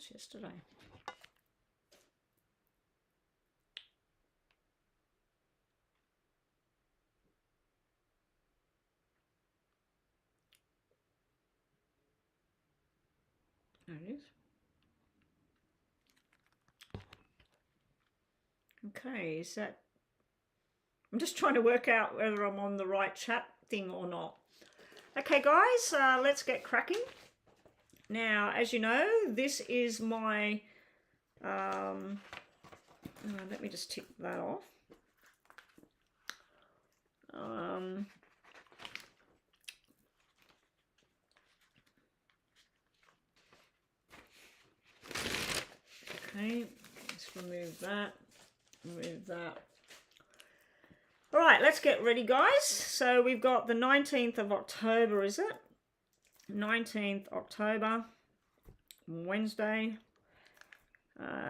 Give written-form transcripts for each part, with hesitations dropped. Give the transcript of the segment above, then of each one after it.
What's yesterday? There it is. Okay, is that... I'm just trying to work out whether I'm on the right chat thing or not. Okay, guys, let's get cracking. Now, as you know, this is my... let me just tick that off. Okay, let's remove that. Remove that. All right, let's get ready, guys. So we've got the 19th of October, is it? 19th October, Wednesday.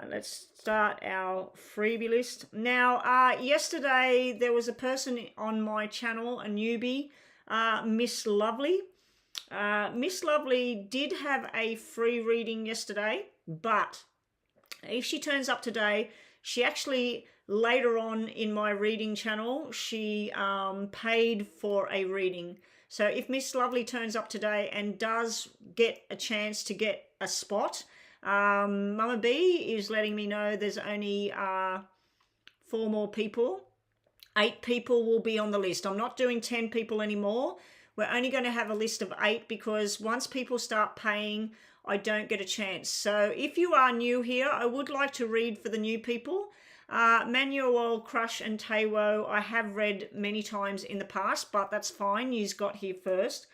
Let's start our freebie list. Now, yesterday there was a person on my channel, a newbie, Miss Lovely. Miss Lovely did have a free reading yesterday, but if she turns up today, she actually later on in my reading channel, she paid for a reading. So if Miss Lovely turns up today and does get a chance to get a spot, Mama B is letting me know there's only 4 more people. 8 people will be on the list. I'm not doing 10 people anymore. We're only going to have a list of 8 because once people start paying, I don't get a chance. So if you are new here, I would like to read for the new people. Manuel, Crush and Tewo, I have read many times in the past, but that's fine. You've got here first.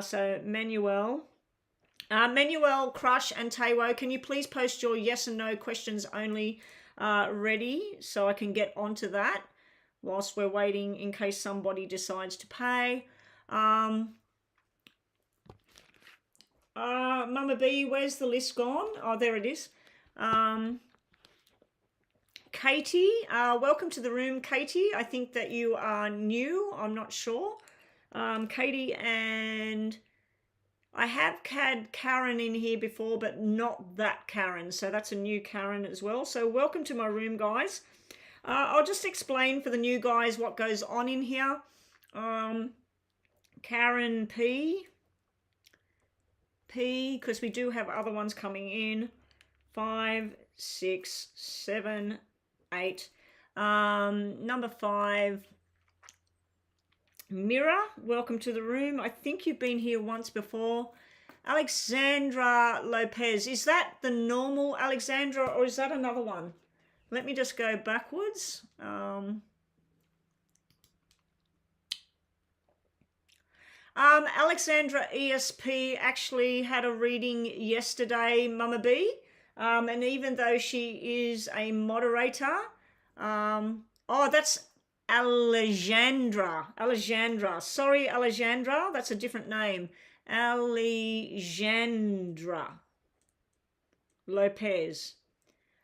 So Manuel, Crush and Tewo, can you please post your yes and no questions only ready so I can get onto that whilst we're waiting in case somebody decides to pay. Mama B, where's the list gone? Oh, there it is. Katie, welcome to the room, Katie. I think that you are new. I'm not sure. Katie, and I have had Karen in here before, but not that Karen. So that's a new Karen as well. So welcome to my room, guys. I'll just explain for the new guys what goes on in here. Karen P, because we do have other ones coming in. 5, 6, 7, 8. Number 5, Mira, welcome to the room. I think you've been here once before. Alexandra Lopez, is that the normal Alexandra or is that another one? Let me just go backwards. Alexandra ESP actually had a reading yesterday, Mama B. And even though she is a moderator, oh, that's Alexandra. Sorry, Alexandra, that's a different name. Alexandra Lopez.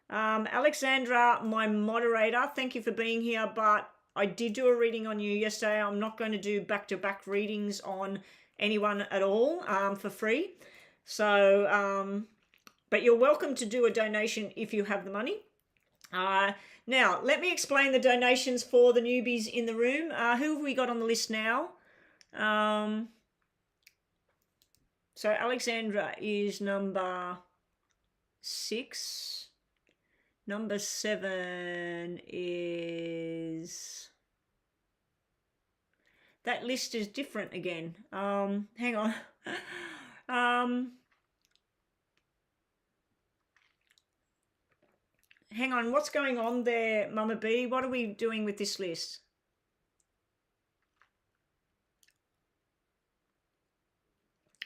Alexandra, my moderator, thank you for being here, but I did do a reading on you yesterday. I'm not going to do back-to-back readings on anyone at all for free. So, but you're welcome to do a donation if you have the money. Now, let me explain the donations for the newbies in the room. Who have we got on the list now? So Alexandra is number 6. Number 7 is... That list is different again. Hang on. Hang on, what's going on there, Mama B? What are we doing with this list?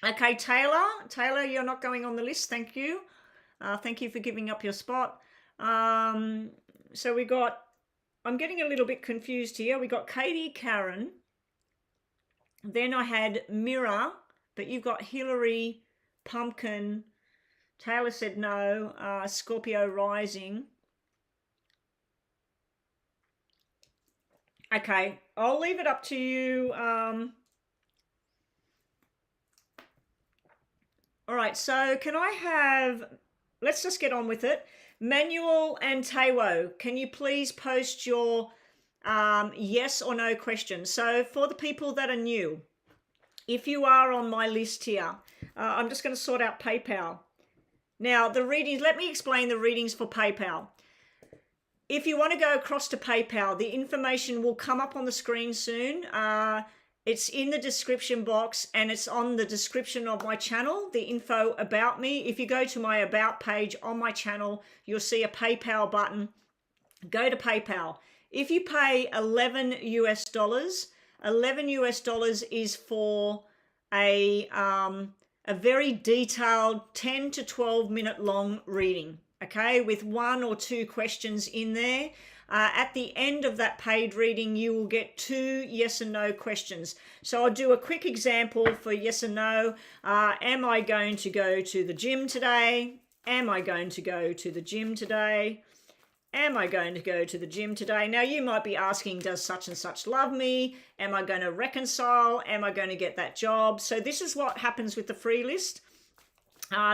Okay, Taylor, you're not going on the list. Thank you. Thank you for giving up your spot. So we got, I'm getting a little bit confused here. We got Katie, Karen. Then I had Mira, but you've got Hillary, Pumpkin. Taylor said no. Scorpio rising. Okay, I'll leave it up to you. All right, so can I have let's just get on with it. Manuel and Tewo, can you please post your yes or no questions? So for the people that are new, if you are on my list here, I'm just going to sort out PayPal. Now, the readings, let me explain the readings for PayPal. If you want to go across to PayPal, the information will come up on the screen soon. It's in the description box and it's on the description of my channel, the info about me. If you go to my about page on my channel, you'll see a PayPal button. Go to PayPal. If you pay $11 US, $11 US is for a very detailed 10 to 12 minute long reading, okay, with 1 or 2 questions in there. At the end of that paid reading, you will get 2 yes and no questions. So I'll do a quick example for yes and no. Am I going to go to the gym today? Am I going to go to the gym today? Am I going to go to the gym today? Now you might be asking, does such and such love me? Am I going to reconcile? Am I going to get that job? So this is what happens with the free list.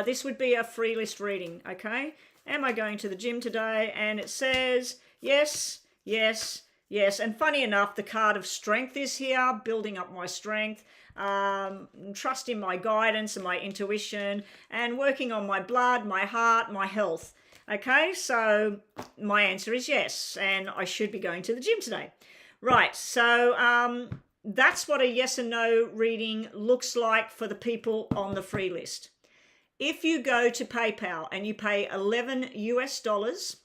This would be a free list reading, okay? Am I going to the gym today? And it says, yes, yes, yes. And funny enough, the card of strength is here, building up my strength, trust in my guidance and my intuition, and working on my blood, my heart, my health. Okay, so my answer is yes, and I should be going to the gym today. Right, so that's what a yes and no reading looks like for the people on the free list. If you go to PayPal and you pay $11 US,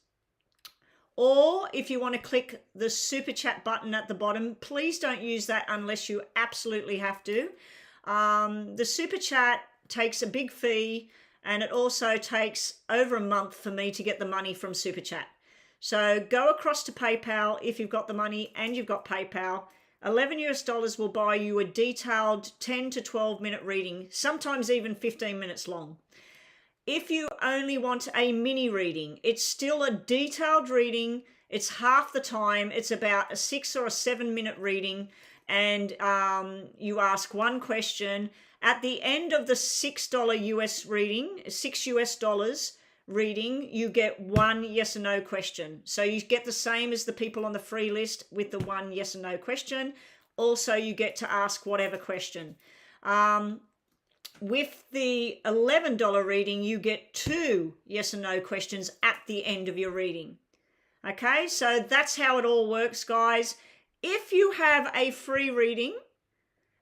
or if you want to click the super chat button at the bottom, please don't use that unless you absolutely have to. The super chat takes a big fee, and it also takes over a month for me to get the money from super chat. So go across to PayPal if you've got the money and you've got PayPal. $11 US will buy you a detailed 10 to 12 minute reading, sometimes even 15 minutes long. If you only want a mini reading, it's still a detailed reading. It's half the time. It's about a 6 or a 7 minute reading, and you ask one question. At the end of the $6 US reading, $6 US reading, you get 1 yes or no question. So you get the same as the people on the free list with the 1 yes or no question. Also, you get to ask whatever question. With the $11 reading, you get 2 yes or no questions at the end of your reading. Okay, so that's how it all works, guys. If you have a free reading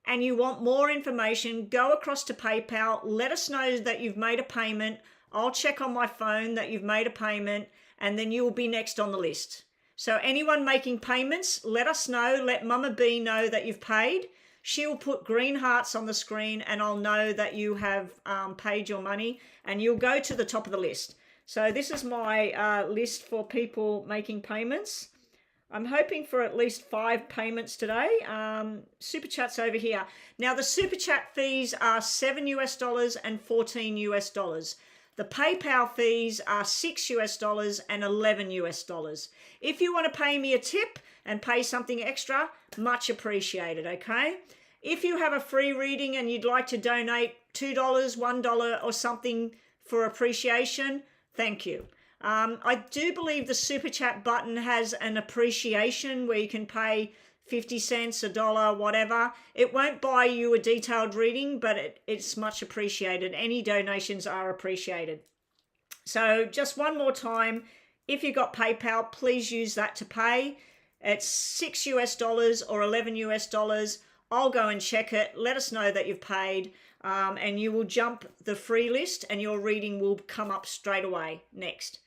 and you want more information, go across to PayPal. Let us know that you've made a payment. I'll check on my phone that you've made a payment, and then you will be next on the list. So anyone making payments, let us know. Let Mama B know that you've paid. She will put green hearts on the screen, and I'll know that you have paid your money, and you'll go to the top of the list. So this is my list for people making payments. I'm hoping for at least 5 payments today. Super Chat's over here. Now the Super Chat fees are $7 US and $14 US. The PayPal fees are $6 US and $11 US. If you want to pay me a tip and pay something extra, much appreciated, okay? If you have a free reading and you'd like to donate $2, $1 or something for appreciation, thank you. I do believe the Super Chat button has an appreciation where you can pay 50 cents, $1, whatever. It won't buy you a detailed reading, but it's much appreciated. Any donations are appreciated. So just one more time, if you've got PayPal, please use that to pay. It's $6 US or $11 US. I'll go and check it. Let us know that you've paid, and you will jump the free list and your reading will come up straight away next.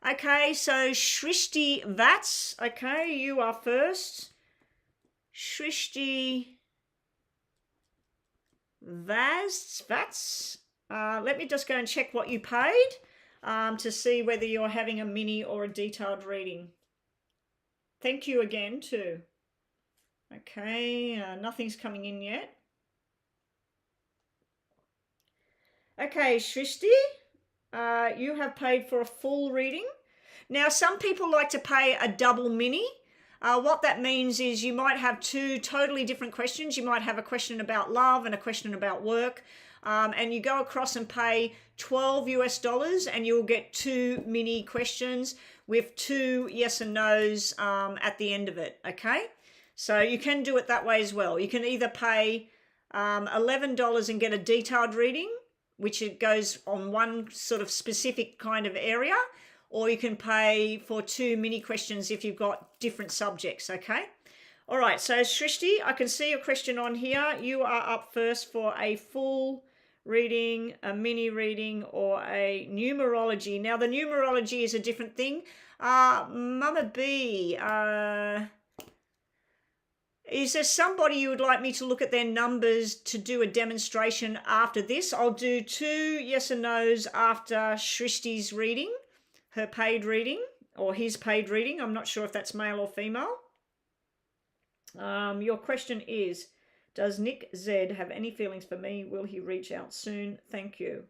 Okay, so Shrishti Vats, okay, you are first. Shrishti Vats. Let me just go and check what you paid to see whether you're having a mini or a detailed reading. Thank you again too. Okay, nothing's coming in yet. Okay, Shrishti, you have paid for a full reading. Now, some people like to pay a double mini. What that means is you might have 2 totally different questions. You might have a question about love and a question about work. and you go across and pay $12 US, and you'll get 2 mini questions with 2 yes and no's at the end of it. Okay, so you can do it that way as well. You can either pay $11 and get a detailed reading, which it goes on one sort of specific kind of area, or you can pay for 2 mini questions if you've got different subjects. Okay. All right, so Shrishti, I can see your question on here. You are up first for a full reading, a mini reading, or a numerology. Now, the numerology is a different thing. Mama B, is there somebody you would like me to look at their numbers to do a demonstration after this? I'll do 2 yes and no's after Shrishti's reading, her paid reading, or his paid reading. I'm not sure if that's male or female. Your question is, does Nick Z have any feelings for me? Will he reach out soon? Thank you.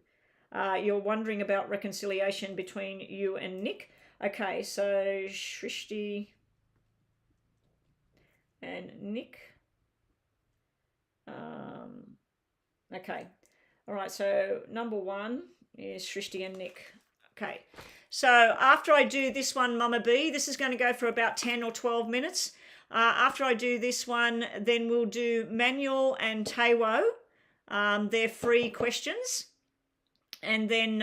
You're wondering about reconciliation between you and Nick. Okay, so Shrishti and Nick. Okay. All right, so number 1 is Shrishti and Nick. Okay. So after I do this one, Mama B, this is going to go for about 10 or 12 minutes. After I do this one, then we'll do Manuel and Taiwo. They're free questions. And then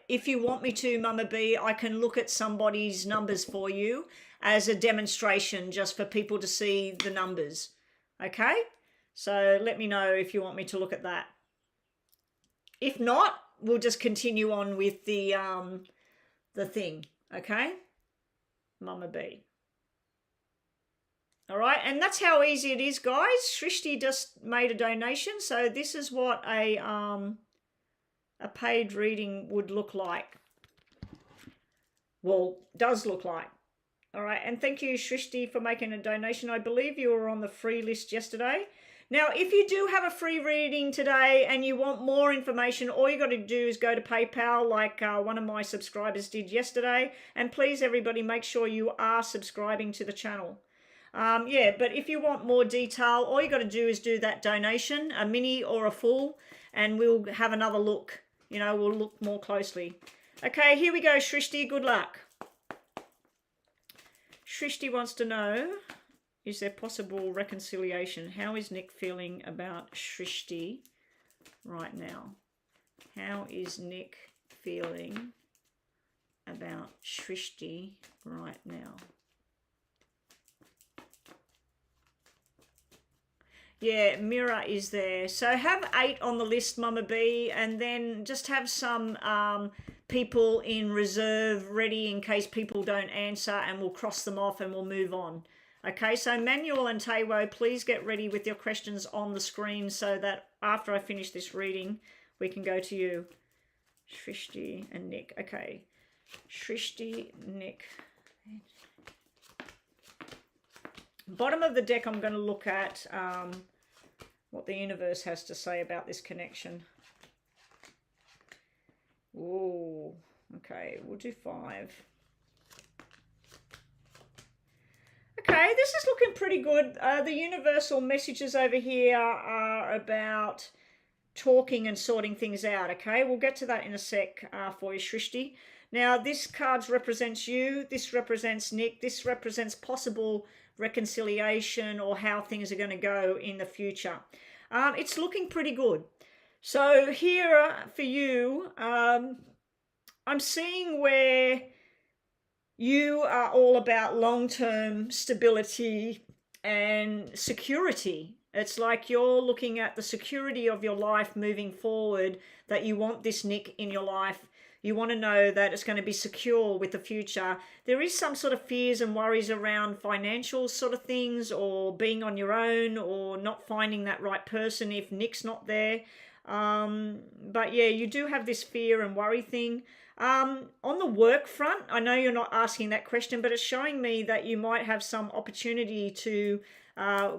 if you want me to, Mama B, I can look at somebody's numbers for you as a demonstration just for people to see the numbers. Okay? So let me know if you want me to look at that. If not, we'll just continue on with the thing. Okay? Mama B. All right, and that's how easy it is, guys. Shrishti just made a donation, so this is what a paid reading would look like. Well, does look like. All right, and thank you, Shrishti, for making a donation. I believe you were on the free list yesterday. Now, if you do have a free reading today and you want more information, all you got to do is go to PayPal like one of my subscribers did yesterday. And please, everybody, make sure you are subscribing to the channel. Yeah, but if you want more detail, all you got to do is do that donation, a mini or a full, and we'll have another look. You know, we'll look more closely. Okay, here we go, Shrishti. Good luck. Shrishti wants to know, is there possible reconciliation? How is Nick feeling about Shrishti right now? How is Nick feeling about Shrishti right now? Yeah, Mira is there. So have 8 on the list, Mama B, and then just have some people in reserve ready in case people don't answer, and we'll cross them off and we'll move on. Okay, so Manuel and Taiwo, please get ready with your questions on the screen so that after I finish this reading, we can go to you. Shrishti and Nick. Okay, Shrishti, Nick. Bottom of the deck, I'm going to look at what the universe has to say about this connection. Ooh, okay, we'll do 5. Okay, this is looking pretty good. The universal messages over here are about talking and sorting things out, okay? We'll get to that in a sec for you, Shrishti. Now, this card represents you. This represents Nick. This represents possible reconciliation or how things are going to go in the future. It's looking pretty good. So here for you, I'm seeing where you are all about long-term stability and security. It's like you're looking at the security of your life moving forward, that you want this Nick in your life. You want to know that it's going to be secure with the future. There is some sort of fears and worries around financial sort of things, or being on your own, or not finding that right person if Nick's not there. But yeah, you do have this fear and worry thing. On the work front, I know you're not asking that question, but it's showing me that you might have some opportunity to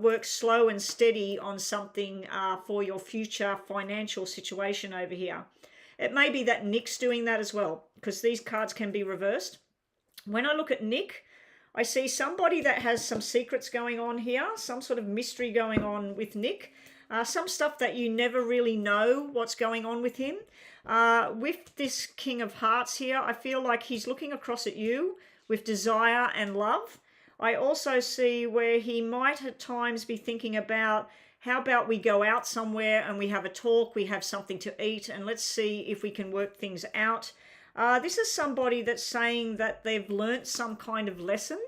work slow and steady on something for your future financial situation over here. It may be that Nick's doing that as well, because these cards can be reversed. When I look at Nick, I see somebody that has some secrets going on here, some sort of mystery going on with Nick. some stuff that you never really know what's going on with him. With this King of Hearts here, I feel like he's looking across at you with desire and love. I also see where he might at times be thinking about, how about we go out somewhere and we have a talk, we have something to eat, and let's see if we can work things out. This is somebody that's saying that they've learnt some kind of lesson,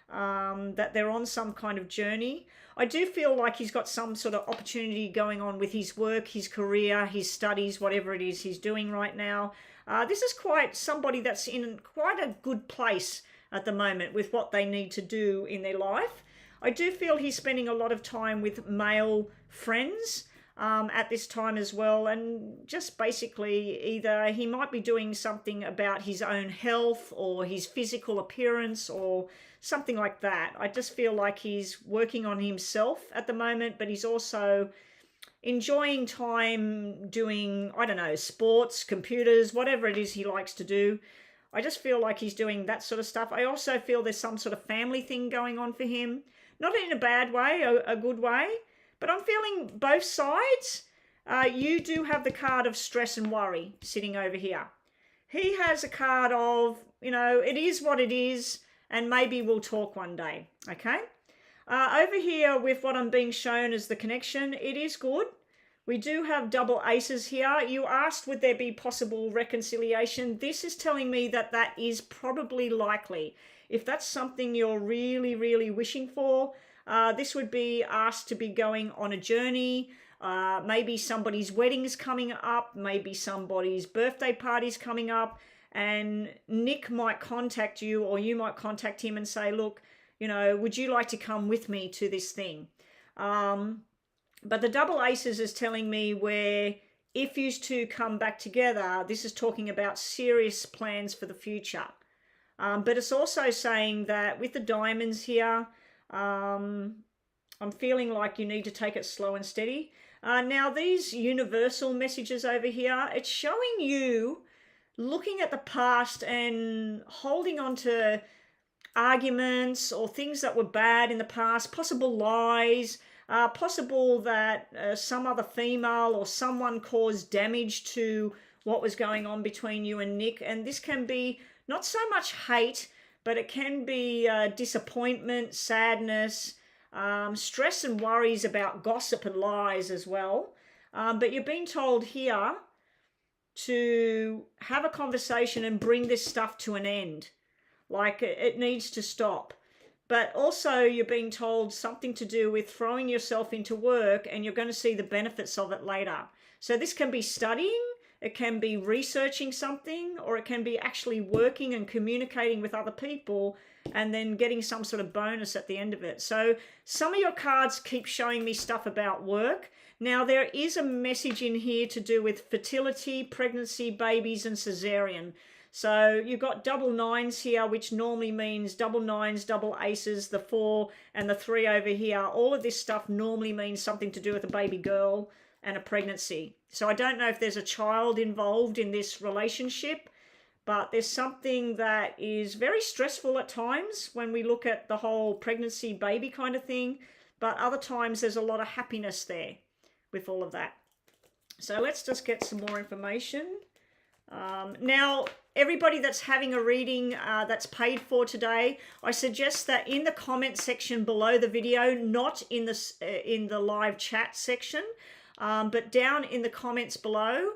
that they're on some kind of journey. I do feel like he's got some sort of opportunity going on with his work, his career, his studies, whatever it is he's doing right now. This is quite somebody that's in quite a good place at the moment with what they need to do in their life. I do feel he's spending a lot of time with male friends at this time as well, and just basically either he might be doing something about his own health or his physical appearance or something like that. I just feel like he's working on himself at the moment, but he's also enjoying time doing, I don't know, sports, computers, whatever it is he likes to do. I just feel like he's doing that sort of stuff. I also feel there's some sort of family thing going on for him. Not in a bad way, a good way, but I'm feeling both sides. You do have the card of stress and worry sitting over here. He has a card of, you know, it is what it is, and maybe we'll talk one day, okay? Over here with what I'm being shown as the connection, it is good. We do have double aces here. You asked, would there be possible reconciliation? This is telling me that that is probably likely. If that's something you're really, really wishing for, this would be asked to be going on a journey. Maybe somebody's wedding's coming up. Maybe somebody's birthday party's coming up. And Nick might contact you, or you might contact him and say, look, you know, would you like to come with me to this thing? But the double aces is telling me where if you two come back together, this is talking about serious plans for the future. But it's also saying that with the diamonds here, I'm feeling like you need to take it slow and steady. Now, these universal messages over here, it's showing you looking at the past and holding on to arguments or things that were bad in the past, possible lies, possible that some other female or someone caused damage to what was going on between you and Nick. And this can be not so much hate, but it can be disappointment, sadness, stress and worries about gossip and lies as well. But you're being told here to have a conversation and bring this stuff to an end. Like it needs to stop. But also you're being told something to do with throwing yourself into work, and you're going to see the benefits of it later. So this can be studying, it can be researching something, or it can be actually working and communicating with other people and then getting some sort of bonus at the end of it. So some of your cards keep showing me stuff about work. Now there is a message in here to do with fertility, pregnancy, babies, and cesarean. So you've got double nines here, which normally means double nines, double aces, the 4 and the 3 over here. All of this stuff normally means something to do with a baby girl and a pregnancy. So I don't know if there's a child involved in this relationship, but there's something that is very stressful at times when we look at the whole pregnancy baby kind of thing. But other times there's a lot of happiness there with all of that. So let's just get some more information. Now, everybody that's having a reading that's paid for today, I suggest that in the comment section below the video, not in the live chat section, but down in the comments below,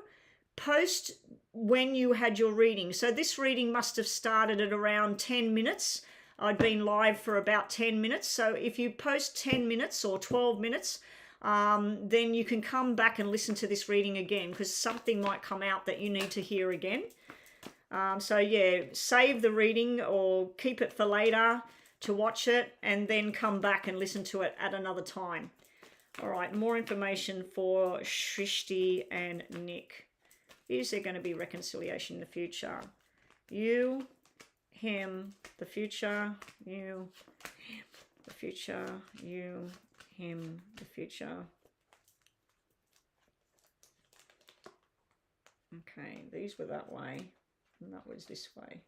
post when you had your reading. So this reading must have started at around 10 minutes. I'd been live for about 10 minutes. So if you post 10 minutes or 12 minutes, then you can come back and listen to this reading again, because something might come out that you need to hear again. So yeah, save the reading or keep it for later to watch it, and then come back and listen to it at another time. All right, more information for Shrishti and Nick. Is there going to be reconciliation in the future? You, him, the future, you, him, the future, you, him, the future. Okay, these were that way, and that was this way.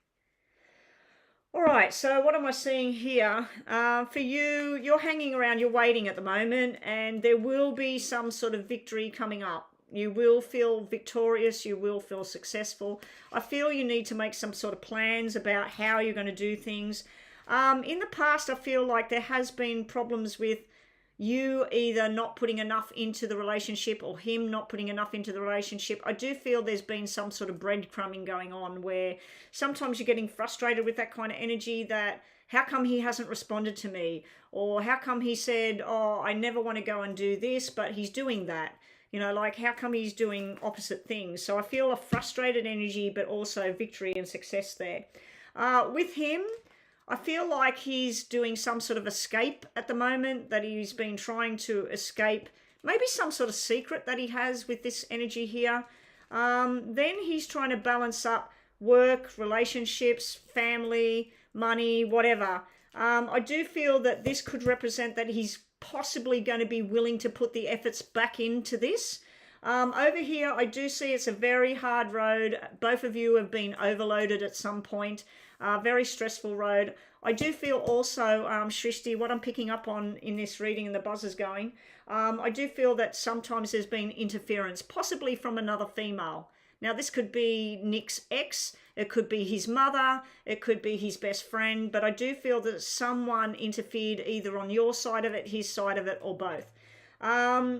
All right, so what am I seeing here? For you, you're hanging around, you're waiting at the moment, and there will be some sort of victory coming up. You will feel victorious, you will feel successful. I feel you need to make some sort of plans about how you're going to do things. In the past, I feel like there has been problems with you either not putting enough into the relationship or him not putting enough into the relationship. I do feel there's been some sort of breadcrumbing going on where sometimes you're getting frustrated with that kind of energy, that how come he hasn't responded to me? Or how come he said, oh, I never want to go and do this, but he's doing that? You know, like how come he's doing opposite things? So I feel a frustrated energy, but also victory and success there. With him, I feel like he's doing some sort of escape at the moment, that he's been trying to escape maybe some sort of secret that he has with this energy here. Then he's trying to balance up work, relationships, family, money, whatever. I do feel that this could represent that he's possibly going to be willing to put the efforts back into this. Over here, I do see it's a very hard road. Both of you have been overloaded at some point. Very stressful road. I do feel also, Shrishti, what I'm picking up on in this reading, and the buzzer's going, I do feel that sometimes there's been interference, possibly from another female. Now, this could be Nick's ex, it could be his mother, it could be his best friend, but I do feel that someone interfered either on your side of it, his side of it, or both.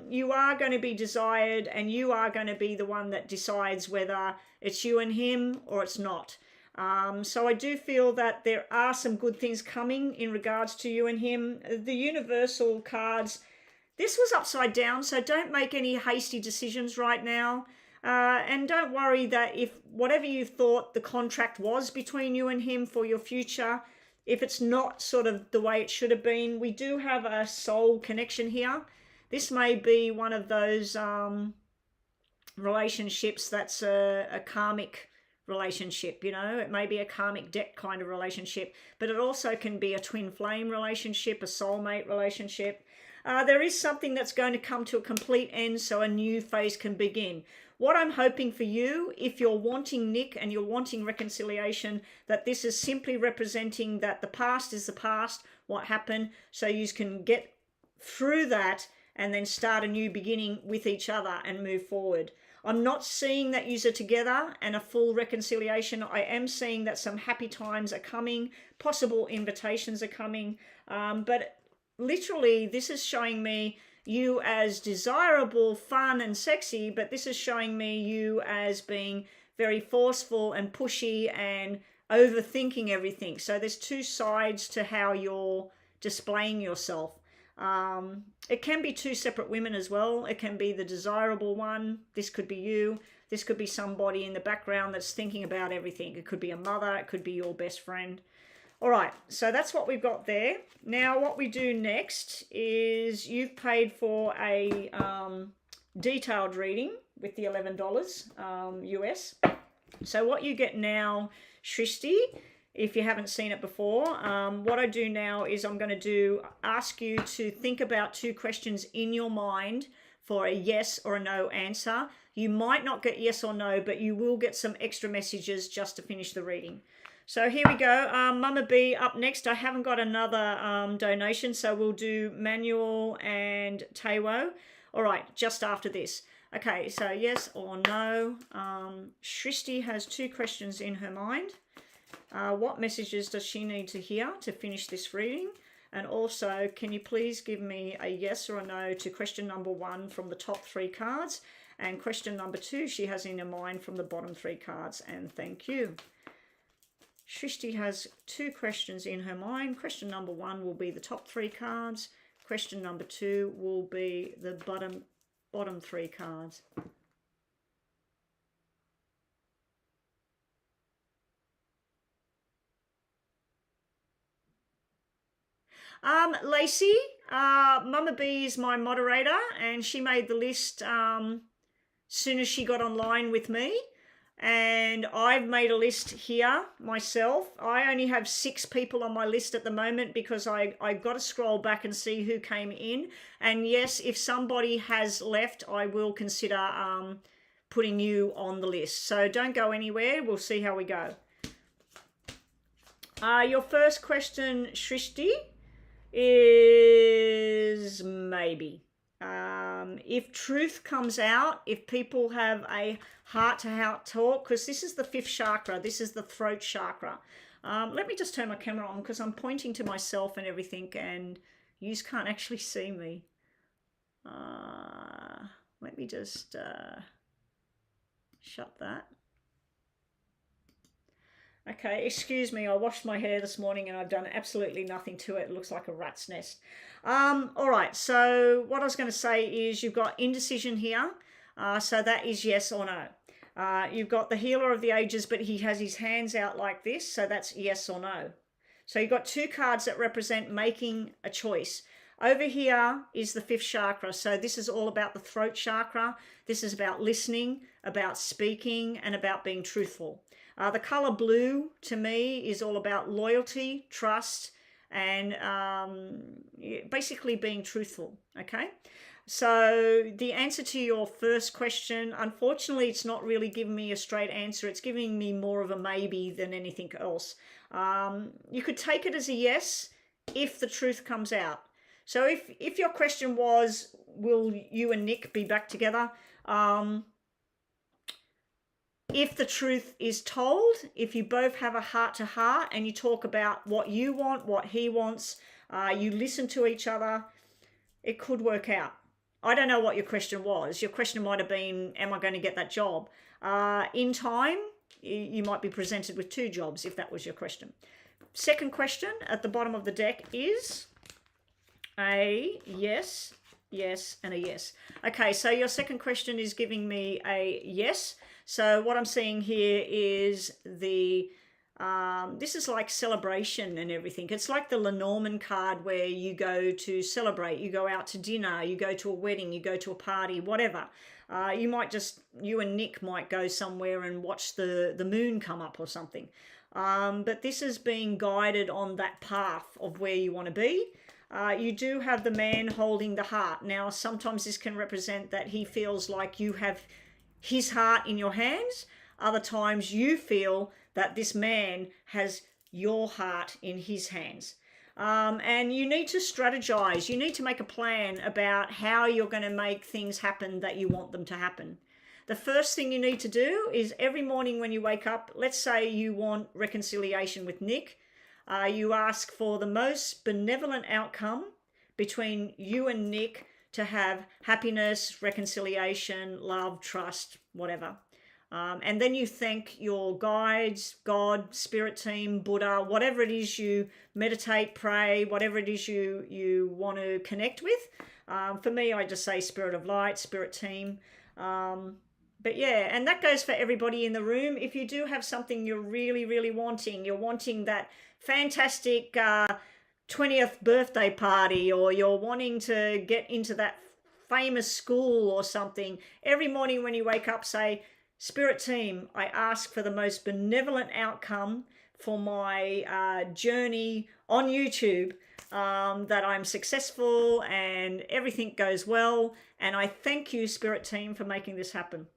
You are going to be desired, and you are going to be the one that decides whether it's you and him or it's not. So I do feel that there are some good things coming in regards to you and him. The universal cards, this was upside down, so don't make any hasty decisions right now. And don't worry that if whatever you thought the contract was between you and him for your future, if it's not sort of the way it should have been, we do have a soul connection here. This may be one of those relationships that's a karmic relationship, you know. It may be a karmic debt kind of relationship, but it also can be a twin flame relationship, a soulmate relationship. There is something that's going to come to a complete end so a new phase can begin. What I'm hoping for you, if you're wanting Nick and you're wanting reconciliation, that this is simply representing that the past is the past, what happened, so you can get through that and then start a new beginning with each other and move forward. I'm not seeing that you are together and a full reconciliation. I am seeing that some happy times are coming, possible invitations are coming, but literally this is showing me you as desirable, fun and sexy, but this is showing me you as being very forceful and pushy and overthinking everything. So there's two sides to how you're displaying yourself. It can be two separate women as well. It can be the desirable one. This could be you. This could be somebody in the background that's thinking about everything. It could be a mother. It could be your best friend. All right, so that's what we've got there. Now what we do next is you've paid for a detailed reading with the $11 US. So what you get now, Shrishti, if you haven't seen it before, what I do now is I'm going to ask you to think about two questions in your mind for a yes or a no answer. You might not get yes or no, but you will get some extra messages just to finish the reading. So here we go. Mama B up next. I haven't got another donation, so we'll do Manuel and Tewo. All right, just after this. Okay, so yes or no. Shrishti has two questions in her mind. What messages does she need to hear to finish this reading? And also, can you please give me a yes or a no to question number 1 from the top 3 cards, and question number 2 she has in her mind from the bottom 3 cards, and thank you. Shrishti has 2 questions in her mind. Question number 1 will be the top 3 cards. Question number 2 will be the bottom 3 cards. Lacey, Mama B is my moderator, and she made the list soon as she got online with me. And I've made a list here myself. I only have 6 people on my list at the moment because I got to scroll back and see who came in. And yes, if somebody has left, I will consider putting you on the list. So don't go anywhere. We'll see how we go. Your first question, Shrishti, is maybe. If truth comes out, if people have a heart-to-heart talk, because this is the 5th chakra, this is the throat chakra. Let me just turn my camera on because I'm pointing to myself and everything, and you just can't actually see me. Let me just shut that. Okay, excuse me, I washed my hair this morning and I've done absolutely nothing to it. It looks like a rat's nest. All right, so what I was going to say is you've got indecision here. So that is yes or no. You've got the healer of the ages, but he has his hands out like this. So that's yes or no. So you've got 2 cards that represent making a choice. Over here is the 5th chakra. So this is all about the throat chakra. This is about listening, about speaking, and about being truthful. The color blue to me is all about loyalty, trust, and basically being truthful. Okay. So the answer to your first question, unfortunately, it's not really giving me a straight answer. It's giving me more of a maybe than anything else. You could take it as a yes if the truth comes out. So if your question was, will you and Nick be back together? If the truth is told, if you both have a heart-to-heart and you talk about what you want, what he wants, you listen to each other, it could work out. I don't know what your question was. Your question might have been, am I going to get that job? In time, you might be presented with 2 jobs if that was your question. Second question at the bottom of the deck is a yes, yes, and a yes. Okay, so your second question is giving me a yes. So what I'm seeing here is the, this is like celebration and everything. It's like the Lenormand card where you go to celebrate, you go out to dinner, you go to a wedding, you go to a party, whatever. You and Nick might go somewhere and watch the moon come up or something. But this is being guided on that path of where you want to be. You do have the man holding the heart. Now, sometimes this can represent that he feels like you have his heart in your hands. Other times you feel that this man has your heart in his hands. And you need to strategize. You need to make a plan about how you're going to make things happen that you want them to happen. The first thing you need to do is every morning when you wake up, let's say you want reconciliation with Nick. You ask for the most benevolent outcome between you and Nick to have happiness, reconciliation, love, trust, whatever. And then you thank your guides, God, spirit team, Buddha, whatever it is you meditate, pray, whatever it is you want to connect with. For me, I just say spirit of light, spirit team. But yeah, and that goes for everybody in the room. If you do have something you're really, really wanting, you're wanting that fantastic 20th birthday party, or you're wanting to get into that famous school or something, every morning when you wake up, say, Spirit team, I ask for the most benevolent outcome for my journey on YouTube, that I'm successful and everything goes well. And I thank you, Spirit team, for making this happen.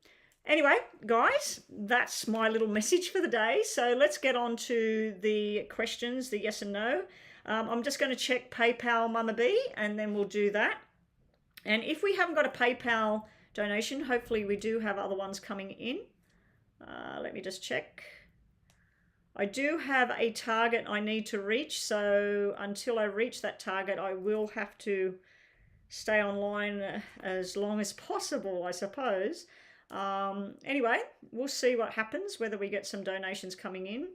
Anyway, guys, that's my little message for the day. So let's get on to the questions, the yes and no. I'm just going to check PayPal Mama B, and then we'll do that. And if we haven't got a PayPal donation, hopefully we do have other ones coming in. Let me just check. I do have a target I need to reach, so until I reach that target, I will have to stay online as long as possible, I suppose. Anyway, we'll see what happens, whether we get some donations coming in.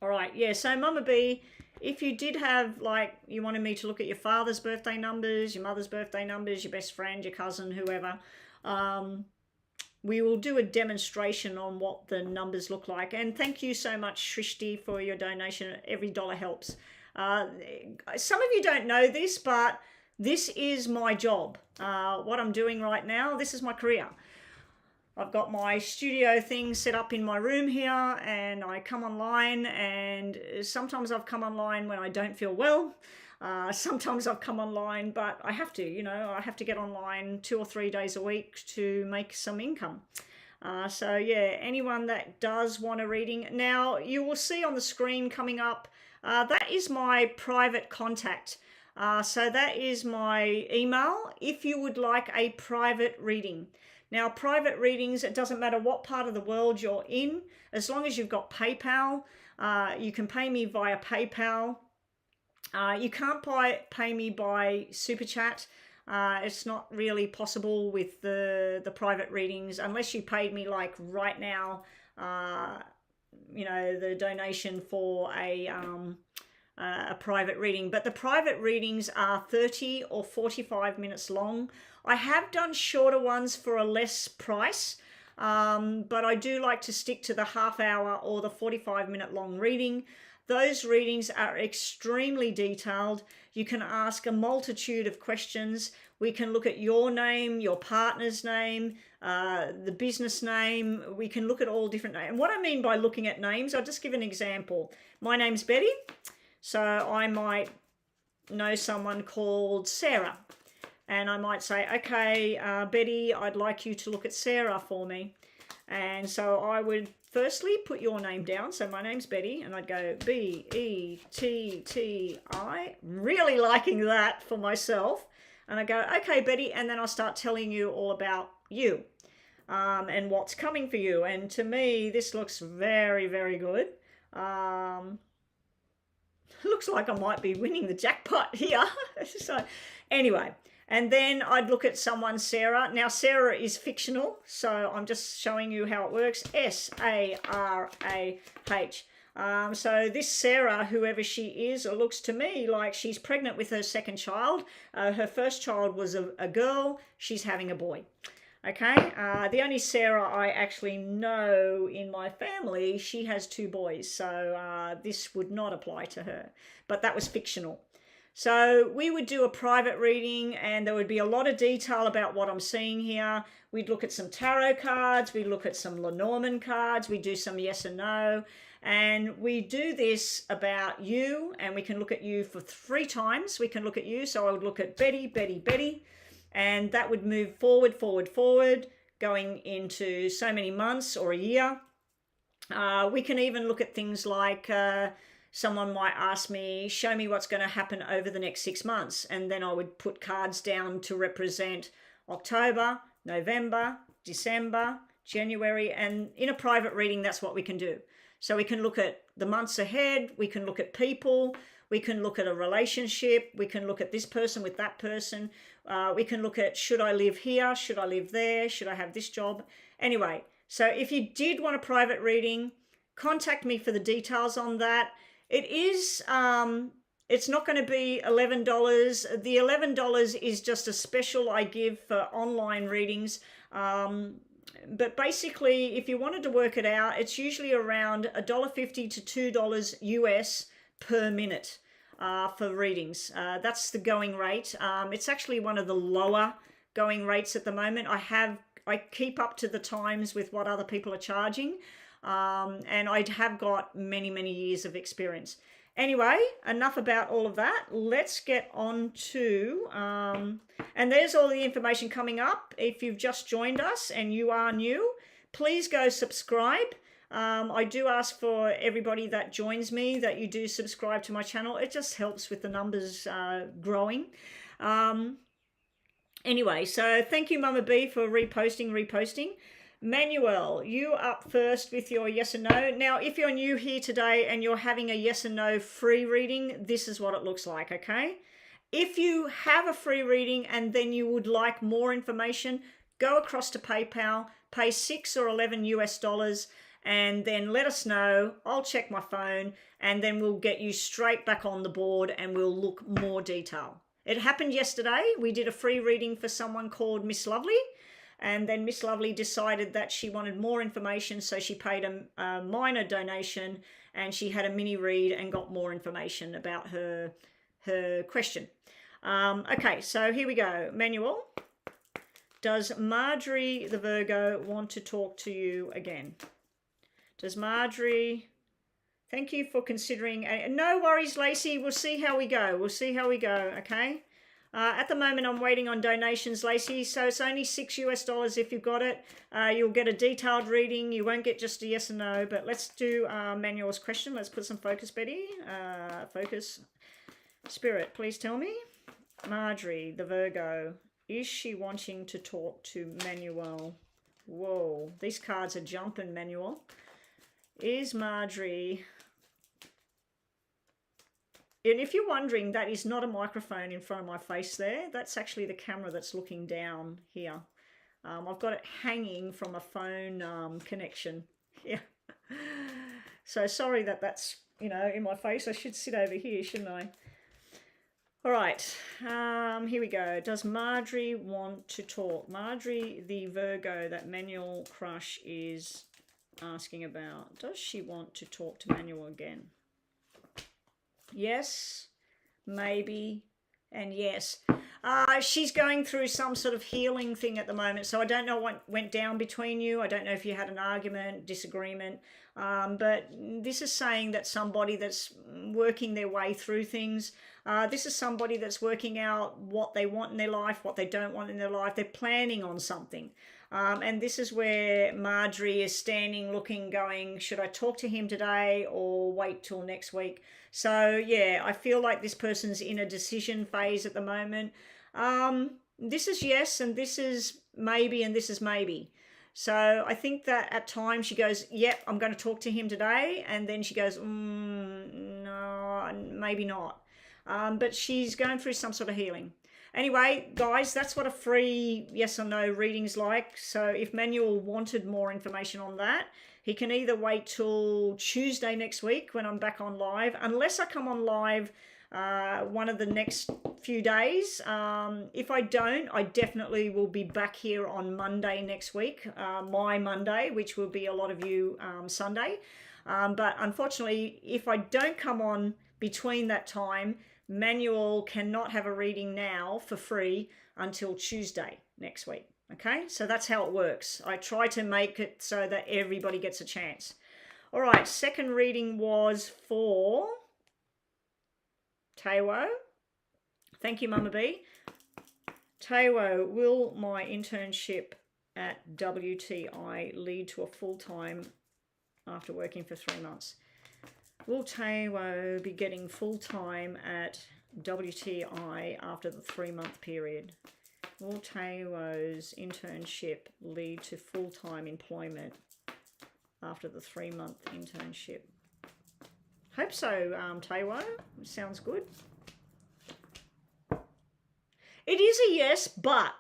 All right, yeah, so Mama B, if you did have, like, you wanted me to look at your father's birthday numbers, your mother's birthday numbers, your best friend, your cousin, whoever, we will do a demonstration on what the numbers look like. And thank you so much, Shrishti, for your donation. Every dollar helps. Some of you don't know this, but this is my job. What I'm doing right now, this is my career. I've got my studio thing set up in my room here, and I come online, and sometimes I've come online when I don't feel well. Sometimes I've come online, but I have to, I have to get online 2 or 3 days a week to make some income. So yeah, anyone that does want a reading. Now you will see on the screen coming up, that is my private contact. So that is my email if you would like a private reading. Now private readings, it doesn't matter what part of the world you're in, as long as you've got PayPal, you can pay me via PayPal. You can't pay me by Super Chat. It's not really possible with the private readings unless you paid me like right now, you know, the donation for a private reading. But the private readings are 30 or 45 minutes long. I have done shorter ones for a less price, but I do like to stick to the half hour or the 45-minute long reading. Those readings are extremely detailed. You can ask a multitude of questions. We can look at your name, your partner's name, the business name. We can look at all different names. And what I mean by looking at names, I'll just give an example. My name's Betty, so I might know someone called Sarah. And I might say, okay, Betty, I'd like you to look at Sarah for me. And so I would firstly put your name down. So my name's Betty, and I'd go B-E-T-T-I, really liking that for myself. And I go, okay, Betty, and then I'll start telling you all about you and what's coming for you. And to me, this looks very, very good. Looks like I might be winning the jackpot here. So anyway, and then I'd look at someone, Sarah. Now, Sarah is fictional, so I'm just showing you how it works. S-A-R-A-H. So this Sarah, whoever she is, it looks to me like she's pregnant with her second child. Her first child was a girl. She's having a boy. Okay, the only Sarah I actually know in my family, she has 2 boys. So this would not apply to her, but that was fictional. So we would do a private reading, and there would be a lot of detail about what I'm seeing here. We'd look at some tarot cards, we'd look at some Lenormand cards, we do some yes and no, and we do this about you, and we can look at you for 3 times. We can look at you, so I would look at Betty, Betty, Betty, and that would move forward, forward, forward, going into so many months or a year. We can even look at things like someone might ask me, show me what's going to happen over the next 6 months. And then I would put cards down to represent October, November, December, January. And in a private reading, that's what we can do. So we can look at the months ahead. We can look at people. We can look at a relationship. We can look at this person with that person. We can look at, should I live here? Should I live there? Should I have this job? Anyway, so if you did want a private reading, contact me for the details on that. It is, it's not going to be $11. The $11 is just a special I give for online readings. But basically, if you wanted to work it out, it's usually around $1.50 to $2 US per minute for readings. That's the going rate. It's actually one of the lower going rates at the moment. I keep up to the times with what other people are charging. And I have got many, many years of experience. Anyway, enough about all of that. Let's get on to, and there's all the information coming up. If you've just joined us and you are new, please go subscribe. I do ask for everybody that joins me that you do subscribe to my channel. It just helps with the numbers growing. Anyway, so thank you, Mama B, for reposting. Manuel, you up first with your yes and no. Now, if you're new here today and you're having a yes and no free reading, this is what it looks like, okay? If you have a free reading and then you would like more information, go across to PayPal, pay $6 or $11 US, and then let us know. I'll check my phone, and then we'll get you straight back on the board and we'll look more detail. It happened yesterday. We did a free reading for someone called Miss Lovely. And then Miss Lovely decided that she wanted more information, so she paid a minor donation, and she had a mini read and got more information about her question. Okay, so here we go. Manuel, does Marjorie the Virgo want to talk to you again? Does Marjorie... Thank you for considering... No worries, Lacey. We'll see how we go. Okay? At the moment, I'm waiting on donations, Lacey. So it's only $6 US if you've got it. You'll get a detailed reading. You won't get just a yes or no. But let's do Manuel's question. Let's put some focus, Betty. Focus. Spirit, please tell me. Marjorie, the Virgo. Is she wanting to talk to Manuel? Whoa, these cards are jumping, Manuel. Is Marjorie... And if you're wondering, that is not a microphone in front of my face there. That's actually the camera that's looking down here. I've got it hanging from a phone connection. Yeah. So sorry that that's, you know, in my face. I should sit over here, shouldn't I? All right. Here we go. Does Marjorie want to talk? Marjorie, the Virgo that Manuel Crush is asking about. Does she want to talk to Manuel again? Yes, maybe, and yes. She's going through some sort of healing thing at the moment, so I don't know what went down between you. I don't know if you had an argument, disagreement, but this is saying that somebody that's working their way through things, this is somebody that's working out what they want in their life, what they don't want in their life. They're planning on something. And this is where Marjorie is standing, looking, going, should I talk to him today or wait till next week? So, yeah, I feel like this person's in a decision phase at the moment. This is yes, and this is maybe, and this is maybe. So I think that at times she goes, yep, I'm going to talk to him today. And then she goes, no, maybe not. But she's going through some sort of healing. Anyway, guys, that's what a free yes or no reading's like. So if Manuel wanted more information on that, he can either wait till Tuesday next week when I'm back on live, unless I come on live one of the next few days. If I don't, I definitely will be back here on Monday next week, my Monday, which will be a lot of you Sunday. But unfortunately, if I don't come on between that time, Manuel cannot have a reading now for free until Tuesday next week. Okay, so that's how it works. I try to make it so that everybody gets a chance. All right, second reading was for Tewo. Thank you, Mama B. Tewo, will my internship at WTI lead to a full-time after working for 3 months? Will Tewo be getting full-time at WTI after the 3-month period? Will Tewo's internship lead to full-time employment after the 3-month internship? Hope so, Tewo. Sounds good. It is a yes, but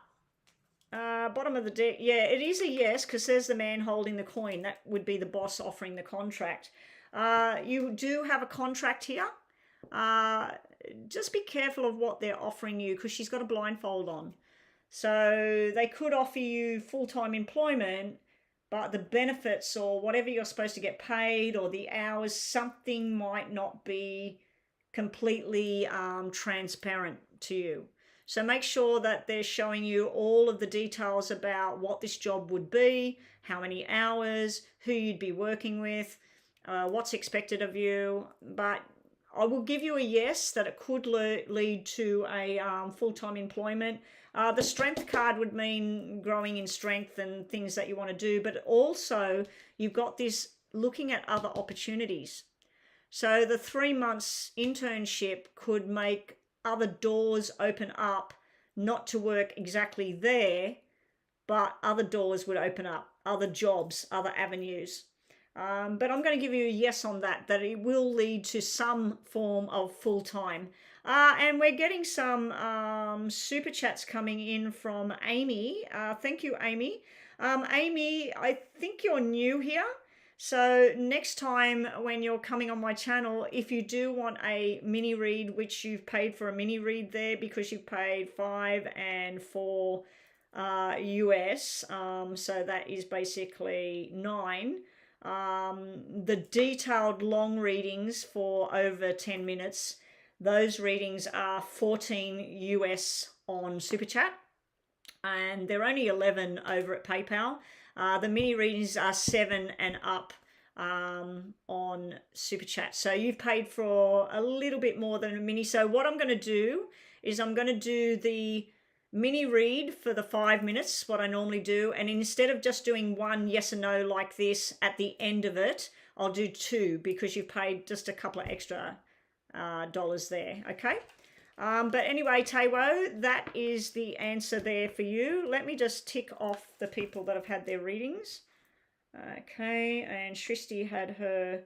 bottom of the deck, yeah, it is a yes because there's the man holding the coin. That would be the boss offering the contract. You do have a contract here. Just be careful of what they're offering you because she's got a blindfold on. So they could offer you full-time employment, but the benefits or whatever you're supposed to get paid or the hours, something might not be completely transparent to you. So make sure that they're showing you all of the details about what this job would be, how many hours, who you'd be working with, what's expected of you. But I will give you a yes that it could lead to a full-time employment. The strength card would mean growing in strength and things that you want to do, but also you've got this looking at other opportunities. So the 3 months internship could make other doors open up, not to work exactly there, but other doors would open up, other jobs, other avenues. But I'm going to give you a yes on that it will lead to some form of full-time. And we're getting some super chats coming in from Amy. Thank you, Amy. Amy, I think you're new here. So next time when you're coming on my channel, if you do want a mini read, which you've paid for a mini read there because you paid $5 and $4 US, so that is basically $9. The detailed long readings for over 10 minutes, those readings are $14 US on Super Chat, and they're only $11 over at PayPal. The mini readings are $7 and up on Super Chat. So you've paid for a little bit more than a mini. So what I'm going to do is I'm going to do the mini read for the 5 minutes, what I normally do. And instead of just doing one yes or no like this at the end of it, I'll do 2 because you've paid just a couple of extra dollars there, okay? But anyway, Tewo, that is the answer there for you. Let me just tick off the people that have had their readings. Okay, and Shristi had her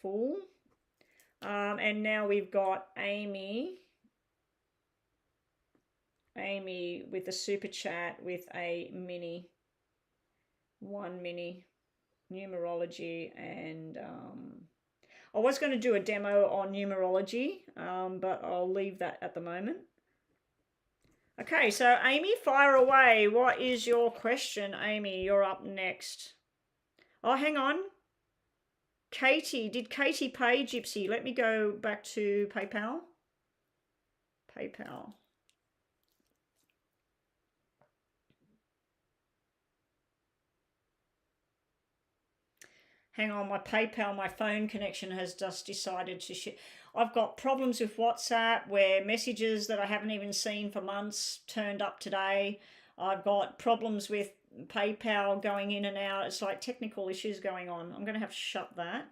full. And now we've got Amy with a super chat with a mini, 1 mini numerology, and I was going to do a demo on numerology, but I'll leave that at the moment. Okay, so Amy, fire away. What is your question, Amy? You're up next. Oh, hang on. Katie, did Katie pay Gypsy? Let me go back to PayPal. PayPal. Hang on, my PayPal, my phone connection has just decided to shit. I've got problems with WhatsApp where messages that I haven't even seen for months turned up today. I've got problems with PayPal going in and out. It's like technical issues going on. I'm going to have to shut that.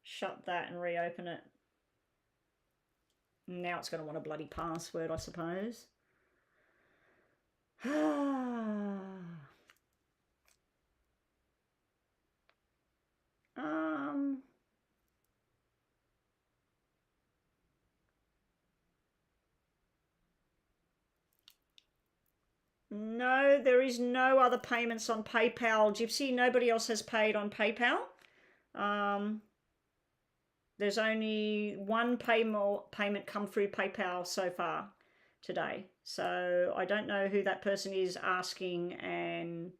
Shut that and reopen it. Now it's going to want a bloody password, I suppose. No, there is no other payments on PayPal, Gypsy. Nobody else has paid on PayPal. There's only one payment come through PayPal so far today. So I don't know who that person is asking and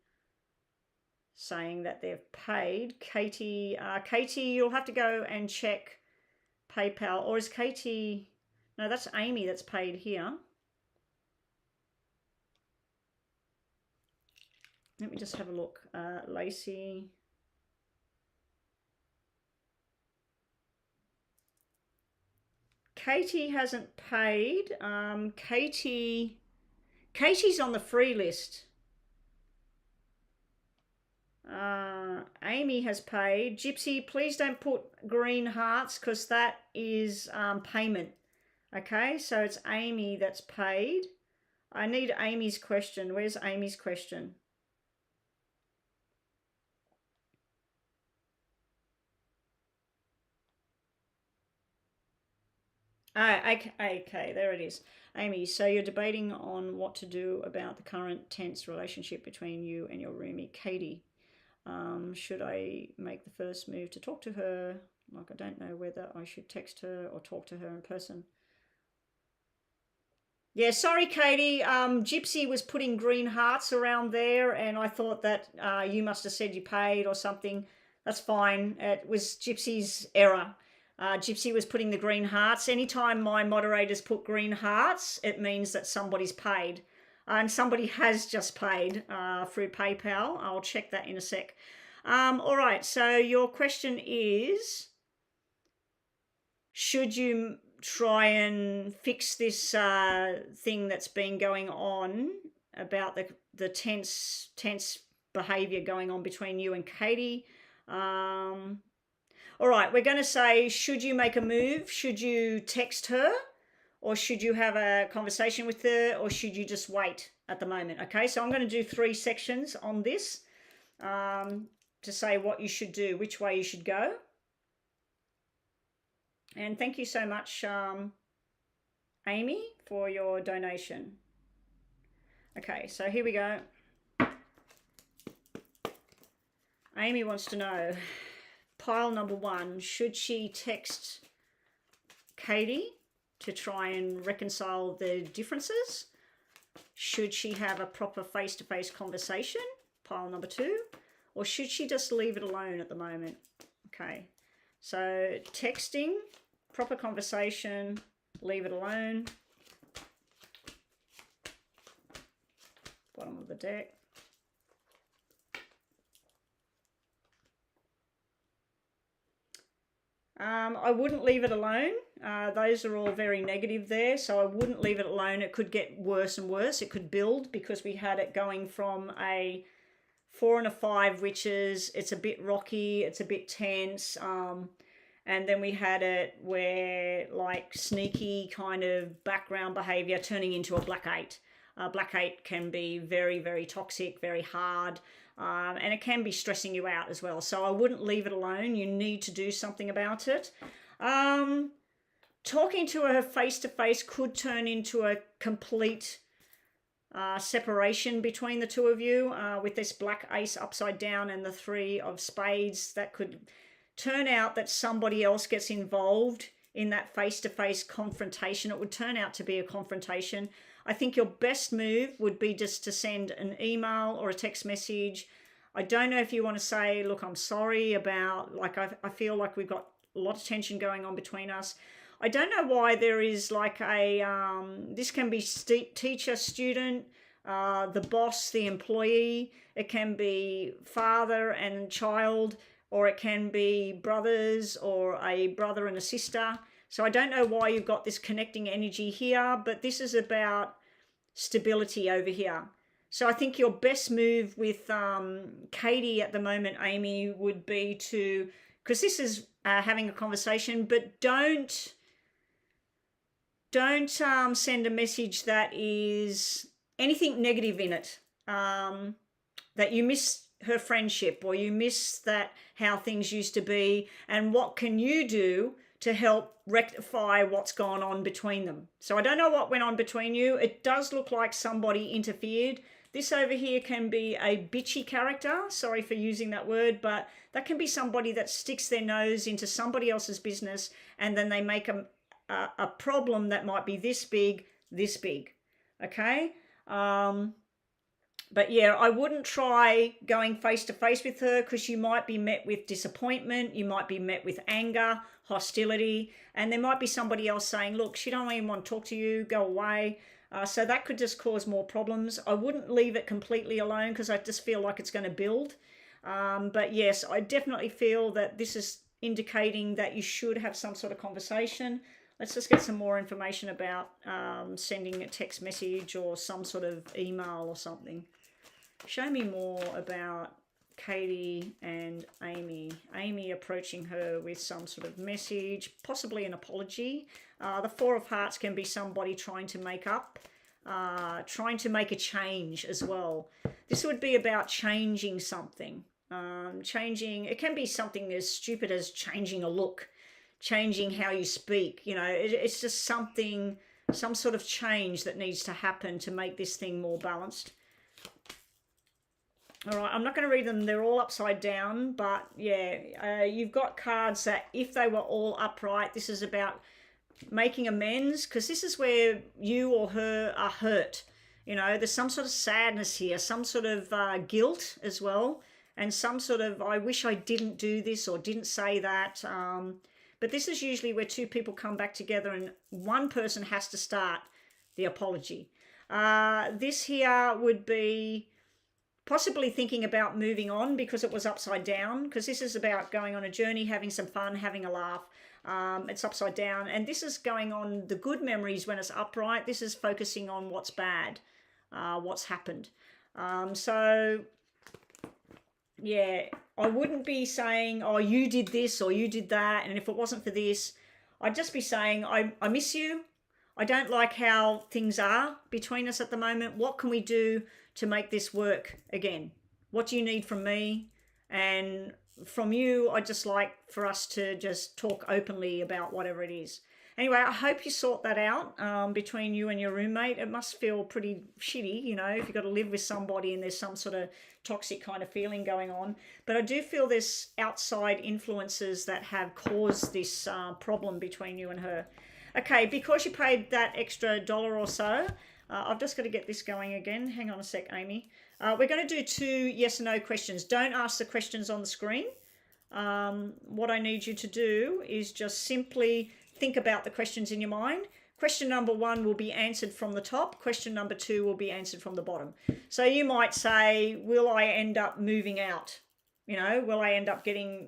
saying that they've paid. Katie, you'll have to go and check PayPal. Or is Katie... No, that's Amy that's paid here. Let me just have a look. Lacey. Katie hasn't paid. Katie's on the free list. Amy has paid. Gypsy, please don't put green hearts because that is payment. Okay, so it's Amy that's paid. I need Amy's question. Where's Amy's question? Okay, there it is. Amy, so you're debating on what to do about the current tense relationship between you and your roomie, Katie. Should I make the first move to talk to her? Like, I don't know whether I should text her or talk to her in person. Yeah, sorry, Katie. Gypsy was putting green hearts around there, and I thought that you must have said you paid or something. That's fine. It was Gypsy's error. Gypsy was putting the green hearts. Anytime my moderators put green hearts, it means that somebody's paid. And somebody has just paid through PayPal. I'll check that in a sec. All right, so your question is, should you try and fix this thing that's been going on about the tense behaviour going on between you and Katie? All right, we're going to say, should you make a move? Should you text her? Or should you have a conversation with her? Or should you just wait at the moment? Okay, so I'm going to do 3 sections on this to say what you should do, which way you should go. And thank you so much, Amy, for your donation. Okay, so here we go. Amy wants to know, pile number 1, should she text Katie to try and reconcile the differences? Should she have a proper face-to-face conversation? Pile number 2. Or should she just leave it alone at the moment? Okay, so texting, proper conversation, leave it alone. Bottom of the deck. I wouldn't leave it alone. Those are all very negative there, so I wouldn't leave it alone. It could get worse and worse. It could build because we had it going from a 4 and a 5, which is, it's a bit rocky, it's a bit tense, and then we had it where like sneaky kind of background behavior turning into a black 8. Black 8 can be very, very toxic, very hard, and it can be stressing you out as well. So I wouldn't leave it alone. You need to do something about it. Talking to her face-to-face could turn into a complete separation between the two of you, with this black ace upside down and the 3 of spades. That could turn out that somebody else gets involved in that face-to-face confrontation. It would turn out to be a confrontation. I think your best move would be just to send an email or a text message. I don't know if you want to say, look, I'm sorry about, like, I feel like we've got a lot of tension going on between us. I don't know why there is like a, this can be teacher, student, the boss, the employee. It can be father and child, or it can be brothers or a brother and a sister. So I don't know why you've got this connecting energy here, but this is about stability over here. So I think your best move with Katie at the moment, Amy, would be to, because this is having a conversation, but don't send a message that is anything negative in it, that you miss her friendship or you miss that how things used to be, and what can you do to help rectify what's gone on between them. So I don't know what went on between you. It does look like somebody interfered. This over here can be a bitchy character. Sorry for using that word, but that can be somebody that sticks their nose into somebody else's business, and then they make a problem that might be this big, okay? But yeah, I wouldn't try going face to face with her, because you might be met with disappointment, you might be met with anger, hostility, and there might be somebody else saying, look, she don't even want to talk to you, go away. So that could just cause more problems. I wouldn't leave it completely alone, because I just feel like it's going to build. But yes, I definitely feel that this is indicating that you should have some sort of conversation. Let's just get some more information about sending a text message or some sort of email or something. Show me more about Katie and Amy. Amy approaching her with some sort of message, possibly an apology. The 4 of Hearts can be somebody trying to make up, trying to make a change as well. This would be about changing something. Changing, it can be something as stupid as changing a look, changing how you speak. You know, it's just something, some sort of change that needs to happen to make this thing more balanced. All right, I'm not going to read them. They're all upside down, but yeah, you've got cards that if they were all upright, this is about making amends, because this is where you or her are hurt. You know, there's some sort of sadness here, some sort of guilt as well, and some sort of, I wish I didn't do this or didn't say that. But this is usually where 2 people come back together and one person has to start the apology. This here would be possibly thinking about moving on because it was upside down, because this is about going on a journey, having some fun, having a laugh. It's upside down, and this is going on the good memories when it's upright. This is focusing on what's bad, what's happened. So yeah, I wouldn't be saying, oh, you did this or you did that, and if it wasn't for this, I'd just be saying, I miss you. I don't like how things are between us at the moment. What can we do to make this work again? What do you need from me? And from you, I'd just like for us to just talk openly about whatever it is. Anyway, I hope you sort that out between you and your roommate. It must feel pretty shitty, you know, if you've got to live with somebody and there's some sort of toxic kind of feeling going on. But I do feel there's outside influences that have caused this problem between you and her. Okay, because you paid that extra $1 or so, I've just got to get this going again. Hang on a sec, Amy. We're going to do 2 yes and no questions. Don't ask the questions on the screen. What I need you to do is just simply think about the questions in your mind. Question number 1 will be answered from the top. Question number 2 will be answered from the bottom. So you might say, will I end up moving out? You know, will I end up getting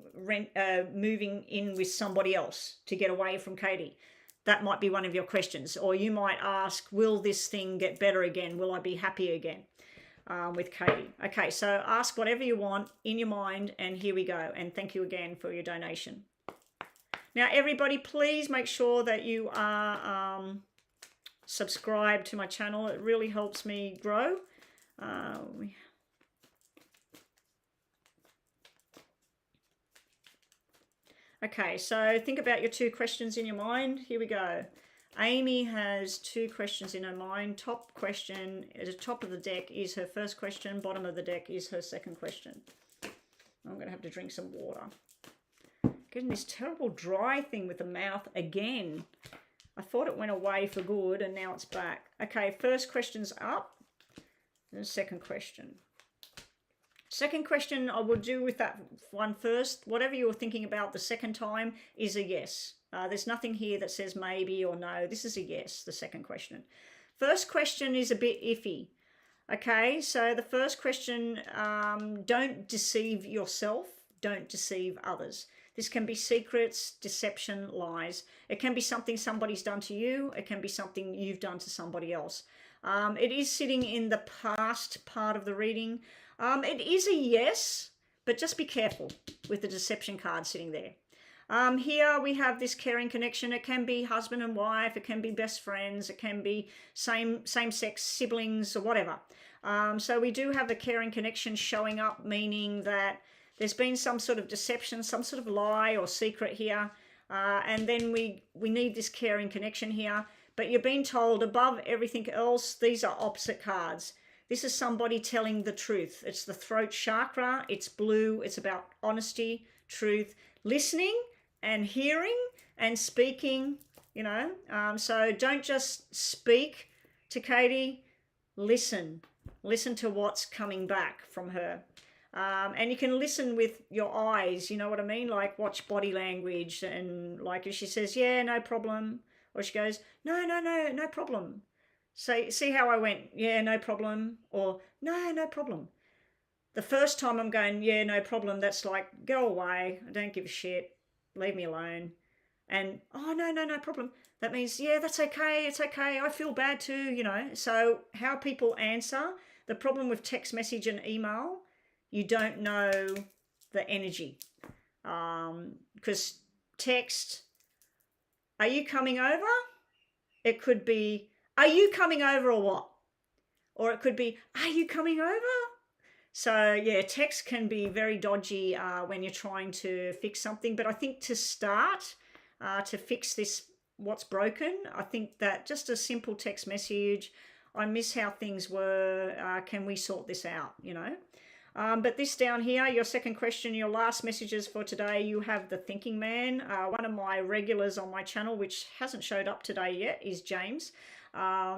moving in with somebody else to get away from Katie? That might be one of your questions. Or you might ask, will this thing get better again? Will I be happy again with Katie? Okay, so ask whatever you want in your mind, and here we go. And thank you again for your donation. Now, everybody, please make sure that you are subscribed to my channel. It really helps me grow. Okay, so think about your 2 questions in your mind. Here we go. Amy has 2 questions in her mind. Top question at the top of the deck is her first question. Bottom of the deck is her second question. I'm going to have to drink some water. Getting this terrible dry thing with the mouth again. I thought it went away for good and now it's back. Okay, first question's up. And second question. Second question, I will do with that one first. Whatever you're thinking about the second time is a yes. There's nothing here that says maybe or no. This is a yes, the second question. First question is a bit iffy. Okay, so the first question, don't deceive yourself. Don't deceive others. This can be secrets, deception, lies. It can be something somebody's done to you. It can be something you've done to somebody else. It is sitting in the past part of the reading. It is a yes, but just be careful with the deception card sitting there. Here we have this caring connection. It can be husband and wife. It can be best friends. It can be same-sex siblings or whatever. So we do have the caring connection showing up, meaning that there's been some sort of deception, some sort of lie or secret here. And then we need this caring connection here. But you're being told above everything else, these are opposite cards. This is somebody telling the truth. It's the throat chakra. It's blue. It's about honesty, truth, listening and hearing and speaking, you know. So don't just speak to Katie. Listen. Listen to what's coming back from her. And you can listen with your eyes, you know what I mean? Like watch body language and like if she says, yeah, no problem. Or she goes, no problem. So see how I went, yeah, no problem, or no problem. The first time I'm going, yeah, no problem, that's like, go away, I don't give a shit, leave me alone. And, oh, no problem. That means, yeah, that's okay, it's okay, I feel bad too, you know. So how people answer, the problem with text message and email, you don't know the energy. Because text, are you coming over? It could be, are you coming over or what? Or it could be, are you coming over? So yeah, text can be very dodgy when you're trying to fix something. But I think to start, to fix this, what's broken, I think that just a simple text message, I miss how things were, can we sort this out, you know? But this down here, your second question, your last messages for today, you have the thinking man. One of my regulars on my channel, which hasn't showed up today yet, is James.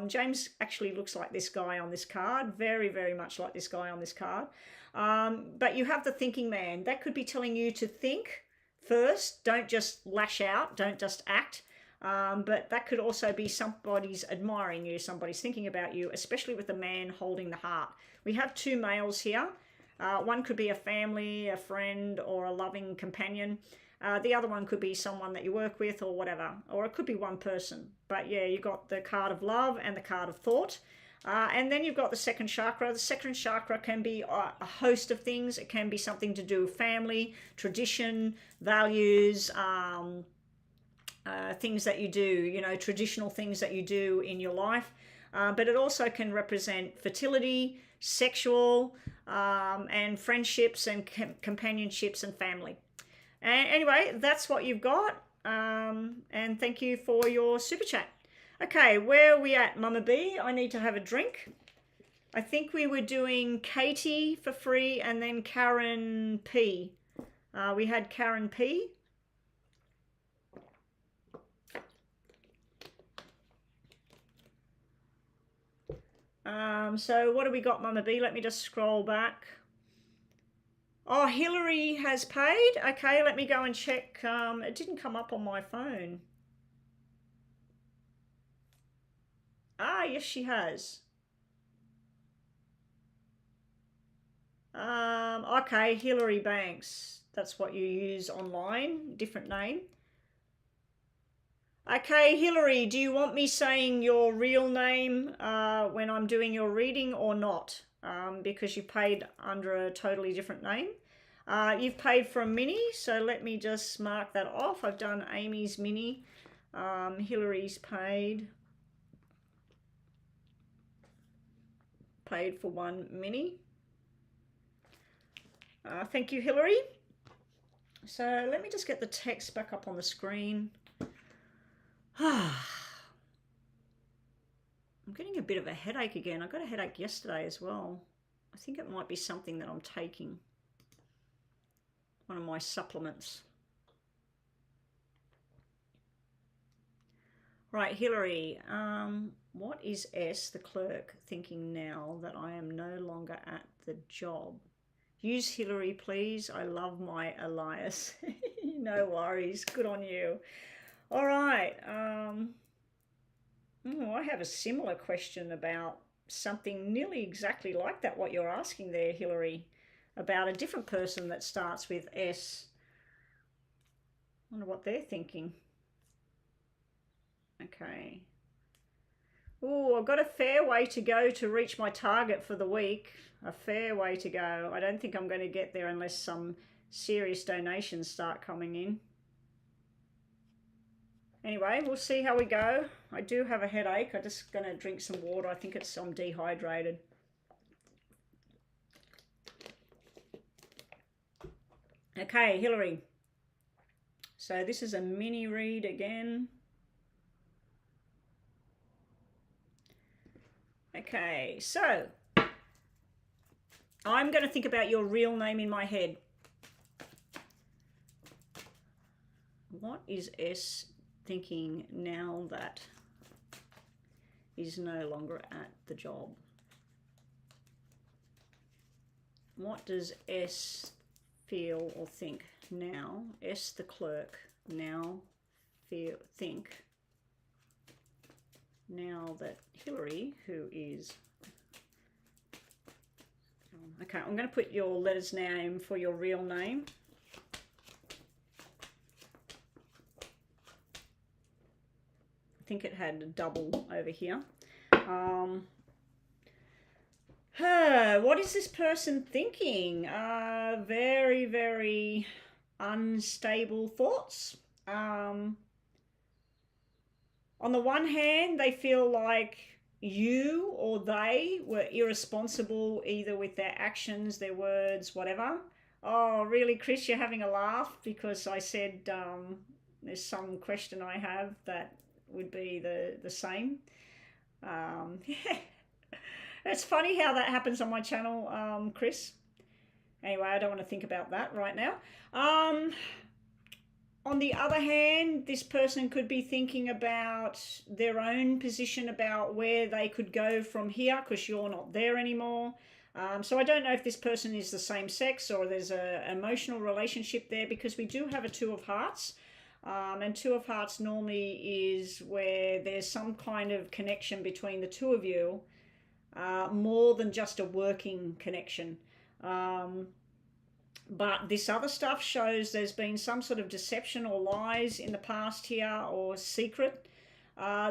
James actually looks like this guy on this card, very, very much like this guy on this card. But you have the thinking man. That could be telling you to think first. Don't just lash out. Don't just act. But that could also be somebody's admiring you, somebody's thinking about you, especially with the man holding the heart. We have 2 males here. One could be a family, a friend, or a loving companion. The other one could be someone that you work with or whatever, or it could be one person. But yeah, you've got the card of love and the card of thought. And then you've got the second chakra. The second chakra can be a host of things. It can be something to do with family, tradition, values, things that you do, you know, traditional things that you do in your life. But it also can represent fertility, sexual, and friendships and companionships and family. And anyway, that's what you've got. And thank you for your super chat. Okay, where are we at, Mama B? I need to have a drink. I think we were doing Katie for free and then Karen P. We had Karen P. So what do we got, Mama B? Let me just scroll back. Oh, Hillary has paid. Okay, let me go and check. It didn't come up on my phone. Ah, yes, she has. Okay, Hillary Banks. That's what you use online, different name. Okay, Hillary, do you want me saying your real name when I'm doing your reading or not? Because you paid under a totally different name. You've paid for a mini, so let me just mark that off. I've done Amy's mini. Hillary's paid for one mini. Thank you, Hillary. So let me just get the text back up on the screen. I'm getting a bit of a headache again. I got a headache yesterday as well. I think it might be something that I'm taking. One of my supplements. Right, Hillary. What is S, the clerk, thinking now that I am no longer at the job? Use Hillary, please. I love my Elias. No worries. Good on you. All right. I have a similar question about something nearly exactly like that, what you're asking there, Hillary, about a different person that starts with S. I wonder what they're thinking. Okay. Oh, I've got a fair way to go to reach my target for the week. A fair way to go. I don't think I'm going to get there unless some serious donations start coming in. Anyway, we'll see how we go. I do have a headache. I'm just going to drink some water. I think I'm dehydrated. Okay, Hillary. So this is a mini read again. Okay, so I'm going to think about your real name in my head. What is S thinking now that is no longer at the job? What does S feel or think now? S, the clerk, now think now that Hillary, who is... Okay, I'm going to put your letters name for your real name. I think it had a double over here. What is this person thinking? Very, very unstable thoughts. On the one hand, they feel like you or they were irresponsible either with their actions, their words, whatever. Oh, really, Chris, you're having a laugh because I said there's some question I have that would be the same. Yeah. It's funny how that happens on my channel, Chris. Anyway, I don't want to think about that right now. On the other hand, this person could be thinking about their own position about where they could go from here because you're not there anymore. So I don't know if this person is the same sex or there's an emotional relationship there because we do have a Two of Hearts. And Two of Hearts normally is where there's some kind of connection between the two of you, more than just a working connection. But this other stuff shows there's been some sort of deception or lies in the past here or secret.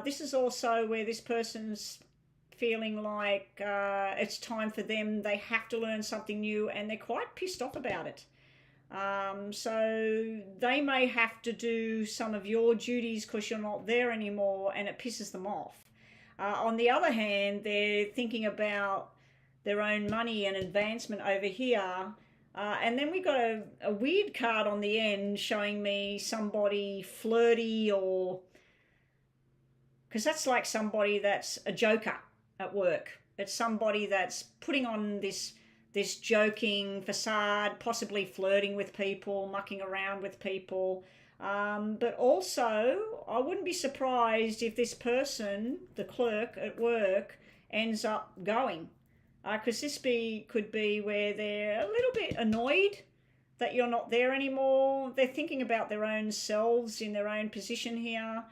This is also where this person's feeling like it's time for them. They have to learn something new and they're quite pissed off about it. So they may have to do some of your duties because you're not there anymore and it pisses them off. On the other hand, they're thinking about their own money and advancement over here. And then we got a weird card on the end showing me somebody flirty or... Because that's like somebody that's a joker at work. It's somebody that's putting on this joking facade, possibly flirting with people, mucking around with people. But also, I wouldn't be surprised if this person, the clerk at work, ends up going. Because this could be where they're a little bit annoyed that you're not there anymore. They're thinking about their own selves in their own position here.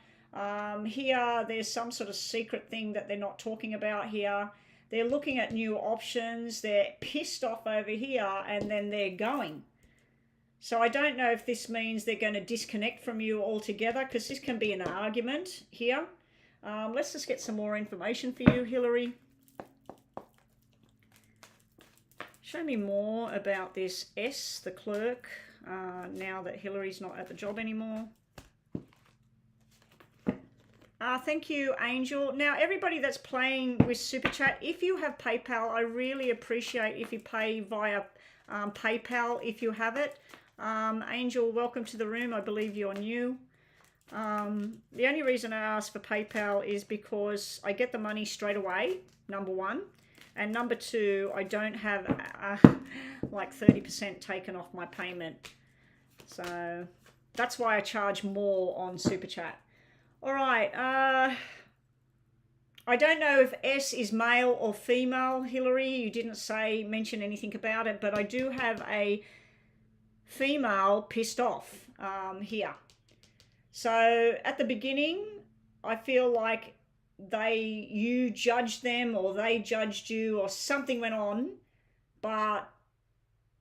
Here, there's some sort of secret thing that they're not talking about here. They're looking at new options. They're pissed off over here, and then they're going. So I don't know if this means they're going to disconnect from you altogether, because this can be an argument here. Let's just get some more information for you, Hillary. Show me more about this S, the clerk, now that Hillary's not at the job anymore. Thank you, Angel. Now, everybody that's playing with Super Chat, if you have PayPal, I really appreciate if you pay via PayPal if you have it. Angel, welcome to the room. I believe you're new. The only reason I ask for PayPal is because I get the money straight away, number one. And number two, I don't have like 30% taken off my payment. So that's why I charge more on Super Chat. All right. I don't know if S is male or female, Hillary. You didn't mention anything about it, but I do have a female pissed off here. So at the beginning, I feel like you judged them, or they judged you, or something went on, but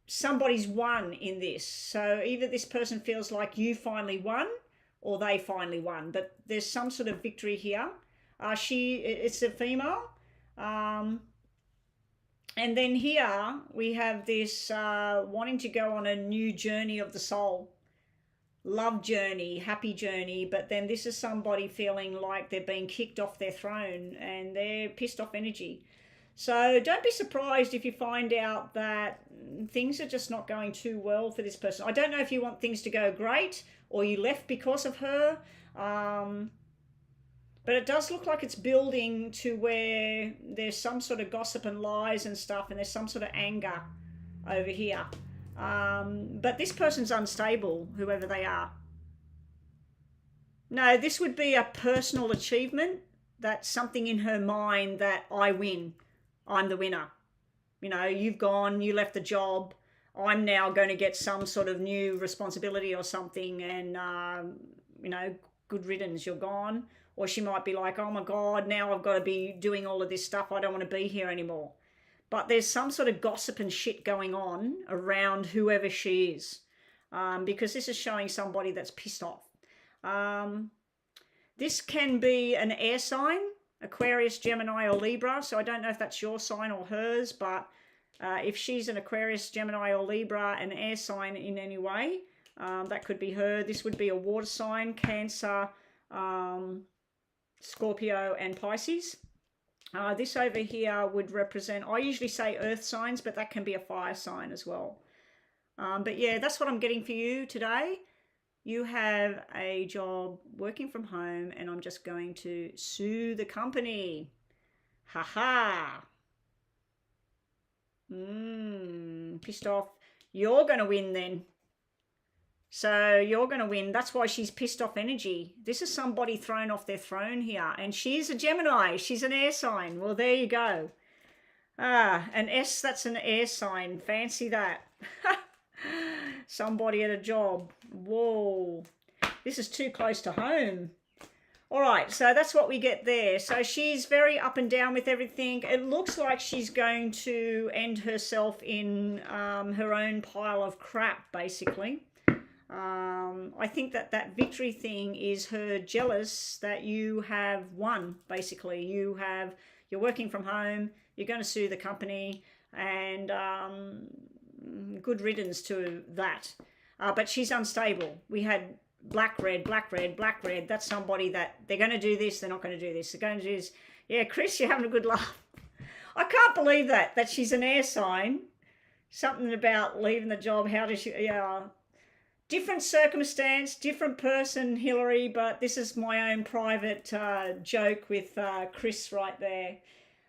somebody's won in this. So either this person feels like you finally won, or they finally won, but there's some sort of victory here. It's a female. And then here we have this wanting to go on a new journey of the soul. Love journey, happy journey, but then this is somebody feeling like they're being kicked off their throne and they're pissed off energy. So don't be surprised if you find out that things are just not going too well for this person. I don't know if you want things to go great or you left because of her, but it does look like it's building to where there's some sort of gossip and lies and stuff, and there's some sort of anger over here. But this person's unstable, whoever they are. No, this would be a personal achievement. That's something in her mind that I win. I'm the winner. You know, you've gone, you left the job. I'm now going to get some sort of new responsibility or something, and, you know, good riddance, you're gone. Or she might be like, oh my God, now I've got to be doing all of this stuff. I don't want to be here anymore. But there's some sort of gossip and shit going on around whoever she is, because this is showing somebody that's pissed off. This can be an air sign, Aquarius, Gemini, or Libra. So I don't know if that's your sign or hers, but if she's an Aquarius, Gemini, or Libra, an air sign in any way, that could be her. This would be a water sign, Cancer, Scorpio, and Pisces. This over here would represent, I usually say earth signs, but that can be a fire sign as well. But yeah, that's what I'm getting for you today. You have a job working from home, and I'm just going to sue the company. Ha-ha. Pissed off. You're going to win then. So you're going to win. That's why she's pissed off energy. This is somebody thrown off their throne here. And she's a Gemini. She's an air sign. Well, there you go. An S, that's an air sign. Fancy that. Somebody at a job. Whoa. This is too close to home. All right, so that's what we get there. So she's very up and down with everything. It looks like she's going to end herself in her own pile of crap, basically. I think that victory thing is her jealous that you have won, basically. You're working from home, you're going to sue the company, and good riddance to that. But she's unstable. We had black, red, black, red, black, red. That's somebody that they're going to do this, they're not going to do this. They're going to do this. Yeah, Chris, you're having a good laugh. I can't believe that she's an air sign. Something about leaving the job. How does she... Yeah... Different circumstance, different person, Hillary, but this is my own private joke with Chris right there.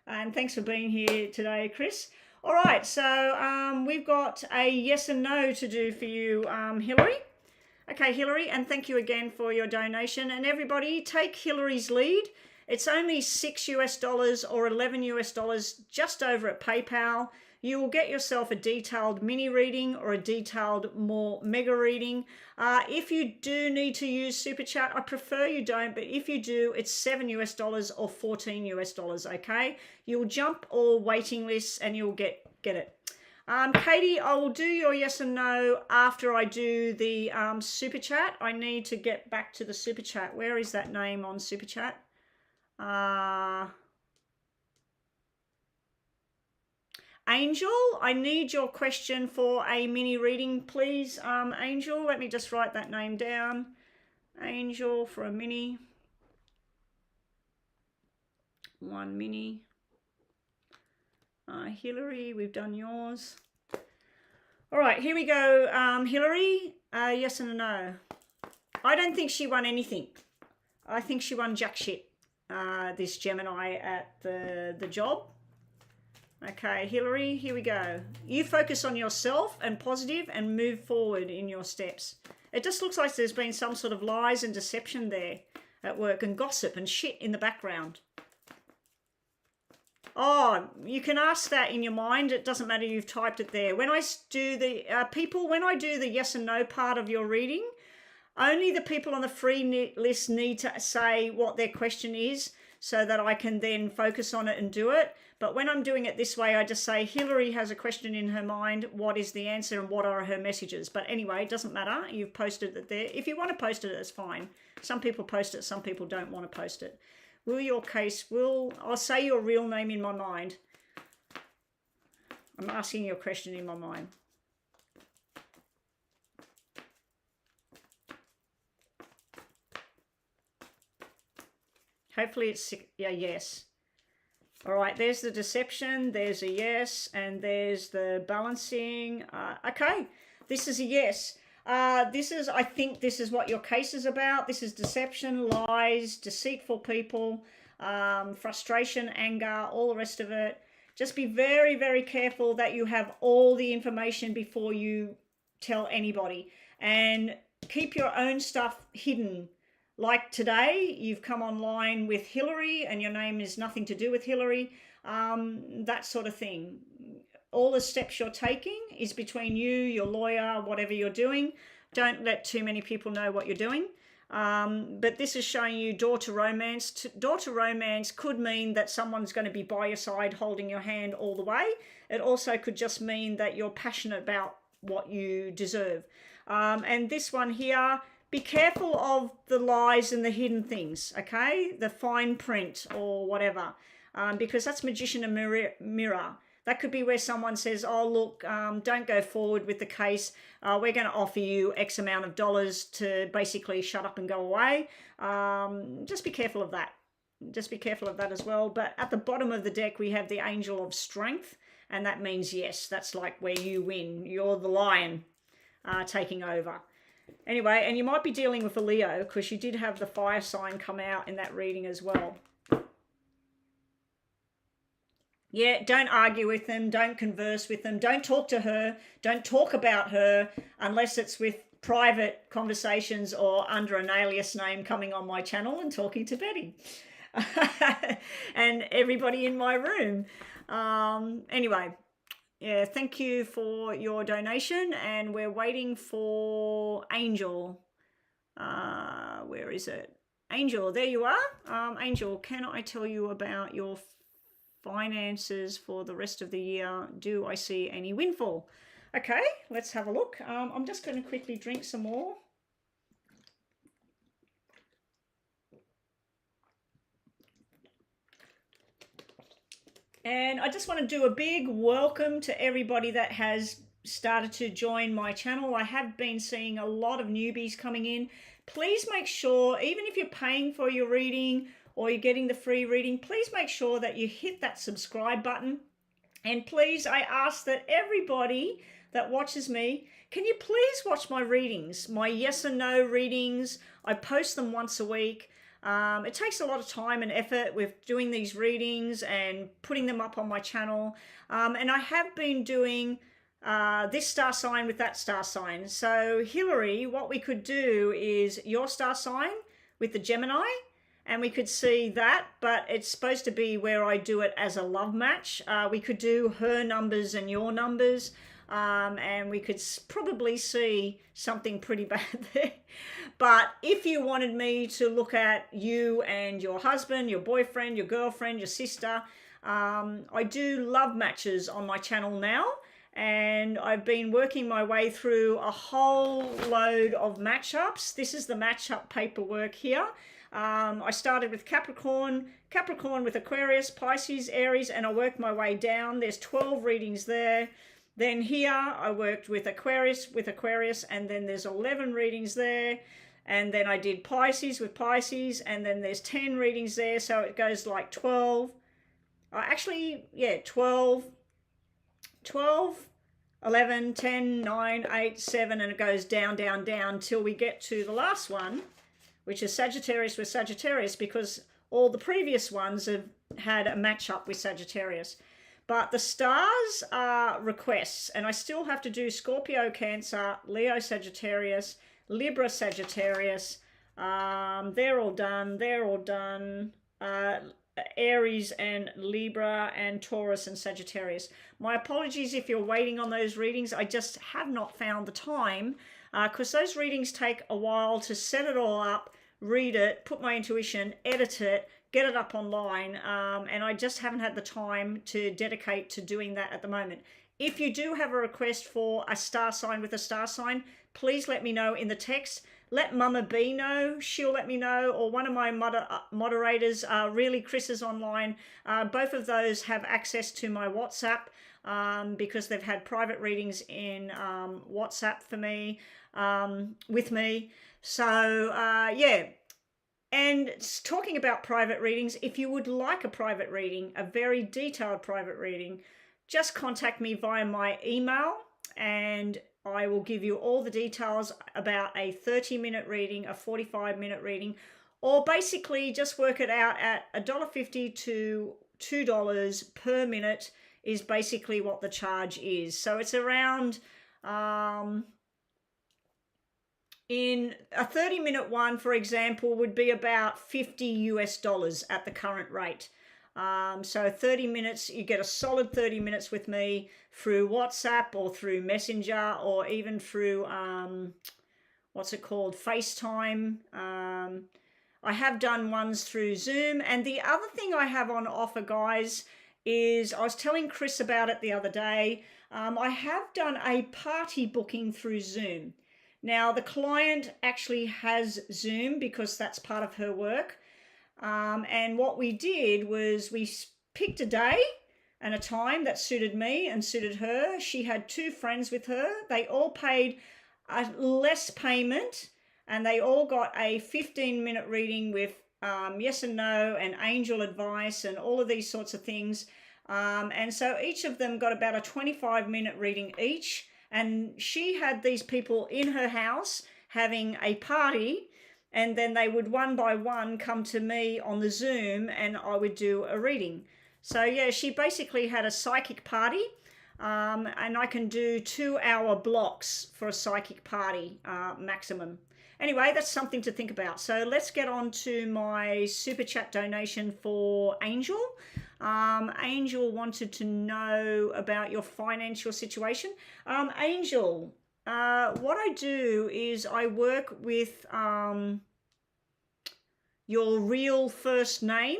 And thanks for being here today, Chris. All right, so we've got a yes and no to do for you, Hillary. Okay, Hillary, and thank you again for your donation. And everybody, take Hillary's lead. It's only $6 US or $11 US just over at PayPal. you will get yourself a detailed mini reading or a detailed more mega reading. If you do need to use Super Chat, I prefer you don't, but if you do, it's $7 US or 14 US dollars, okay? You'll jump all waiting lists and you'll get it. Katie, I will do your yes and no after I do the Super Chat. I need to get back to the Super Chat. Where is that name on Super Chat? Angel, I need your question for a mini reading, please. Angel, let me just write that name down. Angel for a mini. One mini. Hillary, we've done yours. All right, here we go. Hillary, yes and a no. I don't think she won anything. I think she won jack shit, this Gemini at the job. Okay, Hillary, here we go. You focus on yourself and positive and move forward in your steps. It just looks like there's been some sort of lies and deception there at work and gossip and shit in the background. Oh, you can ask that in your mind. It doesn't matter, you've typed it there. When I do the when I do the yes and no part of your reading, only the people on the free list need to say what their question is so that I can then focus on it and do it. But when I'm doing it this way, I just say, Hillary has a question in her mind. What is the answer and what are her messages? But anyway, it doesn't matter. You've posted it there. If you want to post it, it's fine. Some people post it, some people don't want to post it. I'll say your real name in my mind. I'm asking your question in my mind. Hopefully it's a yes. All right, there's the deception, there's a yes, and there's the balancing. Okay, this is a yes. I think this is what your case is about. This is deception, lies, deceitful people, frustration, anger, all the rest of it. Just be very, very careful that you have all the information before you tell anybody. And keep your own stuff hidden. Like today, you've come online with Hillary and your name is nothing to do with Hillary. That sort of thing. All the steps you're taking is between you, your lawyer, whatever you're doing. Don't let too many people know what you're doing. But this is showing you door to romance. Door to romance could mean that someone's going to be by your side holding your hand all the way. It also could just mean that you're passionate about what you deserve. And this one here, be careful of the lies and the hidden things, okay? The fine print or whatever, because that's magician and mirror. That could be where someone says, oh, look, don't go forward with the case. We're going to offer you X amount of dollars to basically shut up and go away. Just be careful of that. Just be careful of that as well. But at the bottom of the deck, we have the Angel of Strength. And that means, yes, that's like where you win. You're the lion taking over. Anyway, and you might be dealing with a Leo because you did have the fire sign come out in that reading as well. Yeah, don't argue with them. Don't converse with them. Don't talk to her. Don't talk about her unless it's with private conversations or under an alias name coming on my channel and talking to Betty and everybody in my room. Anyway. Yeah, thank you for your donation, and we're waiting for Angel. Where is it? Angel, there you are. Angel, can I tell you about your finances for the rest of the year? Do I see any windfall? Okay, let's have a look. I'm just going to quickly drink some more. And I just want to do a big welcome to everybody that has started to join my channel. I have been seeing a lot of newbies coming in. Please make sure, even if you're paying for your reading or you're getting the free reading, please make sure that you hit that subscribe button. And please, I ask that everybody that watches me, can you please watch my readings, my yes and no readings? I post them once a week. It takes a lot of time and effort with doing these readings and putting them up on my channel. And I have been doing this star sign with that star sign. So Hillary, what we could do is your star sign with the Gemini and we could see that, but it's supposed to be where I do it as a love match. We could do her numbers and your numbers, and we could probably see something pretty bad there. But if you wanted me to look at you and your husband, your boyfriend, your girlfriend, your sister, I do love matches on my channel now, and I've been working my way through a whole load of matchups. This is the matchup paperwork here. I started with Capricorn with Aquarius, Pisces, Aries, and I worked my way down. There's 12 readings there. Then here I worked with Aquarius, and then there's 11 readings there. And then I did Pisces with Pisces, and then there's 10 readings there. So it goes like 12. Actually, yeah, 12, 11, 10, 9, 8, 7, and it goes down, down, down till we get to the last one, which is Sagittarius with Sagittarius, because all the previous ones have had a matchup with Sagittarius. But the stars are requests, and I still have to do Scorpio, Cancer, Leo, Sagittarius, Libra, Sagittarius. They're all done. They're all done. Aries and Libra and Taurus and Sagittarius. My apologies if you're waiting on those readings. I just have not found the time, because those readings take a while to set it all up, read it, put my intuition, edit it, get it up online, and I just haven't had the time to dedicate to doing that at the moment. If you do have a request for a star sign with a star sign, please let me know in the text. Let Mama B know, she'll let me know, or one of my moderators, really Chris is online. Both of those have access to my WhatsApp, because they've had private readings in WhatsApp for me, with me. So yeah. And talking about private readings, if you would like a private reading, a very detailed private reading, just contact me via my email, and I will give you all the details about a 30-minute reading, a 45-minute reading, or basically just work it out at $1.50 to $2 per minute is basically what the charge is. So it's around, in a 30-minute one, for example, would be about $50 US at the current rate. So 30 minutes, you get a solid 30 minutes with me through WhatsApp or through Messenger, or even through, what's it called, FaceTime. I have done ones through Zoom. And the other thing I have on offer, guys, is, I was telling Chris about it the other day, I have done a party booking through Zoom. Now, the client actually has Zoom because that's part of her work. And what we did was we picked a day and a time that suited me and suited her. She had 2 friends with her. They all paid a less payment, and they all got a 15-minute reading with yes and no and angel advice and all of these sorts of things. And so each of them got about a 25-minute reading each. And she had these people in her house having a party, and then they would one by one come to me on the Zoom, and I would do a reading. So yeah, she basically had a psychic party, and I can do 2-hour blocks for a psychic party maximum. Anyway, that's something to think about. So let's get on to my super chat donation for Angel. Angel wanted to know about your financial situation. Angel, what I do is I work with your real first name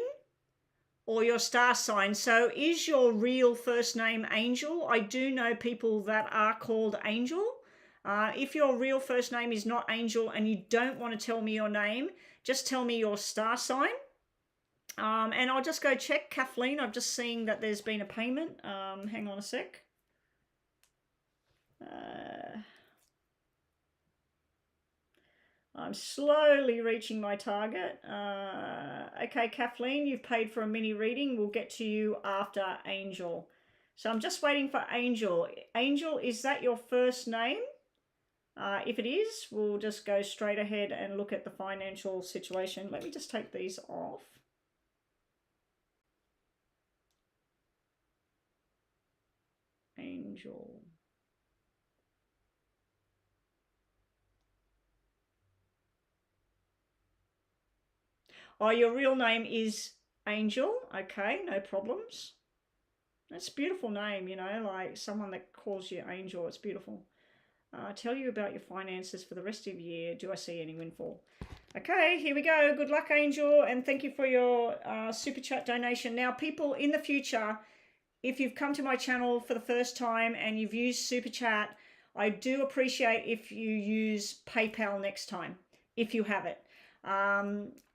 or your star sign. So is your real first name Angel? I do know people that are called Angel. If your real first name is not Angel and you don't want to tell me your name, just tell me your star sign. And I'll just go check. Kathleen, I've just seen that there's been a payment. Hang on a sec. I'm slowly reaching my target. Okay, Kathleen, you've paid for a mini reading. We'll get to you after Angel. So I'm just waiting for Angel. Angel, is that your first name? If it is, we'll just go straight ahead and look at the financial situation. Let me just take these off. Angel. Oh, your real name is Angel. Okay, no problems. That's a beautiful name, you know, like someone that calls you Angel. It's beautiful. Tell you about your finances for the rest of the year. Do I see any windfall? Okay, here we go. Good luck, Angel, and thank you for your super chat donation. Now, people, in the future, if you've come to my channel for the first time and you've used super chat, I do appreciate if you use PayPal next time, if you have it.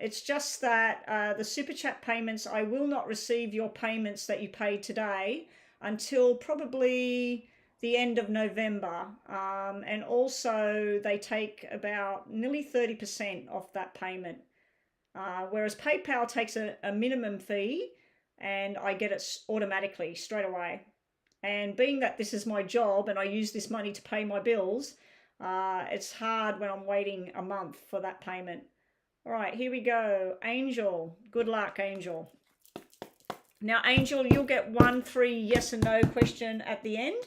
It's just that the super chat payments, I will not receive your payments that you paid today until probably the end of November. And also they take about nearly 30% off that payment. Whereas PayPal takes a minimum fee and I get it automatically straight away. And being that this is my job and I use this money to pay my bills, it's hard when I'm waiting a month for that payment. All right, here we go. Angel, good luck, Angel. Now, Angel, you'll get 1 3 yes and no question at the end.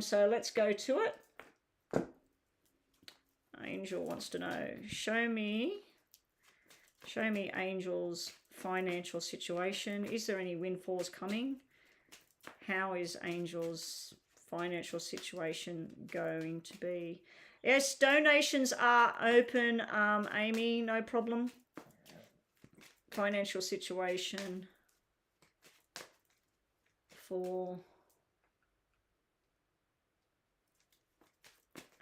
So let's go to it. Angel wants to know, show me Angel's financial situation. Is there any windfalls coming? How is Angel's financial situation going to be? Yes, donations are open, Amy, no problem. Financial situation for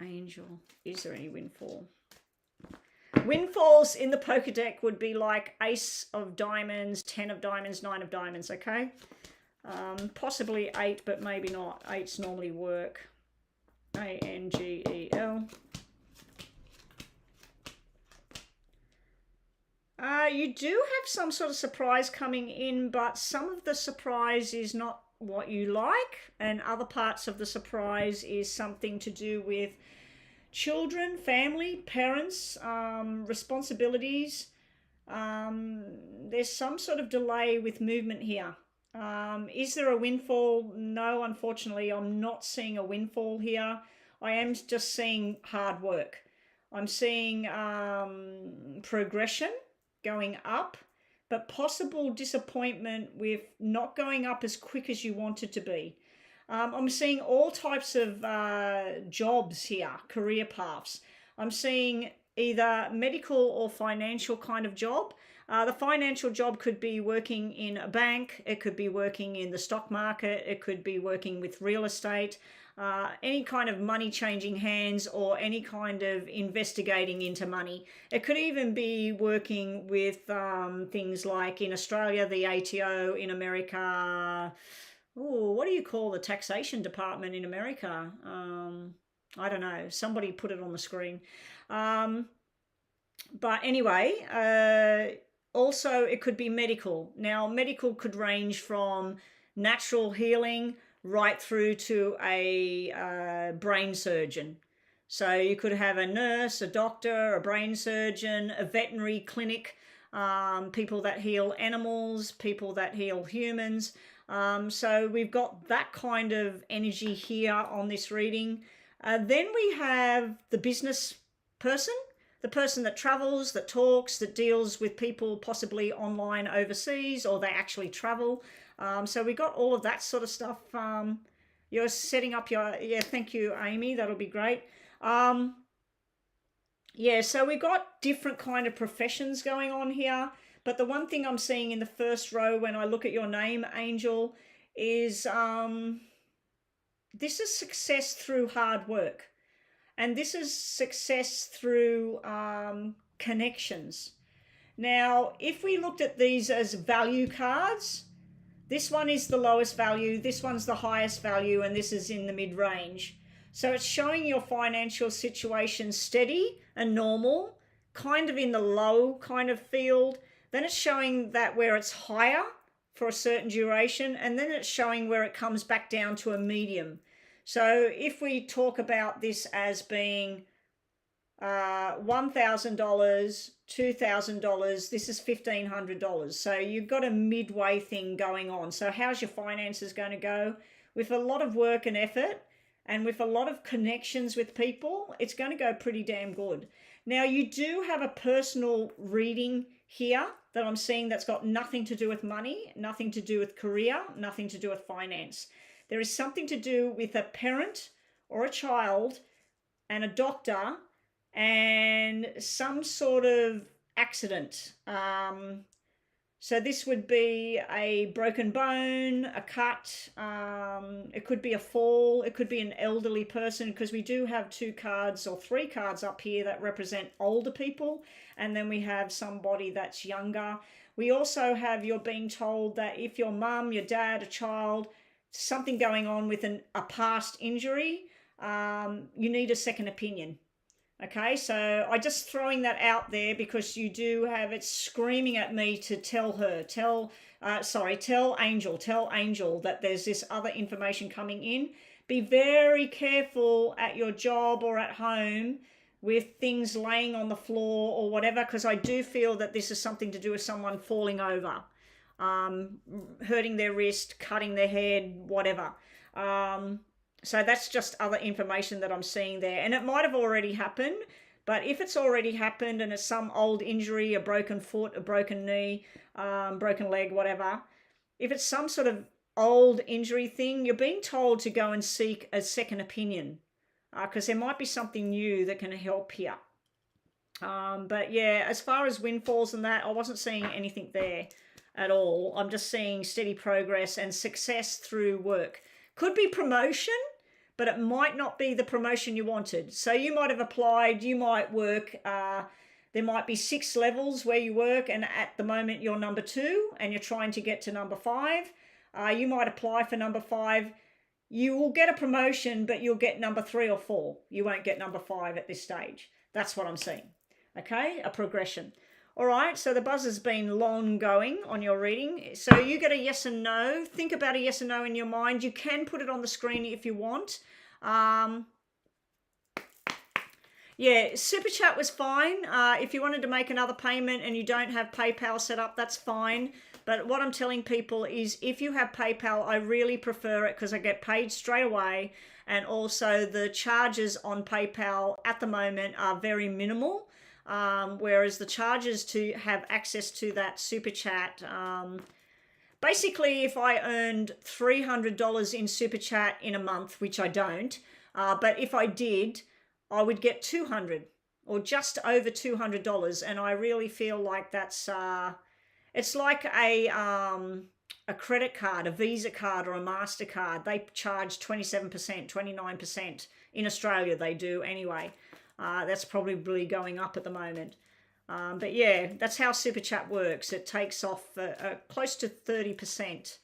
Angel. Is there any windfall? Windfalls in the poker deck would be like Ace of Diamonds, 10 of Diamonds, 9 of Diamonds, okay? Possibly 8, but maybe not. 8s normally work. Angel. You do have some sort of surprise coming in, but some of the surprise is not what you like, and other parts of the surprise is something to do with children, family, parents, responsibilities. There's some sort of delay with movement here. Is there a windfall? No, unfortunately, I'm not seeing a windfall here. I am just seeing hard work. I'm seeing progression going up, but possible disappointment with not going up as quick as you wanted to be. I'm seeing all types of jobs here, career paths. I'm seeing either medical or financial kind of job. The financial job could be working in a bank, it could be working in the stock market, it could be working with real estate, any kind of money changing hands or any kind of investigating into money. It could even be working with things like in Australia, the ATO, in America. Oh, what do you call the taxation department in America? I don't know. Somebody put it on the screen. But anyway, also it could be medical. Now, medical could range from natural healing right through to a brain surgeon. So you could have a nurse, a doctor, a brain surgeon, a veterinary clinic, people that heal animals, people that heal humans. So we've got that kind of energy here on this reading. Then we have the business person, the person that travels, that talks, that deals with people possibly online overseas, or they actually travel. So we got all of that sort of stuff. You're setting up your, yeah, thank you, Amy. That'll be great. Yeah, so we got different kind of professions going on here. But the one thing I'm seeing in the first row when I look at your name, Angel, is this is success through hard work. And this is success through connections. Now, if we looked at these as value cards, this one is the lowest value, this one's the highest value, and this is in the mid-range. So it's showing your financial situation steady and normal, kind of in the low kind of field. Then it's showing that where it's higher for a certain duration, and then it's showing where it comes back down to a medium. So if we talk about this as being $1,000, $2,000, this is $1,500. So you've got a midway thing going on. So how's your finances going to go? With a lot of work and effort and with a lot of connections with people, it's going to go pretty damn good. Now, you do have a personal reading here that I'm seeing that's got nothing to do with money, nothing to do with career, nothing to do with finance. There is something to do with a parent or a child and a doctor and some sort of accident. So this would be a broken bone, a cut, it could be a fall, it could be an elderly person, because we do have 2 cards or 3 cards up here that represent older people, and then we have somebody that's younger. We also have, you're being told that if your mum, your dad, a child, something going on with a past injury, you need a second opinion. Okay, so I just throwing that out there because you do have it screaming at me to tell Angel that there's this other information coming in. Be very careful at your job or at home with things laying on the floor or whatever, because I do feel that this is something to do with someone falling over, hurting their wrist, cutting their head, whatever. So that's just other information that I'm seeing there. And it might have already happened, but if it's already happened and it's some old injury, a broken foot, a broken knee, broken leg, whatever, if it's some sort of old injury thing, you're being told to go and seek a second opinion, because there might be something new that can help here. But yeah, as far as windfalls and that, I wasn't seeing anything there at all. I'm just seeing steady progress and success through work. Could be promotion, but it might not be the promotion you wanted. So you might have applied, you might work, there might be 6 levels where you work, and at the moment you're number 2 and you're trying to get to number 5. You might apply for number 5. You will get a promotion, but you'll get number 3 or 4. You won't get number 5 at this stage. That's what I'm seeing. Okay, a progression. All right, so the buzz has been long going on your reading. So you get a yes and no. Think about a yes and no in your mind. You can put it on the screen if you want. Yeah, Super Chat was fine. If you wanted to make another payment and you don't have PayPal set up, that's fine. But what I'm telling people is if you have PayPal, I really prefer it because I get paid straight away. And also the charges on PayPal at the moment are very minimal. Whereas the charges to have access to that Super Chat, basically if I earned $300 in Super Chat in a month, which I don't, but if I did, I would get $200 or just over $200, and I really feel like that's it's like a credit card, a Visa card or a MasterCard. They charge 27%, 29%. In Australia they do anyway. That's probably going up at the moment. But yeah, that's how Super Chat works. It takes off close to 30%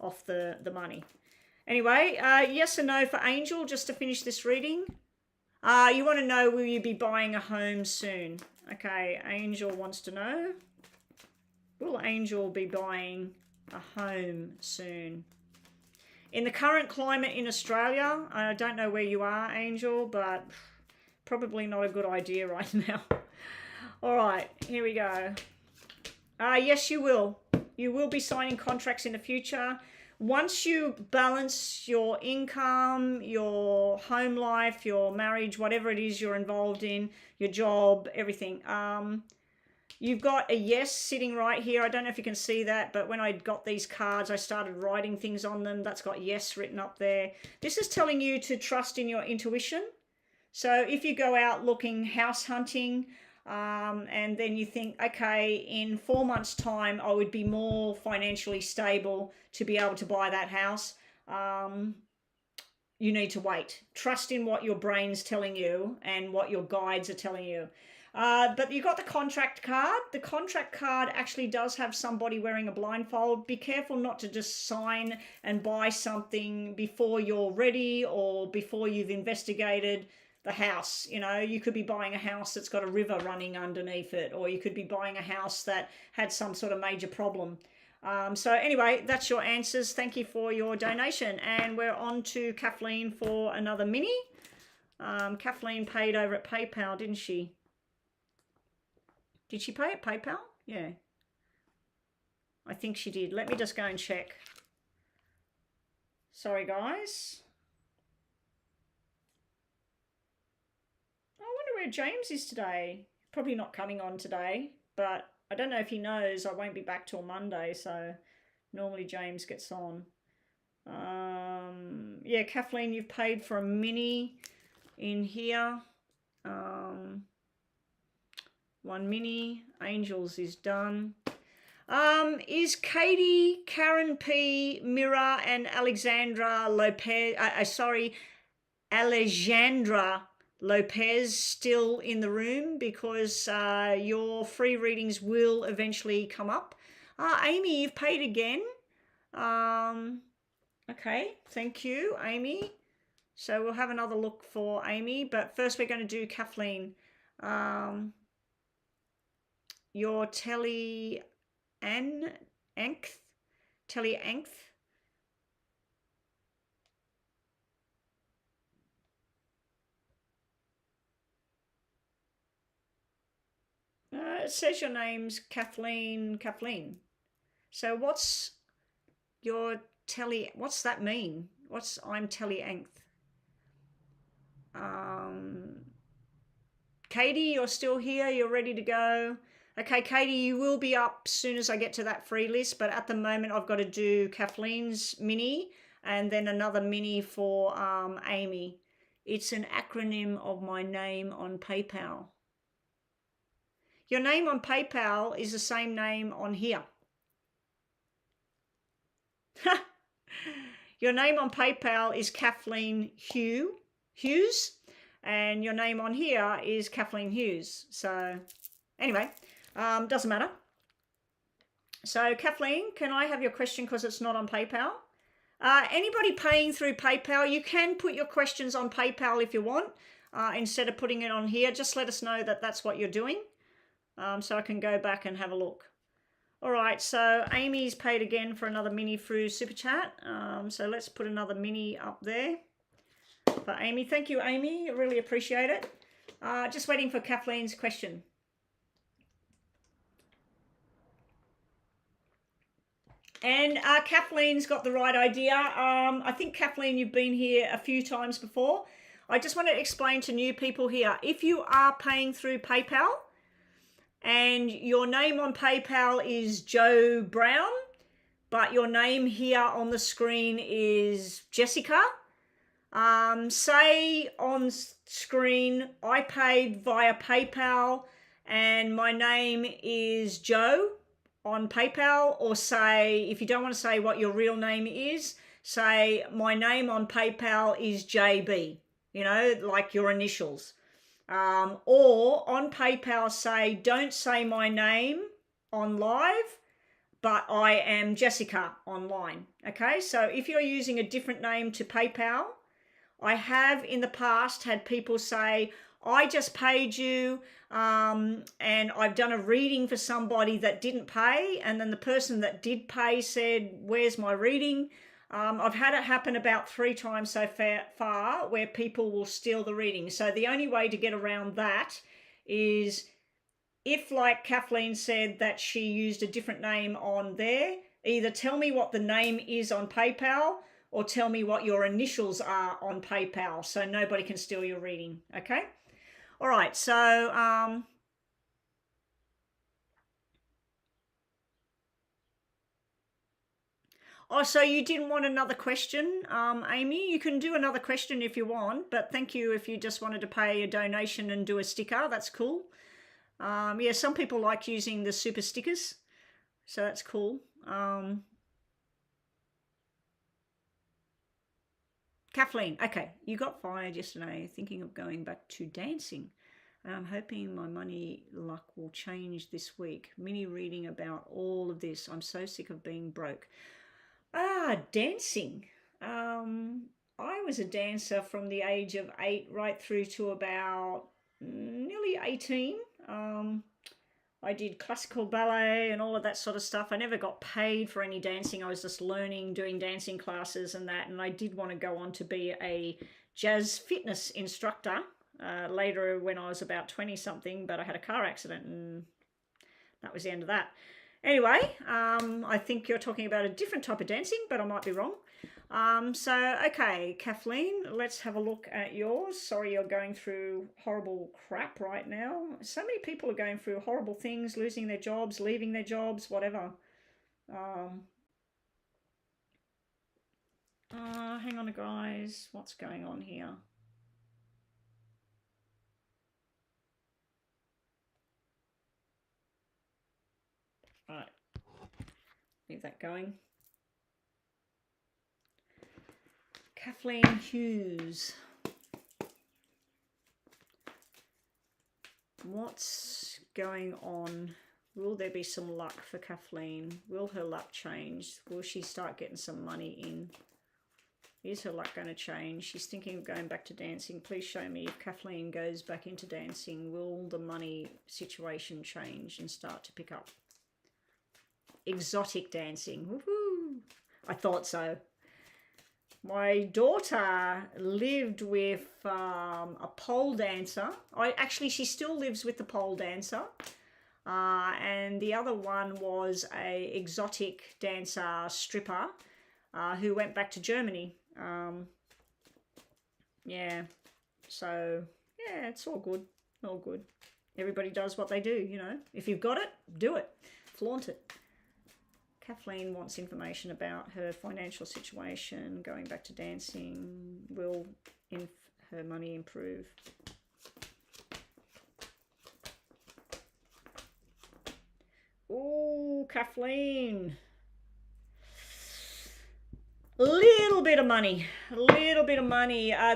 off the money. Anyway, yes or no for Angel, just to finish this reading. You want to know, will you be buying a home soon? Okay, Angel wants to know, will Angel be buying a home soon? In the current climate in Australia, I don't know where you are, Angel, but probably not a good idea right now. All right, here we go. Yes, you will. You will be signing contracts in the future. Once you balance your income, your home life, your marriage, whatever it is you're involved in, your job, everything. You've got a yes sitting right here. I don't know if you can see that, but when I got these cards, I started writing things on them. That's got yes written up there. This is telling you to trust in your intuition. So if you go out looking house hunting, and then you think, okay, in 4 months' time, I would be more financially stable to be able to buy that house. You need to wait. Trust in what your brain's telling you and what your guides are telling you. But you got the contract card. The contract card actually does have somebody wearing a blindfold. Be careful not to just sign and buy something before you're ready or before you've investigated the house. You know, you could be buying a house that's got a river running underneath it, or you could be buying a house that had some sort of major problem. So anyway, that's your answers. Thank you for your donation. And we're on to Kathleen for another mini. Kathleen paid over at PayPal, didn't she? Did she pay at PayPal? Yeah. I think she did. Let me just go and check. Sorry, guys. I wonder where James is today. Probably not coming on today, but I don't know if he knows I won't be back till Monday, so normally James gets on. Yeah, Kathleen, you've paid for a mini in here. One mini. Angels is done. Is Katie, Karen P, Mira, and Alexandra Lopez, Alejandra Lopez still in the room? Because your free readings will eventually come up. Amy, you've paid again. Okay, thank you, Amy. So we'll have another look for Amy, but first we're going to do Kathleen. Your Telly Ankth. It says your name's Kathleen. So what's your Telly? What's that mean? What's I'm Telly Ankth? Katie, you're still here. You're ready to go. Okay, Katie, you will be up as soon as I get to that free list, but at the moment I've got to do Kathleen's mini and then another mini for Amy. It's an acronym of my name on PayPal. Your name on PayPal is the same name on here. Your name on PayPal is Kathleen Hughes, and your name on here is Kathleen Hughes. So anyway, doesn't matter. So Kathleen, can I have your question because it's not on PayPal? Anybody paying through PayPal, you can put your questions on PayPal if you want, instead of putting it on here. Just let us know that that's what you're doing, so I can go back and have a look. All right, so Amy's paid again for another mini through Super Chat. So let's put another mini up there for Amy. Thank you, Amy. I really appreciate it. Just waiting for Kathleen's question. And Kathleen's got the right idea. I think, Kathleen, you've been here a few times before. I just want to explain to new people here. If you are paying through PayPal and your name on PayPal is Joe Brown, but your name here on the screen is Jessica, say on screen, I paid via PayPal and my name is Joe on PayPal, or say, if you don't want to say what your real name is, say my name on PayPal is JB, you know, like your initials. Or on PayPal say, don't say my name on live, but I am Jessica online. Okay, so if you're using a different name to PayPal, I have in the past had people say, I just paid you and I've done a reading for somebody that didn't pay, and then the person that did pay said, where's my reading? I've had it happen about 3 times so far where people will steal the reading. So the only way to get around that is, if, like Kathleen said, that she used a different name on there, either tell me what the name is on PayPal or tell me what your initials are on PayPal so nobody can steal your reading, okay? All right, so oh, so you didn't want another question, Amy? You can do another question if you want, but thank you if you just wanted to pay a donation and do a sticker. That's cool. Yeah, some people like using the super stickers, so that's cool. Kathleen, okay, you got fired yesterday, thinking of going back to dancing. I'm hoping my money luck will change this week. Mini reading about all of this. I'm so sick of being broke. Dancing. I was a dancer from the age of 8 right through to about nearly 18. I did classical ballet and all of that sort of stuff. I never got paid for any dancing. I was just learning, doing dancing classes and that. And I did want to go on to be a jazz fitness instructor later when I was about 20 something, but I had a car accident and that was the end of that. Anyway, I think you're talking about a different type of dancing, but I might be wrong. Okay, Kathleen, let's have a look at yours. Sorry you're going through horrible crap right now. So many people are going through horrible things, losing their jobs, leaving their jobs, whatever. Hang on, guys. What's going on here? Right. Leave that going. Kathleen Hughes. What's going on? Will there be some luck for Kathleen? Will her luck change? Will she start getting some money in? Is her luck going to change? She's thinking of going back to dancing. Please show me if Kathleen goes back into dancing, will the money situation change and start to pick up? Exotic dancing. Woohoo! I thought so. My daughter lived with a pole dancer. She still lives with the pole dancer. And the other one was a exotic dancer stripper who went back to Germany. Yeah, so yeah, it's all good, all good. Everybody does what they do, you know. If you've got it, do it, flaunt it. Kathleen wants information about her financial situation, going back to dancing. Will her money improve? Oh, Kathleen. A little bit of money.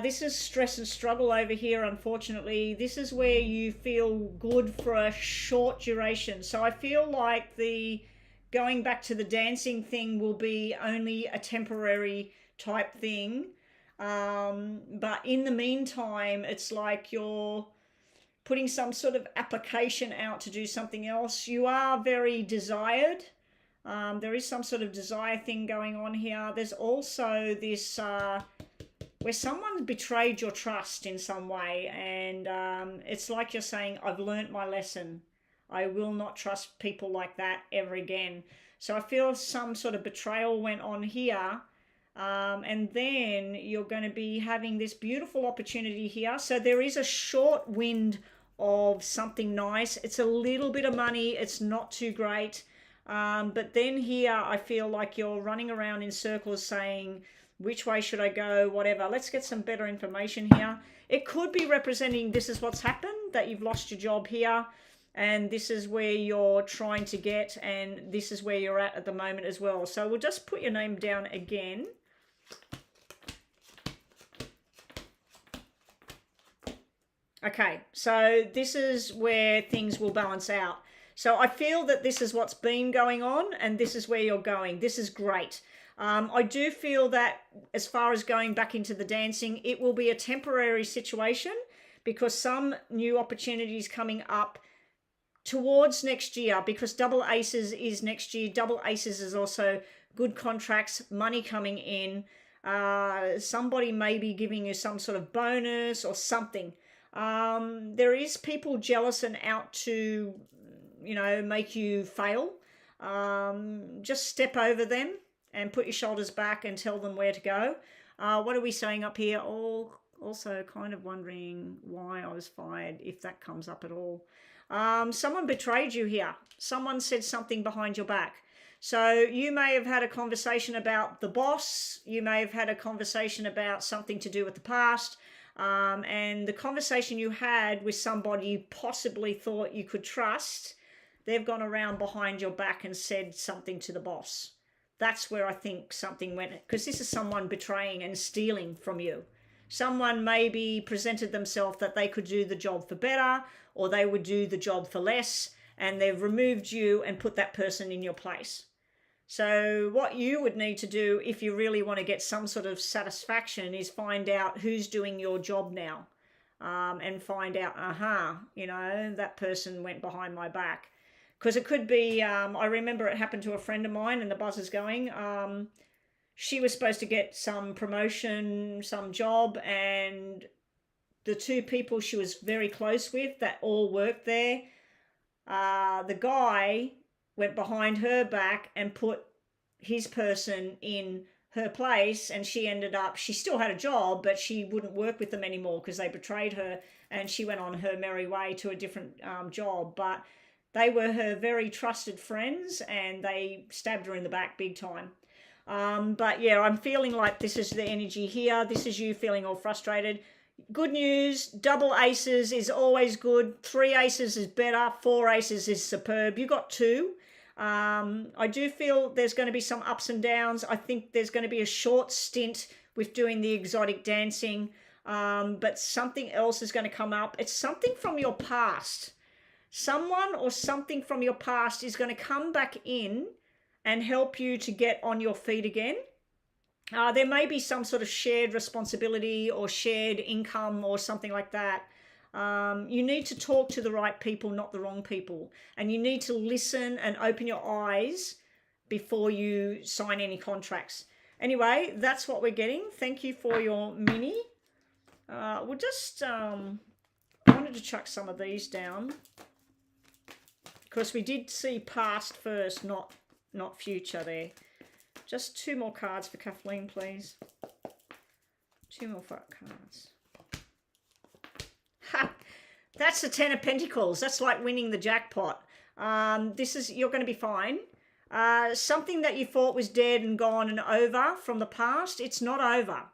This is stress and struggle over here, unfortunately. This is where you feel good for a short duration. So I feel like the going back to the dancing thing will be only a temporary type thing. But in the meantime, it's like you're putting some sort of application out to do something else. You are very desired. There is some sort of desire thing going on here. There's also this where someone betrayed your trust in some way, and it's like you're saying, I've learnt my lesson. I will not trust people like that ever again. So I feel some sort of betrayal went on here, and then you're going to be having this beautiful opportunity here. So there is a short wind of something nice. It's a little bit of money. It's not too great. But then here I feel like you're running around in circles saying, which way should I go, whatever. Let's get some better information here. It could be representing this is what's happened, that you've lost your job here, and this is where you're trying to get, and this is where you're at the moment as well. So we'll just put your name down again. Okay, so this is where things will balance out. So I feel that this is what's been going on, and this is where you're going. This is great. I do feel that as far as going back into the dancing, it will be a temporary situation because some new opportunities coming up towards next year, because double aces is next year. Double aces is also good contracts, money coming in. Somebody may be giving you some sort of bonus or something. There is people jealous and out to, you know, make you fail. Just step over them and put your shoulders back and tell them where to go. What are we saying up here? Also kind of wondering why I was fired, if that comes up at all. Someone betrayed you here. Someone said something behind your back. So you may have had a conversation about the boss. You may have had a conversation about something to do with the past. And the conversation you had with somebody you possibly thought you could trust, they've gone around behind your back and said something to the boss. That's where I think something went, because this is someone betraying and stealing from you. Someone maybe presented themselves that they could do the job for better, or they would do the job for less, and they've removed you and put that person in your place. So what you would need to do if you really want to get some sort of satisfaction is find out who's doing your job now, and find out, you know, that person went behind my back. Because it could be, I remember it happened to a friend of mine, and the buzz is going. She was supposed to get some promotion, some job, and the two people she was very close with that all worked there, the guy went behind her back and put his person in her place, and she still had a job, but she wouldn't work with them anymore because they betrayed her, and she went on her merry way to a different job. But they were her very trusted friends, and they stabbed her in the back big time. But yeah, I'm feeling like this is the energy here. This is you feeling all frustrated. Good news, double aces is always good. 3 aces is better. 4 aces is superb. You got 2. I do feel there's going to be some ups and downs. I think there's going to be a short stint with doing the exotic dancing, but something else is going to come up. It's something from your past. Someone or something from your past is going to come back in and help you to get on your feet again. There may be some sort of shared responsibility or shared income or something like that. You need to talk to the right people, not the wrong people. And you need to listen and open your eyes before you sign any contracts. Anyway, that's what we're getting. Thank you for your mini. We'll just, I wanted to chuck some of these down, because we did see past first, not future there. Just 2 more cards for Kathleen, please. 2 more cards. Ha! That's the 10 of Pentacles. That's like winning the jackpot. You're going to be fine. Something that you thought was dead and gone and over from the past, it's not over.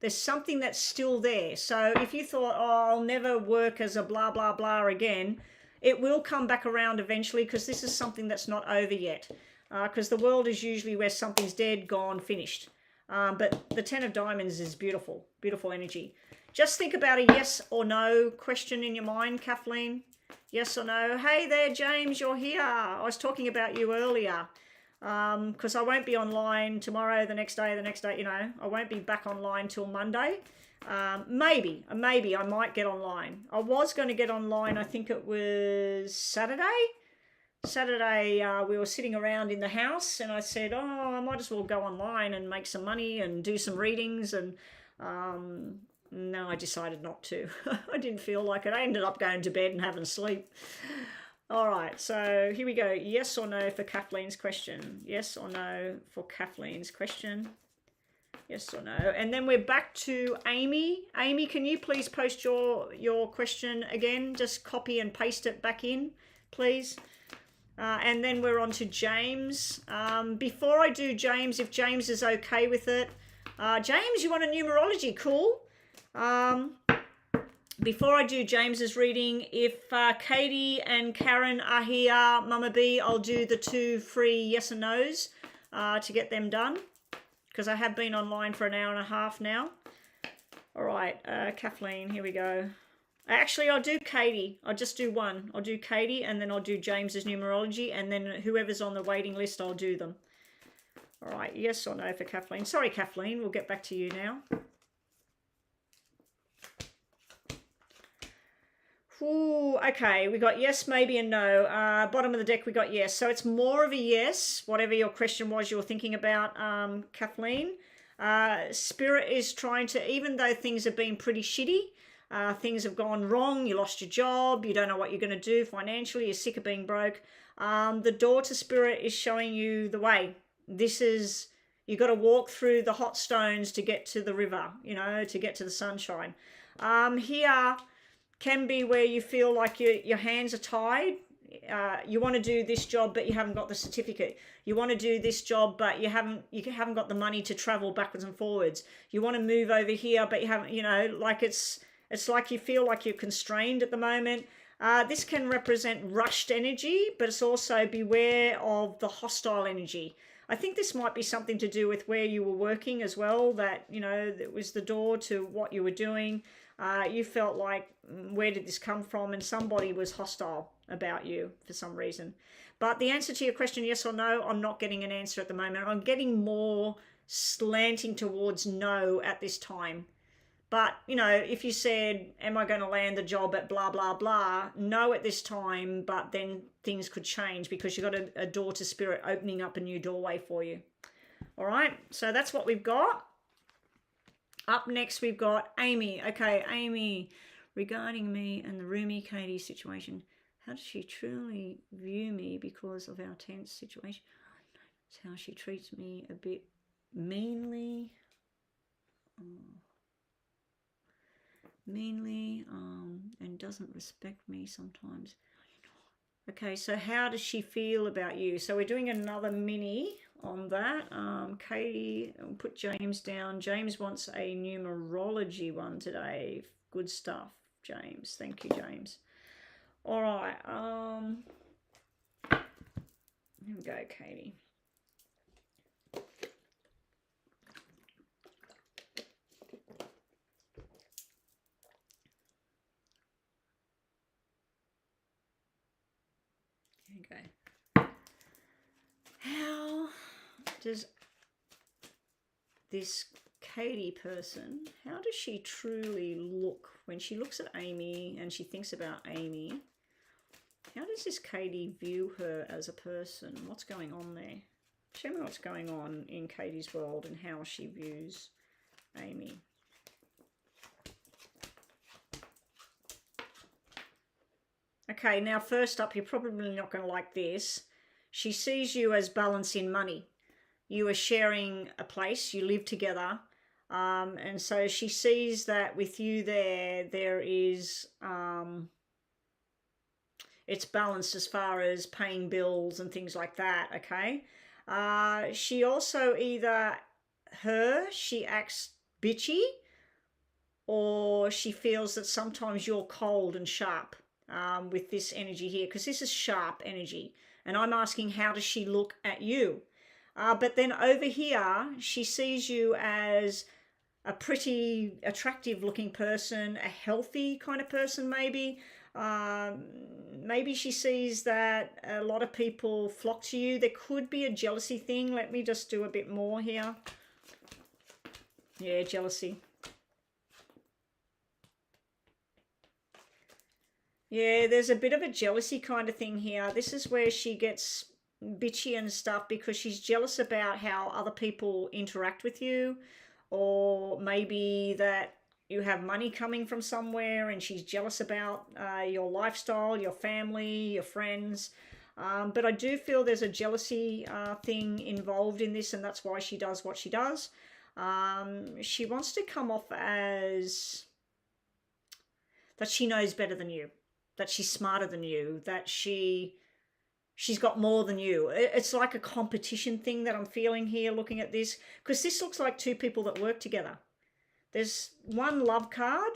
There's something that's still there. So if you thought, oh, I'll never work as a blah, blah, blah again, it will come back around eventually, because this is something that's not over yet. Because the world is usually where something's dead, gone, finished. But the 10 of Diamonds is beautiful, beautiful energy. Just think about a yes or no question in your mind, Kathleen. Yes or no. Hey there, James, you're here. I was talking about you earlier, because I won't be online tomorrow, the next day, you know. I won't be back online till Monday. Maybe I might get online. I was going to get online, I think it was Saturday, we were sitting around in the house, and I said, oh, I might as well go online and make some money and do some readings. And no, I decided not to. I didn't feel like it. I ended up going to bed and having sleep. All right, so here we go. Yes or no for Kathleen's question. Yes or no for Kathleen's question. Yes or no. And then we're back to Amy. Amy, can you please post your question again? Just copy and paste it back in, please. And then we're on to James. Before I do James, if James is okay with it. James, you want a numerology? Cool. Before I do James's reading, if Katie and Karen are here, Mama B, I'll do the 2 free yes and no's to get them done, because I have been online for an hour and a half now. All right, Kathleen, here we go. Actually, I'll do Katie. I'll just do 1. I'll do Katie, and then I'll do James's numerology, and then whoever's on the waiting list, I'll do them. All right, yes or no for Kathleen. Sorry, Kathleen, we'll get back to you now. Ooh, okay, we got yes, maybe, and no. Bottom of the deck, we got yes. So it's more of a yes, whatever your question was you were thinking about, Kathleen. Spirit is trying to, even though things have been pretty shitty, things have gone wrong, you lost your job, you don't know what you're going to do financially, you're sick of being broke, the door to Spirit is showing you the way. This is, you got to walk through the hot stones to get to the river, you know, to get to the sunshine. Here can be where you feel like your hands are tied. You want to do this job, but you haven't got the certificate. You want to do this job, but you haven't got the money to travel backwards and forwards. You want to move over here, but you haven't, you know, like it's like you feel like you're constrained at the moment. This can represent rushed energy, but it's also beware of the hostile energy. I think this might be something to do with where you were working as well, that, you know, it was the door to what you were doing. You felt like, where did this come from? And somebody was hostile about you for some reason. But the answer to your question, yes or no, I'm not getting an answer at the moment. I'm getting more slanting towards no at this time. But, you know, if you said, am I going to land the job at blah, blah, blah, no at this time, but then things could change because you've got a door to Spirit opening up a new doorway for you. All right, so that's what we've got. Up next, we've got Amy. Okay, Amy, regarding me and the Rumi Katie situation, how does she truly view me because of our tense situation? It's how she treats me a bit meanly, and doesn't respect me sometimes. Okay, so how does she feel about you? So we're doing another mini on that. Katie, I'll put James down. James wants a numerology one today. Good stuff, James. Thank you, James. All right. Here we go, Katie. Okay. How does this Katie person, how does she truly look when she looks at Amy and she thinks about Amy? How does this Katie view her as a person? What's going on there? Show me what's going on in Katie's world and how she views Amy. Okay, now first up, you're probably not going to like this. She sees you as balance in money. You are sharing a place, you live together, and so she sees that with you there is, it's balanced as far as paying bills and things like that, okay? She also she acts bitchy, or she feels that sometimes you're cold and sharp with this energy here, because this is sharp energy. And I'm asking, how does she look at you? But then over here, she sees you as a pretty attractive looking person, a healthy kind of person maybe. Maybe she sees that a lot of people flock to you. There could be a jealousy thing. Let me just do a bit more here. Yeah, jealousy. Yeah, there's a bit of a jealousy kind of thing here. This is where she gets bitchy and stuff because she's jealous about how other people interact with you, or maybe that you have money coming from somewhere and she's jealous about your lifestyle, your family, your friends. But I do feel there's a jealousy thing involved in this, and that's why she does what she does. She wants to come off as that she knows better than you, that she's smarter than you, that she's got more than you. It's like a competition thing that I'm feeling here looking at this, because this looks like two people that work together. There's one love card,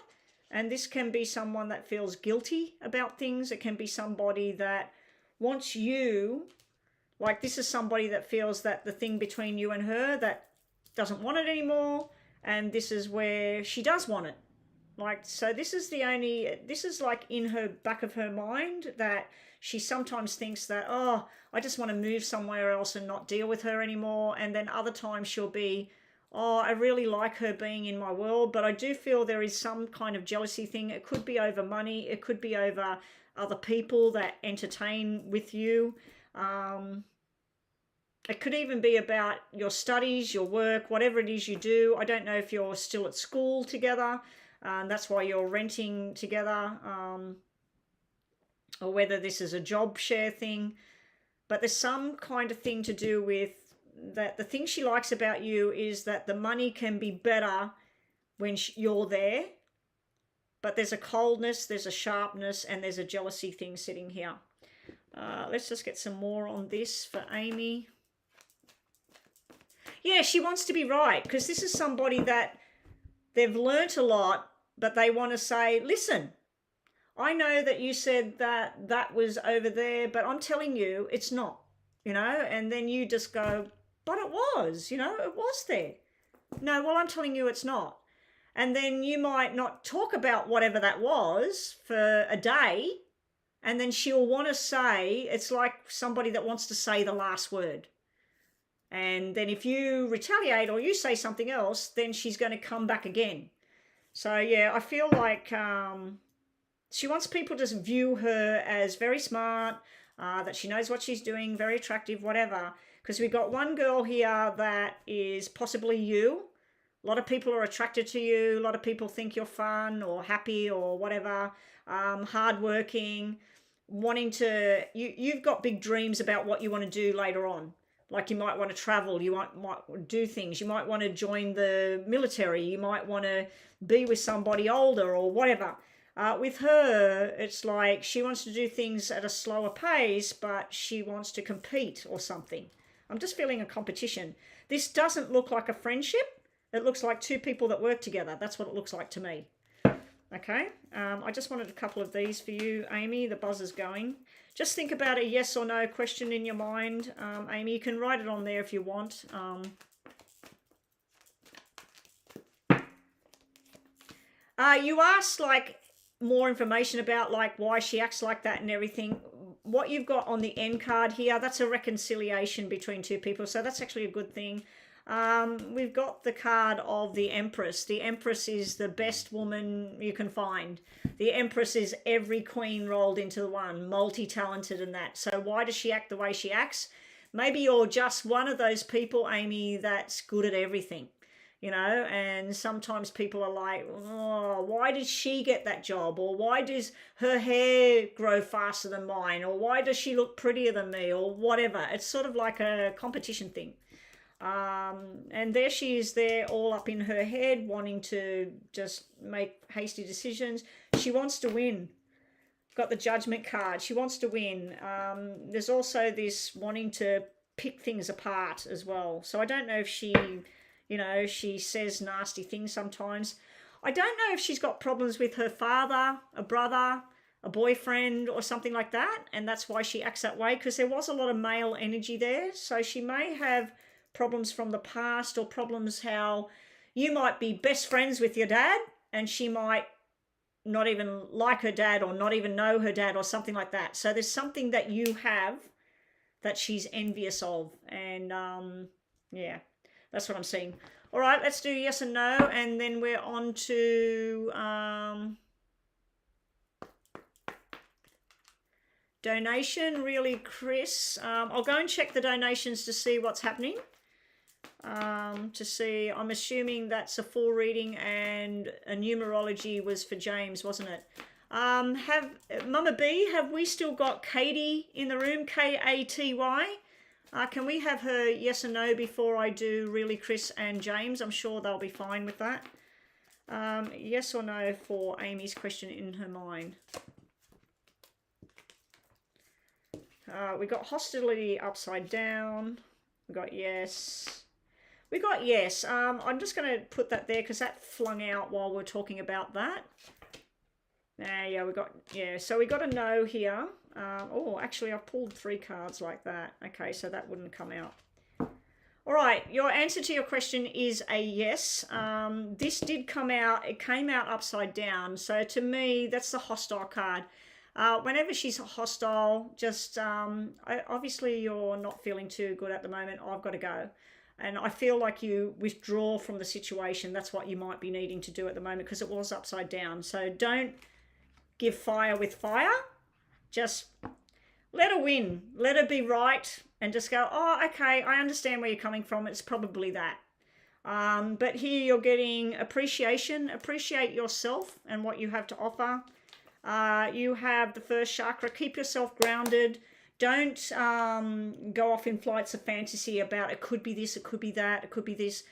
and this can be someone that feels guilty about things. It can be somebody that wants you, like this is somebody that feels that the thing between you and her that doesn't want it anymore, and this is where she does want it. Like, so this is like in her back of her mind that she sometimes thinks that, oh, I just want to move somewhere else and not deal with her anymore. And then other times she'll be, oh, I really like her being in my world, but I do feel there is some kind of jealousy thing. It could be over money. It could be over other people that entertain with you. It could even be about your studies, your work, whatever it is you do. I don't know if you're still at school together. That's why you're renting together, or whether this is a job share thing. But there's some kind of thing to do with that. The thing she likes about you is that the money can be better when you're there. But there's a coldness, there's a sharpness, and there's a jealousy thing sitting here. Let's just get some more on this for Amy. Yeah, she wants to be right, because this is somebody that they've learnt a lot, but they want to say, listen, I know that you said that that was over there, but I'm telling you it's not, and then you just go, but it was, it was there. No, well, I'm telling you it's not. And then you might not talk about whatever that was for a day, and then she'll want to say, it's like somebody that wants to say the last word. And then if you retaliate or you say something else, then she's going to come back again. So, yeah, I feel like she wants people to view her as very smart, that she knows what she's doing, very attractive, whatever. Because we've got one girl here that is possibly you. A lot of people are attracted to you. A lot of people think you're fun or happy or whatever, hardworking, wanting to... You've got big dreams about what you want to do later on. Like you might want to travel, you might do things, you might want to join the military, you might want to be with somebody older or whatever. With her, it's like she wants to do things at a slower pace, but she wants to compete or something. I'm just feeling a competition. This doesn't look like a friendship. It looks like two people that work together. That's what it looks like to me. Okay, I just wanted a couple of these for you, Amy. The buzzer's going. Just think about a yes or no question in your mind, Amy. You can write it on there if you want. You asked like more information about like why she acts like that and everything. What you've got on the end card here, that's a reconciliation between two people, so that's actually a good thing. We've got the card of the Empress. The Empress is the best woman you can find. The Empress is every queen rolled into one, multi-talented and that. So why does she act the way she acts? Maybe you're just one of those people, Amy, that's good at everything, you know, and sometimes people are like, oh, why did she get that job? Or why does her hair grow faster than mine? Or why does she look prettier than me? Or whatever. It's sort of like a competition thing. And there she is there all up in her head, wanting to just make hasty decisions. She wants to win. Got the Judgment card. She wants to win. There's also this wanting to pick things apart as well. So I don't know if she, you know, she says nasty things sometimes. I don't know if she's got problems with her father, a brother, a boyfriend or something like that. And that's why she acts that way, because there was a lot of male energy there. So she may have problems from the past, or problems how you might be best friends with your dad and she might not even like her dad or not even know her dad or something like that. So there's something that you have that she's envious of. And yeah, that's what I'm seeing. All right, let's do yes and no, and then we're on to donation. Really, Chris, I'll go and check the donations to see what's happening. To see, I'm assuming that's a full reading, and a numerology was for James, wasn't it? Have Mama B, have we still got Katie in the room? K-A-T-Y. Can we have her yes or no before I do really Chris and James? I'm sure they'll be fine with that. Yes or no for Amy's question in her mind. We got hostility upside down. We got yes. We got yes. I'm just going to put that there because that flung out while we're talking about that. Yeah, we got, yeah, so we got a no here. Oh, actually, I've pulled 3 cards like that. Okay, so that wouldn't come out. All right, your answer to your question is a yes. This did come out, it came out upside down. So to me, that's the hostile card. Whenever she's hostile, just obviously you're not feeling too good at the moment. I've got to go. And I feel like you withdraw from the situation. That's what you might be needing to do at the moment because it was upside down. So don't give fire with fire. Just let her win. Let her be right and just go, oh, okay, I understand where you're coming from. It's probably that. But here you're getting appreciation. Appreciate yourself and what you have to offer. You have the first chakra. Keep yourself grounded. Don't go off in flights of fantasy about it could be this, it could be that, it could be this.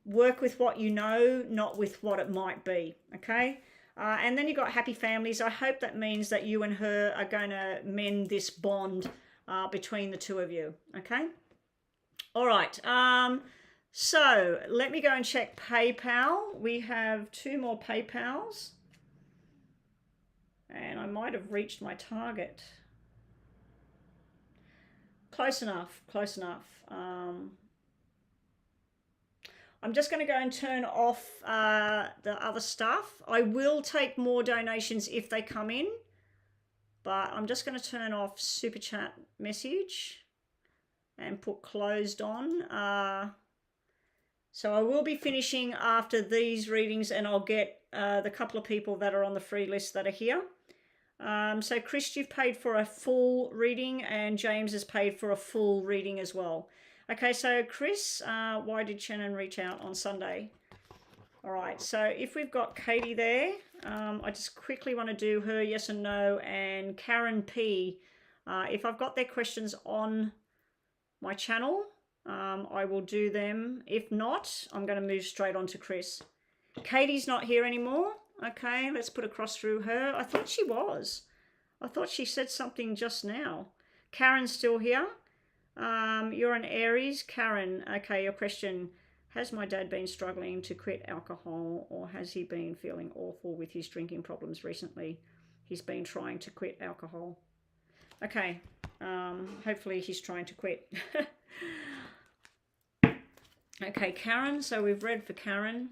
Work with what you know, not with what it might be, okay? And then you've got happy families. I hope that means that you and her are going to mend this bond between the two of you, okay? All right. So let me go and check PayPal. We have 2 more PayPals. And I might have reached my target. Close enough, close enough. I'm just going to go and turn off the other stuff. I will take more donations if they come in, but I'm just going to turn off Super Chat message and put closed on. So I will be finishing after these readings, and I'll get the couple of people that are on the free list that are here. So Chris, you've paid for a full reading, and James has paid for a full reading as well. Okay, so Chris, why did Shannon reach out on Sunday? All right, so if we've got Katie there, I just quickly want to do her yes and no, and Karen P. If I've got their questions on my channel, I will do them. If not, I'm going to move straight on to Chris. Katie's not here anymore. Okay, let's put a cross through her. I thought she was. I thought she said something just now. Karen's still here. You're an Aries. Karen, okay, your question. Has my dad been struggling to quit alcohol, or has he been feeling awful with his drinking problems recently? He's been trying to quit alcohol. Okay, hopefully he's trying to quit. Okay, Karen, so we've read for Karen.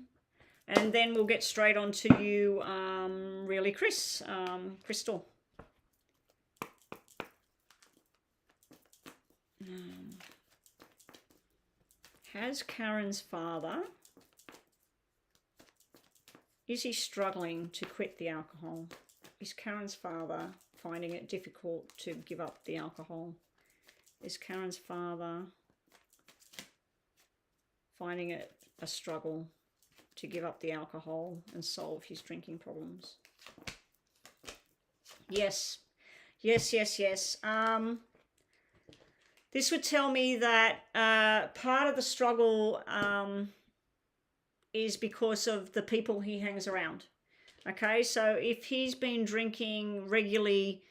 And then we'll get straight on to you, really, Chris, Crystal. Has Karen's father, is he struggling to quit the alcohol? Is Karen's father finding it difficult to give up the alcohol? Is Karen's father finding it a struggle to give up the alcohol and solve his drinking problems? Yes, yes, yes, yes. This would tell me that part of the struggle is because of the people he hangs around. Okay, so if he's been drinking regularly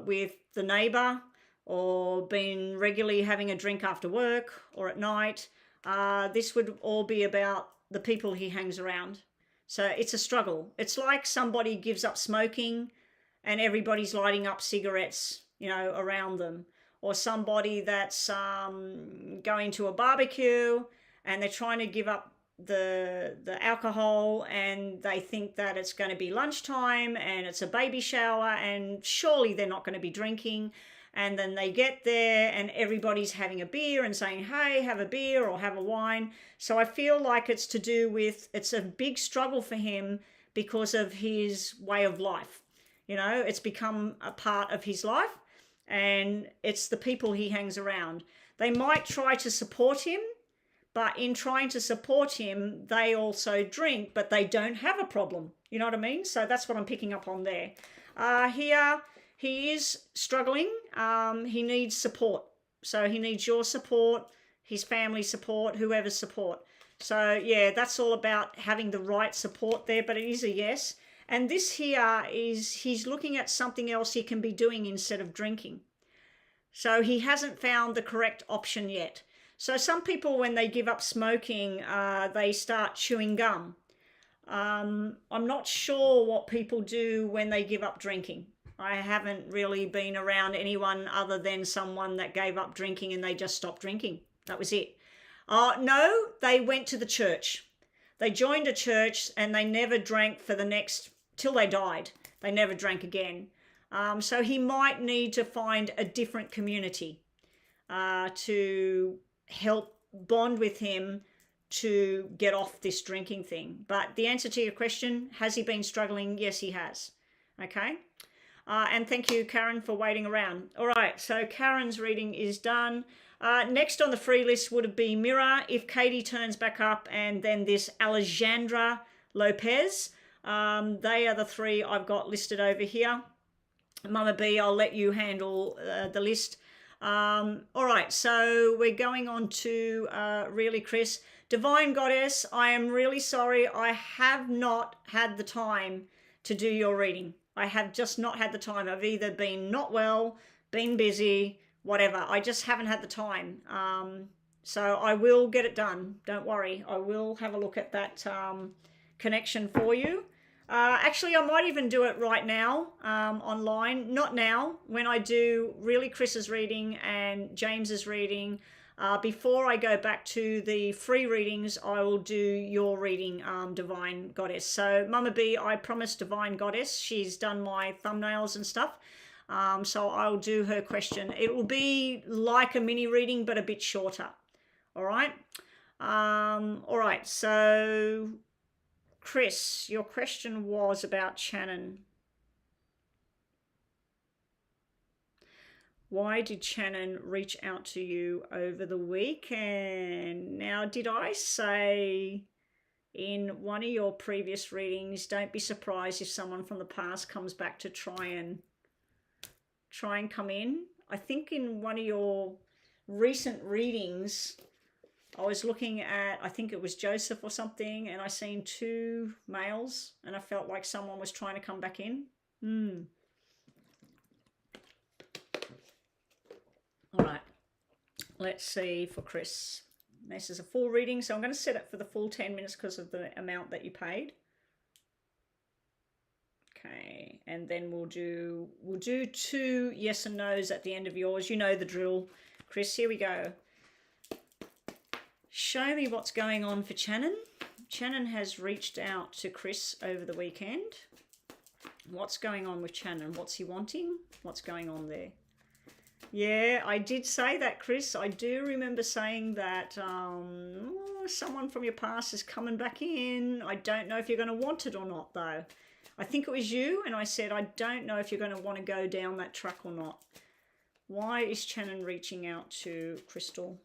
with the neighbor, or been regularly having a drink after work or at night, this would all be about the people he hangs around. So it's a struggle. It's like somebody gives up smoking and everybody's lighting up cigarettes, you know, around them. Or somebody that's going to a barbecue and they're trying to give up the alcohol, and they think that it's going to be lunchtime and it's a baby shower and surely they're not going to be drinking. And then they get there and everybody's having a beer and saying, hey, have a beer or have a wine. So I feel like it's to do with, it's a big struggle for him because of his way of life. You know, it's become a part of his life, and it's the people he hangs around. They might try to support him, but in trying to support him, they also drink, but they don't have a problem. You know what I mean? So that's what I'm picking up on there. Here, he is struggling. He needs support. So he needs your support, his family support, whoever's support. So yeah, that's all about having the right support there, but it is a yes. And this here is, he's looking at something else he can be doing instead of drinking. So he hasn't found the correct option yet. So some people, when they give up smoking, they start chewing gum. I'm not sure what people do when they give up drinking. I haven't really been around anyone other than someone that gave up drinking and they just stopped drinking. That was it. No, they went to the church. They joined a church and they never drank for the next, till they died. They never drank again. So he might need to find a different community to help bond with him to get off this drinking thing. But the answer to your question, has he been struggling? Yes, he has. Okay. And thank you, Karen, for waiting around. All right, so Karen's reading is done. Next on the free list would be Mira, if Katie turns back up, and then this Alejandra Lopez. They are the three I've got listed over here. Mama B, I'll let you handle the list. All right, so we're going on to really, Chris. Divine Goddess, I am really sorry. I have not had the time to do your reading. I have just not had the time. I've either been not well, been busy, whatever. I just haven't had the time. So I will get it done. Don't worry. I will have a look at that connection for you. Actually, I might even do it right now online. Not now. When I do really Chris's reading and James's reading, before I go back to the free readings, I will do your reading, Divine Goddess. So Mama B, I promised Divine Goddess. She's done my thumbnails and stuff. So I'll do her question. It will be like a mini reading, but a bit shorter. All right. All right. So Chris, your question was about Shannon. Why did Shannon reach out to you over the weekend? Now, did I say in one of your previous readings, don't be surprised if someone from the past comes back to try and come in? I think in one of your recent readings, I was looking at, I think it was Joseph or something, and I seen 2 males, and I felt like someone was trying to come back in. All right, let's see for Chris. This is a full reading, so I'm going to set it for the full 10 minutes because of the amount that you paid. Okay, and then we'll do 2 yes and no's at the end of yours. You know the drill, Chris. Here we go. Show me what's going on for Channon. Channon has reached out to Chris over the weekend. What's going on with Channon? What's he wanting? What's going on there? Yeah, I did say that, Chris. I do remember saying that someone from your past is coming back in. I don't know if you're going to want it or not, though. I think it was you, and I said, I don't know if you're going to want to go down that track or not. Why is Channon reaching out to Crystal?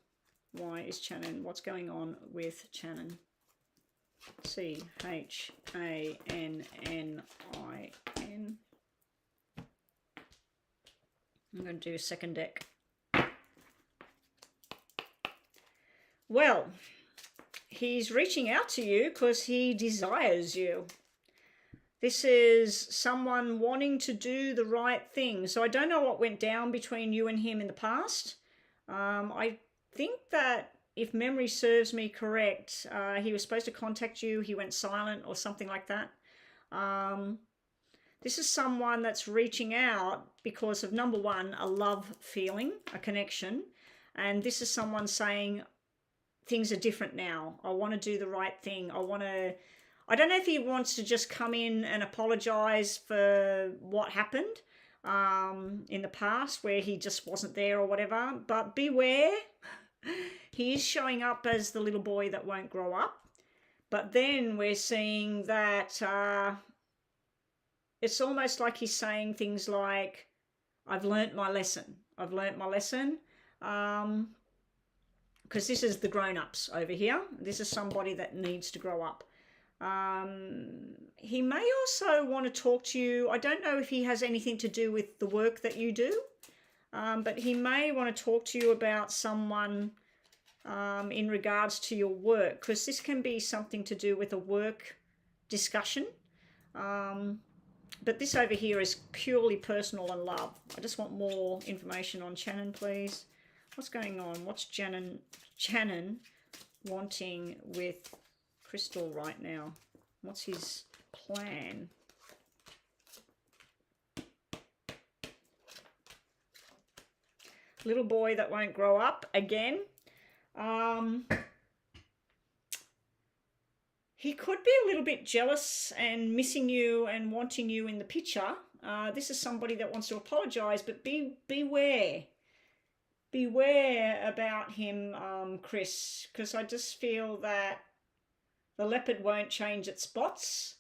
Why is Channon? What's going on with Channon? Channin. I'm going to do a second deck. Well, he's reaching out to you because he desires you. This is someone wanting to do the right thing. So I don't know what went down between you and him in the past. I think that if memory serves me correct, he was supposed to contact you. He went silent or something like that. This is someone that's reaching out because of, number one, a love feeling, a connection. And this is someone saying, things are different now. I want to do the right thing. I don't know if he wants to just come in and apologize for what happened in the past where he just wasn't there or whatever. But beware, he is showing up as the little boy that won't grow up. But then we're seeing that it's almost like he's saying things like, I've learnt my lesson. I've learnt my lesson. Because this is the grown-ups over here. This is somebody that needs to grow up. He may also want to talk to you. I don't know if he has anything to do with the work that you do, but he may want to talk to you about someone in regards to your work, because this can be something to do with a work discussion. But this over here is purely personal and love. I just want more information on Channon, please. What's going on? What's Channon wanting with Crystal right now? What's his plan? Little boy that won't grow up again. He could be a little bit jealous and missing you and wanting you in the picture. This is somebody that wants to apologize, but beware. Beware about him, Chris, because I just feel that the leopard won't change its spots.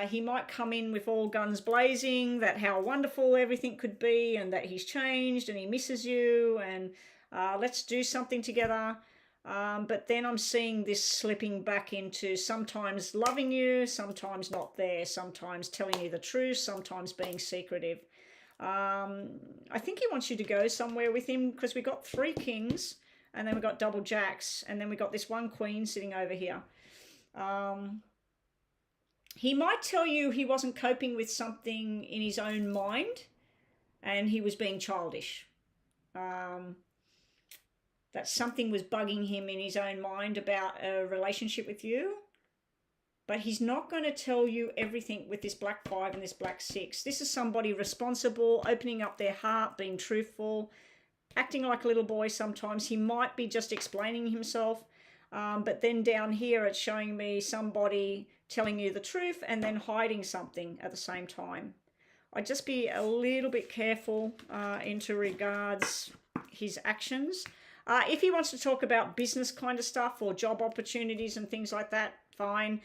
He might come in with all guns blazing, that how wonderful everything could be and that he's changed and he misses you and let's do something together. But then I'm seeing this slipping back into sometimes loving you, sometimes not there, sometimes telling you the truth, sometimes being secretive. I think he wants you to go somewhere with him because we got 3 kings and then we got double jacks and then we got this 1 queen sitting over here. He might tell you he wasn't coping with something in his own mind and he was being childish. That something was bugging him in his own mind about a relationship with you. But he's not going to tell you everything with this black 5 and this black 6. This is somebody responsible, opening up their heart, being truthful, acting like a little boy sometimes. He might be just explaining himself. But then down here it's showing me somebody telling you the truth and then hiding something at the same time. I'd just be a little bit careful into regards his actions. If he wants to talk about business kind of stuff or job opportunities and things like that, fine.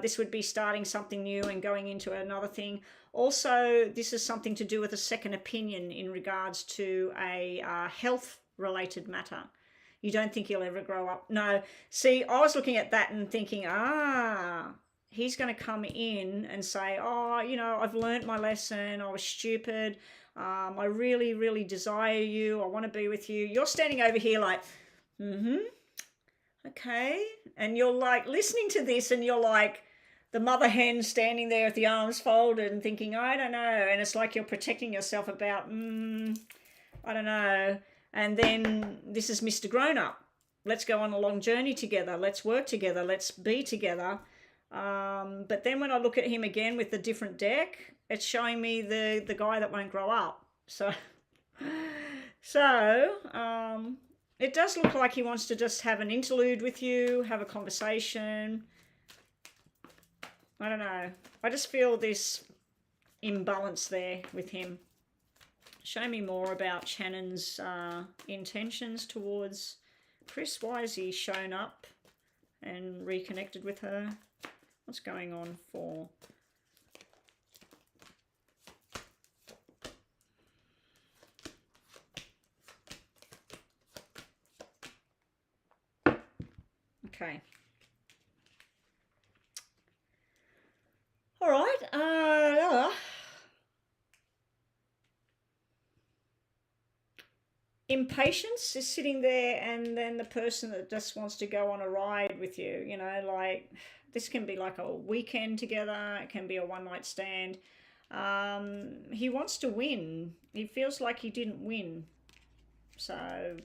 This would be starting something new and going into another thing. Also, this is something to do with a second opinion in regards to a health-related matter. You don't think he'll ever grow up? No. See, I was looking at that and thinking, he's going to come in and say, oh, you know, I've learnt my lesson. I was stupid. I really, really desire you. I want to be with you. You're standing over here like, okay. And you're like listening to this and you're like the mother hen standing there with the arms folded and thinking, I don't know. And it's like you're protecting yourself about, I don't know. And then this is Mr. Grown-Up. Let's go on a long journey together. Let's work together. Let's be together. But then when I look at him again with the different deck, it's showing me the guy that won't grow up. So it does look like he wants to just have an interlude with you, have a conversation. I don't know. I just feel this imbalance there with him. Show me more about Shannon's intentions towards Chris. Why has he shown up and reconnected with her? What's going on for... Okay. All right. Impatience is sitting there, and then the person that just wants to go on a ride with you, you know, like this can be like a weekend together. It can be a one-night stand. He wants to win. He feels like he didn't win. So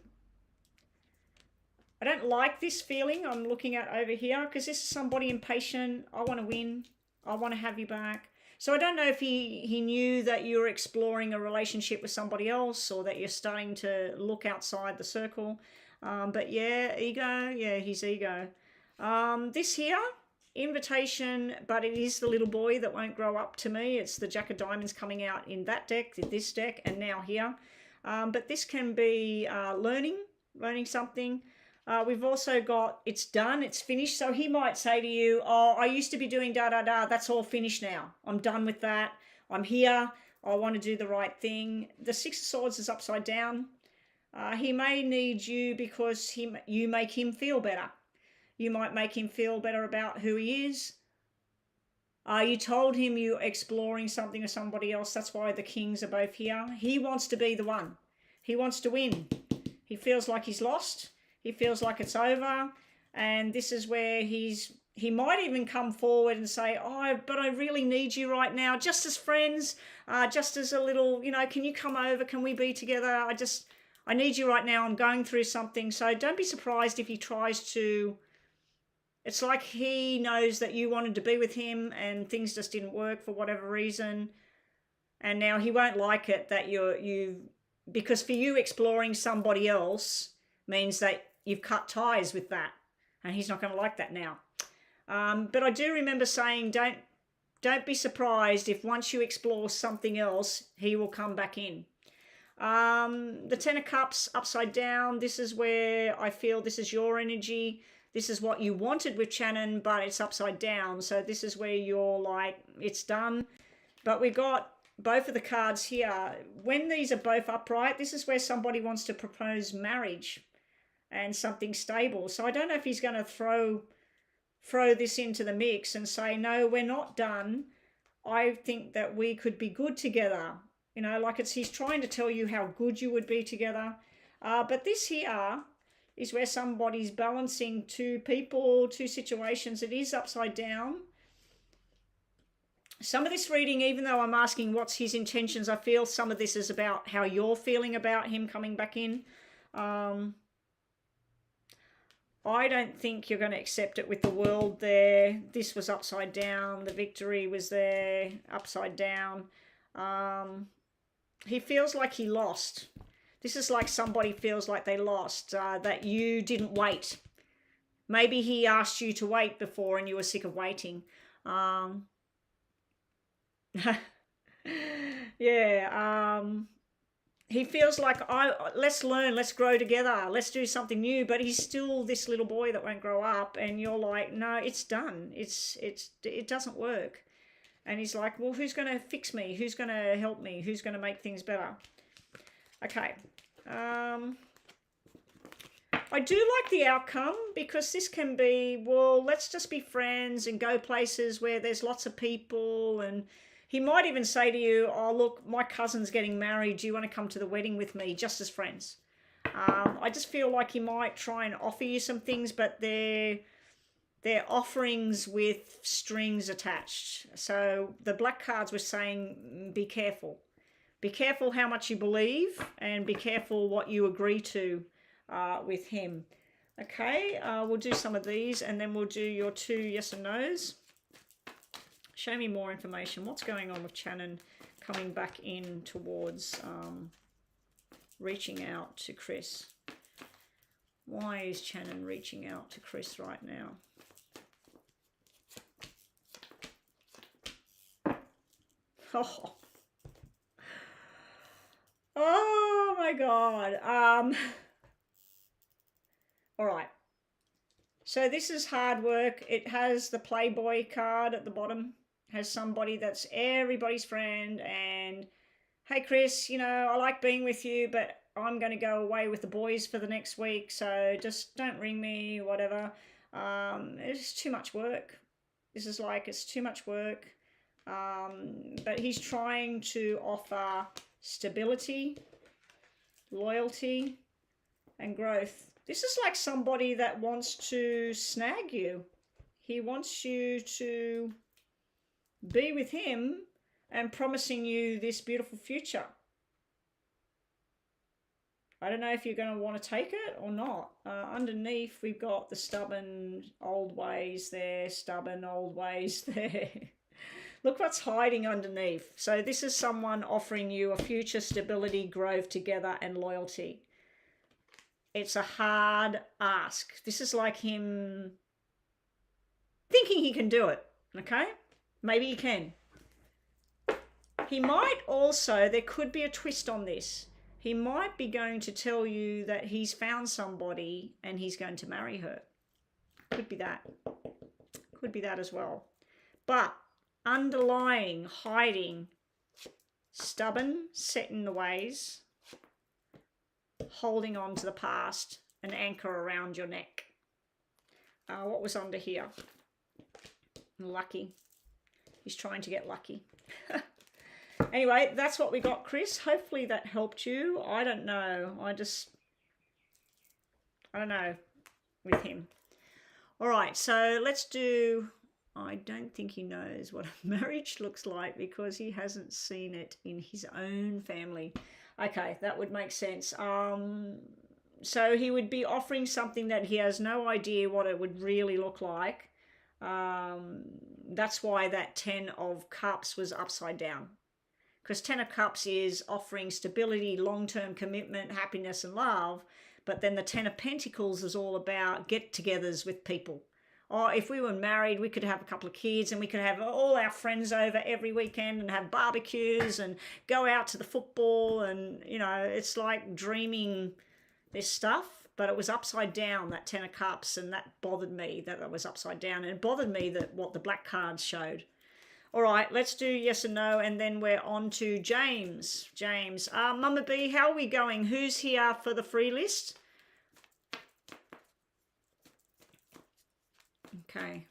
I don't like this feeling I'm looking at over here, because this is somebody impatient. I want to win. I want to have you back. So I don't know if he knew that you were exploring a relationship with somebody else, or that you're starting to look outside the circle. But yeah, ego. Yeah, he's ego. This here, invitation, but it is the little boy that won't grow up to me. It's the Jack of Diamonds coming out in that deck, this deck, and now here. But this can be learning something. We've also got it's done, it's finished. So he might say to you, oh, I used to be doing da-da-da. That's all finished now. I'm done with that. I'm here. I want to do the right thing. The Six of Swords is upside down. He may need you because you make him feel better. You might make him feel better about who he is. You told him you're exploring something with somebody else. That's why the Kings are both here. He wants to be the one. He wants to win. He feels like he's lost. He feels like it's over, and this is where he might even come forward and say, oh, but I really need you right now, just as friends, just as a little, you know, can you come over? Can we be together? I need you right now. I'm going through something. So don't be surprised if he tries to, it's like he knows that you wanted to be with him and things just didn't work for whatever reason. And now he won't like it that because for you exploring somebody else means that you've cut ties with that, and he's not going to like that now. But I do remember saying, don't be surprised if once you explore something else, he will come back in. The Ten of Cups upside down. This is where I feel this is your energy. This is what you wanted with Shannon, but it's upside down. So this is where you're like, it's done. But we've got both of the cards here. When these are both upright, this is where somebody wants to propose marriage and something stable. So I don't know if he's going to throw this into the mix and say, no, we're not done. I think that we could be good together. You know, like he's trying to tell you how good you would be together. But this here is where somebody's balancing two people, two situations. It is upside down. Some of this reading, even though I'm asking what's his intentions, I feel some of this is about how you're feeling about him coming back in. I don't think you're going to accept it with the World there. This was upside down. The Victory was there, upside down. He feels like he lost. This is like somebody feels like they lost, that you didn't wait. Maybe he asked you to wait before and you were sick of waiting. Yeah, he feels like, let's learn, let's grow together, let's do something new, but he's still this little boy that won't grow up, and you're like, no, it's done. It doesn't work. And he's like, well, who's going to fix me? Who's going to help me? Who's going to make things better? Okay. I do like the outcome, because this can be, well, let's just be friends and go places where there's lots of people. And he might even say to you, oh, look, my cousin's getting married. Do you want to come to the wedding with me, just as friends? I just feel like he might try and offer you some things, but they're offerings with strings attached. So the black cards were saying, be careful. Be careful how much you believe, and be careful what you agree to with him. Okay, we'll do some of these, and then we'll do your 2 yes and no's. Show me more information. What's going on with Shannon coming back in towards reaching out to Chris? Why is Shannon reaching out to Chris right now? Oh my God. All right. So this is hard work. It has the Playboy card at the bottom. It has somebody that's everybody's friend, and hey Chris, you know, I like being with you, but I'm going to go away with the boys for the next week, so just don't ring me, whatever. It's too much work. This is like, it's too much work. But he's trying to offer stability, loyalty, and growth. This is like somebody that wants to snag you. He wants you to be with him and promising you this beautiful future. I don't know if you're going to want to take it or not. Underneath, we've got the stubborn old ways there, stubborn old ways there. Look what's hiding underneath. So this is someone offering you a future, stability, growth together, and loyalty. It's a hard ask. This is like him thinking he can do it, okay? Maybe he can. He might also, there could be a twist on this. He might be going to tell you that he's found somebody and he's going to marry her. Could be that. Could be that as well. But underlying, hiding, stubborn, set in the ways, holding on to the past, an anchor around your neck. What was under here? Lucky. He's trying to get lucky. Anyway, that's what we got, Chris. Hopefully that helped you. I don't know. I don't know with him. All right, so let's do... I don't think he knows what a marriage looks like because he hasn't seen it in his own family. Okay, that would make sense. So he would be offering something that he has no idea what it would really look like. That's why that 10 of Cups was upside down. Because 10 of Cups is offering stability, long-term commitment, happiness and love. But then the 10 of Pentacles is all about get-togethers with people. Oh, if we were married, we could have a couple of kids and we could have all our friends over every weekend and have barbecues and go out to the football. And, you know, it's like dreaming this stuff. But it was upside down, that 10 of Cups, and that bothered me that it was upside down. And it bothered me that what the black cards showed. All right, let's do yes and no, and then we're on to James. James, Mama B, how are we going? Who's here for the free list? Okay.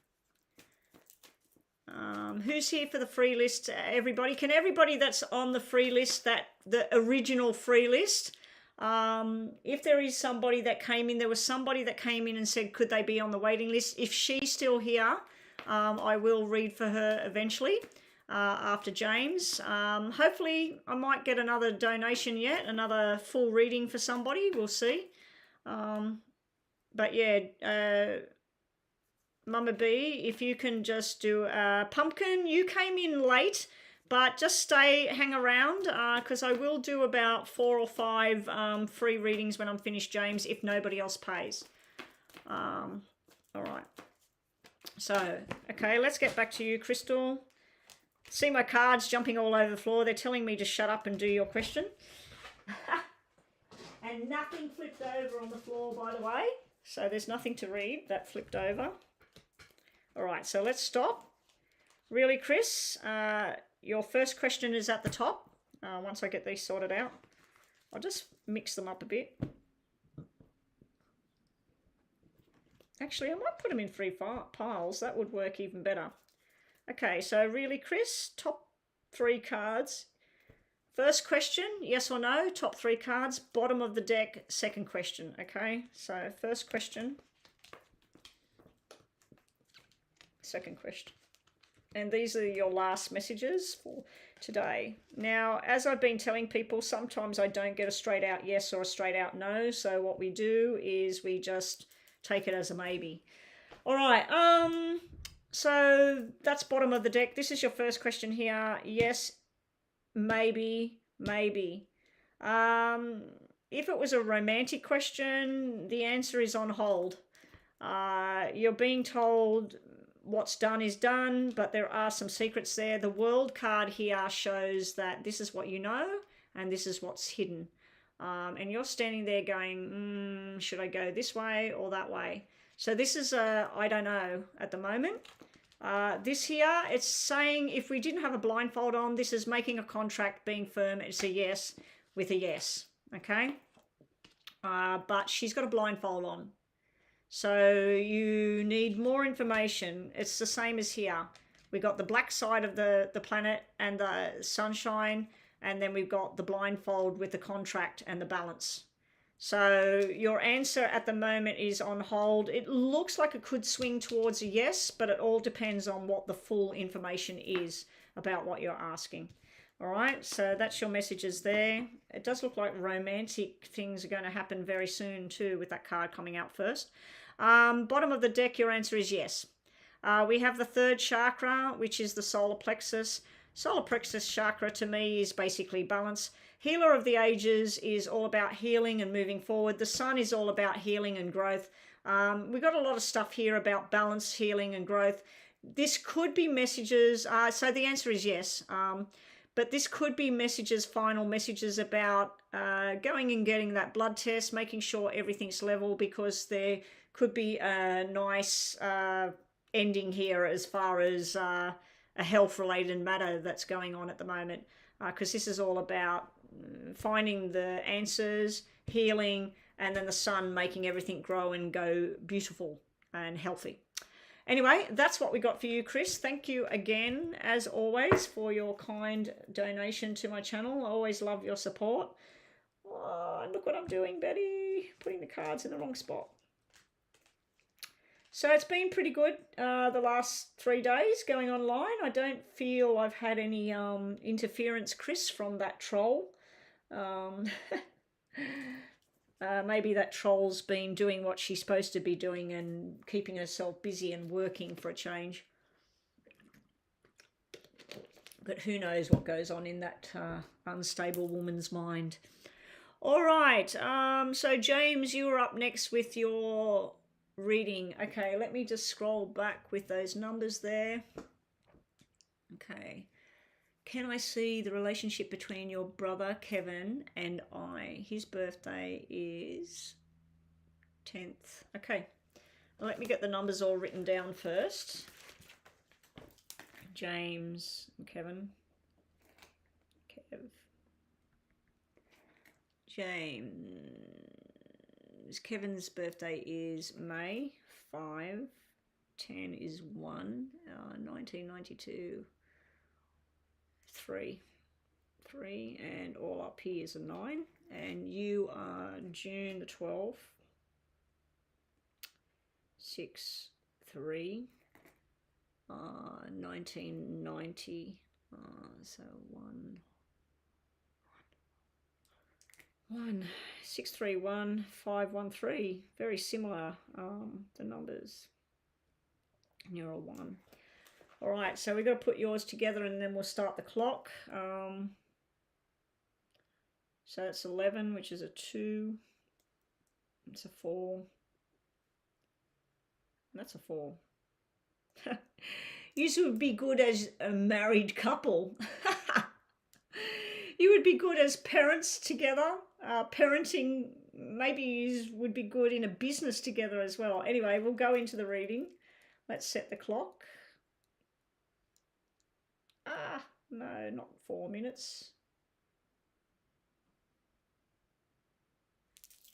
Who's here for the free list? Everybody. Can everybody that's on the free list, that the original free list, if there is somebody that came in, there was somebody that came in and said, could they be on the waiting list? If she's still here, I will read for her eventually after James. Hopefully I might get another donation yet, another full reading for somebody. We'll see. But yeah, Mama B, if you can just do Pumpkin, you came in late, but just hang around because I will do about 4 or 5 free readings when I'm finished, James, if nobody else pays. All right. So, okay, let's get back to you, Crystal. See my cards jumping all over the floor. They're telling me to shut up and do your question. And nothing flipped over on the floor, by the way. So there's nothing to read that flipped over. All right, so let's stop. Really, Chris, your first question is at the top. Once I get these sorted out, I'll just mix them up a bit. Actually, I might put them in 3 piles. That would work even better. Okay, so really, Chris, top 3 cards. First question, yes or no, top 3 cards. Bottom of the deck, second question. Okay, so first question, second question. And these are your last messages for today. Now, as I've been telling people, sometimes I don't get a straight out yes or a straight out no. So what we do is we just take it as a maybe. All right. So that's bottom of the deck. This is your first question here. Yes, maybe, maybe. If it was a romantic question, the answer is on hold. You're being told what's done is done, but there are some secrets there. The world card here shows that this is what you know and this is what's hidden. And you're standing there going, should I go this way or that way? So this is a I don't know at the moment. This here, it's saying if we didn't have a blindfold on, this is making a contract, being firm. It's a yes with a yes, okay? But she's got a blindfold on. So you need more information. It's the same as here. We got the black side of the planet and the sunshine, and then we've got the blindfold with the contract and the balance. So your answer at the moment is on hold. It looks like it could swing towards a yes, but it all depends on what the full information is about what you're asking. All right, so that's your messages there. It does look like romantic things are going to happen very soon too, with that card coming out first. Bottom of the deck, your answer is yes. We have the third chakra, which is the solar plexus. Solar plexus chakra to me is basically balance. Healer of the ages is all about healing and moving forward. The sun is all about healing and growth. We've got a lot of stuff here about balance, healing and growth. This could be messages. So the answer is yes. But this could be messages, final messages about going and getting that blood test, making sure everything's level, because there could be a nice ending here as far as a health-related matter that's going on at the moment, because this is all about finding the answers, healing, and then the sun making everything grow and go beautiful and healthy. Anyway, that's what we got for you, Chris. Thank you again, as always, for your kind donation to my channel. I always love your support. Oh, and look what I'm doing, Betty. Putting the cards in the wrong spot. So it's been pretty good the last 3 days going online. I don't feel I've had any interference, Chris, from that troll. Maybe that troll's been doing what she's supposed to be doing and keeping herself busy and working for a change. But who knows what goes on in that unstable woman's mind. All right, so James, you are up next with your reading. Okay, let me just scroll back with those numbers there. Okay. Can I see the relationship between your brother Kevin and I? His birthday is 10th. Okay, well, let me get the numbers all written down first. James and Kevin. James. Kevin's birthday is May 5. 10 is 1. 1992. 3, and all up here is a 9, and you are June the 12th. 6, 3, 1990. So 1, 6, 3, 1, 5, 1, 3. Very similar, the numbers. And you're a 1. All right, so we've got to put yours together and then we'll start the clock. So it's 11, which is a 2. It's a 4. And that's a 4. You would be good as a married couple. You would be good as parents together. Parenting, maybe you would be good in a business together as well. Anyway, we'll go into the reading. Let's set the clock. No, not 4 minutes.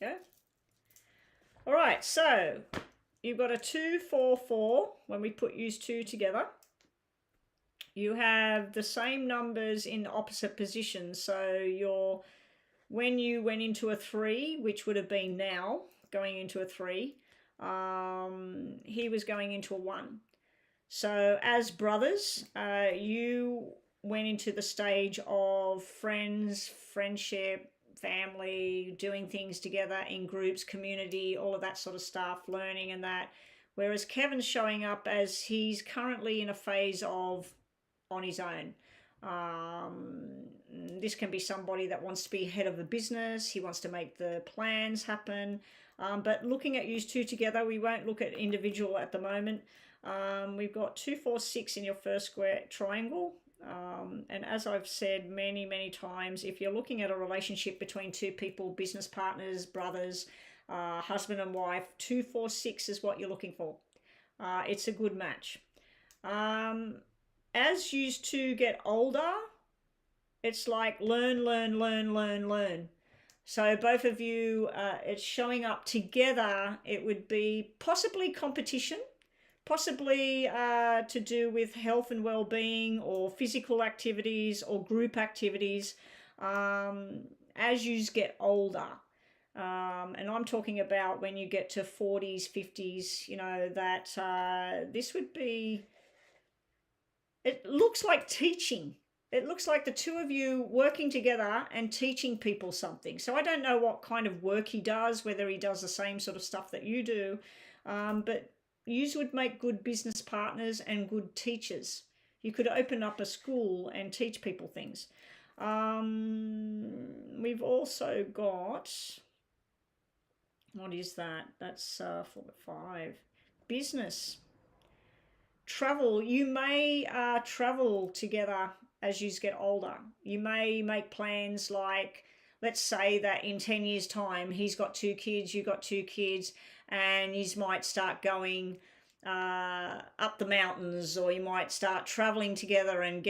Yeah. All right, so you've got a 2, 4, 4 when we put use 2 together. You have the same numbers in opposite positions. So when you went into a 3, which would have been now going into a 3, he was going into a 1. So as brothers, you went into the stage of friends, friendship, family, doing things together in groups, community, all of that sort of stuff, learning and that. Whereas Kevin's showing up as he's currently in a phase of on his own. This can be somebody that wants to be head of a business. He wants to make the plans happen. But looking at use 2 together, we won't look at individual at the moment. We've got 2, 4, 6 in your first square triangle. And as I've said many, many times, if you're looking at a relationship between two people, business partners, brothers, husband and wife, 2, 4, 6 is what you're looking for. It's a good match. As you two get older, it's like learn, learn, learn, learn, learn. So both of you, it's showing up together. It would be possibly competition, possibly to do with health and well-being or physical activities or group activities as you get older. And I'm talking about when you get to 40s, 50s, you know, that this would be, it looks like teaching. It looks like the two of you working together and teaching people something. So I don't know what kind of work he does, whether he does the same sort of stuff that you do, but you would make good business partners and good teachers. You could open up a school and teach people things. We've also got, what is that? That's 4, 5. Business. Travel. You may travel together as you get older. You may make plans like, let's say that in 10 years time, he's got 2 kids, you got 2 kids, and you might start going up the mountains, or you might start traveling together and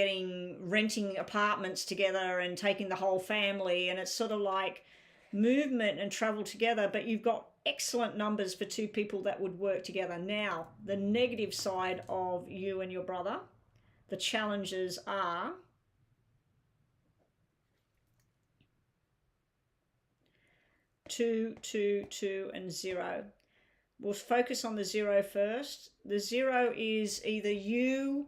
renting apartments together and taking the whole family. And it's sort of like movement and travel together, but you've got excellent numbers for 2 people that would work together. Now, the negative side of you and your brother, the challenges are two, 2, 2, and 0. We'll focus on the 0 first. The 0 is either you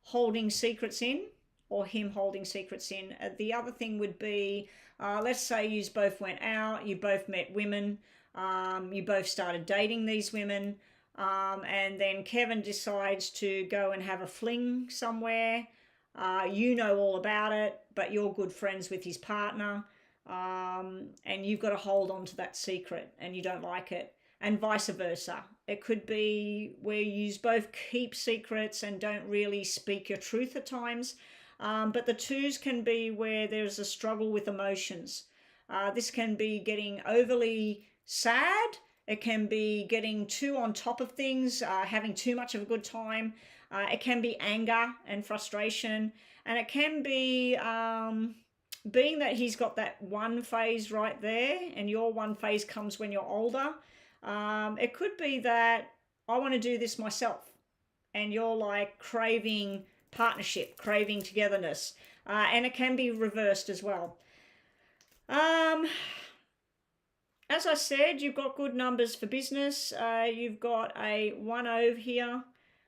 holding secrets in or him holding secrets in. The other thing would be, let's say you both went out, you both met women, you both started dating these women, and then Kevin decides to go and have a fling somewhere. You know all about it, but you're good friends with his partner, and you've got to hold on to that secret and you don't like it, and vice versa. It could be where you both keep secrets and don't really speak your truth at times. But the 2s can be where there's a struggle with emotions. This can be getting overly sad. It can be getting too on top of things, having too much of a good time. It can be anger and frustration. And it can be being that he's got that 1 phase right there, and your 1 phase comes when you're older. It could be that I want to do this myself, and you're like craving partnership, craving togetherness, and it can be reversed as well. As I said, you've got good numbers for business. You've got a 1 over here,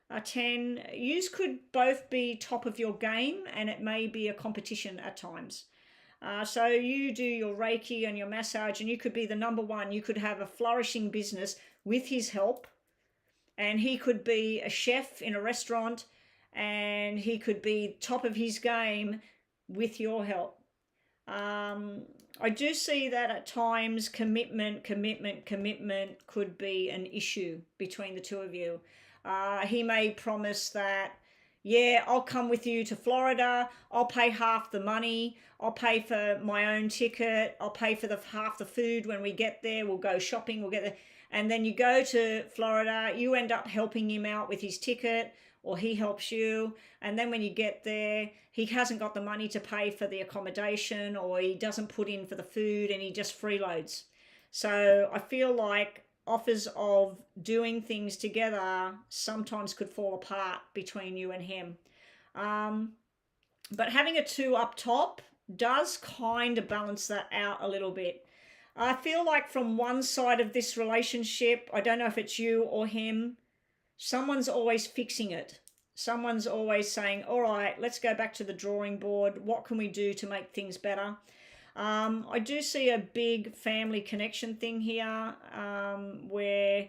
a 10. Yous could both be top of your game, and it may be a competition at times. So you do your Reiki and your massage, and you could be the number 1. You could have a flourishing business with his help, and he could be a chef in a restaurant, and he could be top of his game with your help. I do see that at times commitment could be an issue between the 2 of you. He may promise that, yeah, I'll come with you to Florida. I'll pay half the money. I'll pay for my own ticket. I'll pay for half the food when we get there. We'll go shopping. We'll get there. And then you go to Florida. You end up helping him out with his ticket, or he helps you. And then when you get there, he hasn't got the money to pay for the accommodation, or he doesn't put in for the food, and he just freeloads. So I feel like offers of doing things together sometimes could fall apart between you and him. But having a 2 up top does kind of balance that out a little bit. I feel like from one side of this relationship, I don't know if it's you or him, someone's always fixing it. Someone's always saying, all right, let's go back to the drawing board. What can we do to make things better? I do see a big family connection thing here, where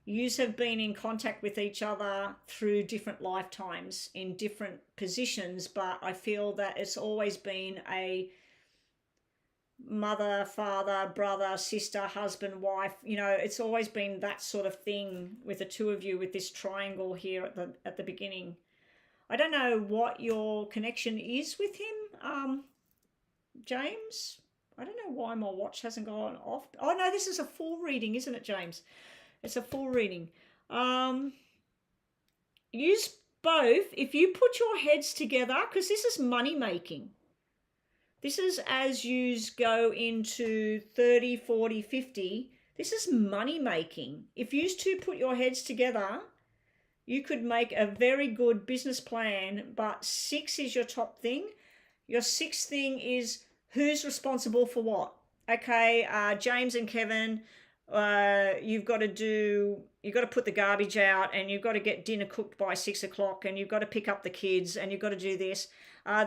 you have been in contact with each other through different lifetimes in different positions, but I feel that it's always been a mother, father, brother, sister, husband, wife. You know, it's always been that sort of thing with the two of you, with this triangle here at the beginning. I don't know what your connection is with him, James. I don't know why my watch hasn't gone off. Oh no, this is a full reading, isn't it, James? It's a full reading. Use both. If you put your heads together, because this is money making. This is as you go into 30, 40, 50. This is money making. If you two put your heads together, you could make a very good business plan, but 6 is your top thing. Your 6th thing is who's responsible for what. Okay, James and Kevin, you've got to put the garbage out, and you've got to get dinner cooked by 6 o'clock, and you've got to pick up the kids, and you've got to do this.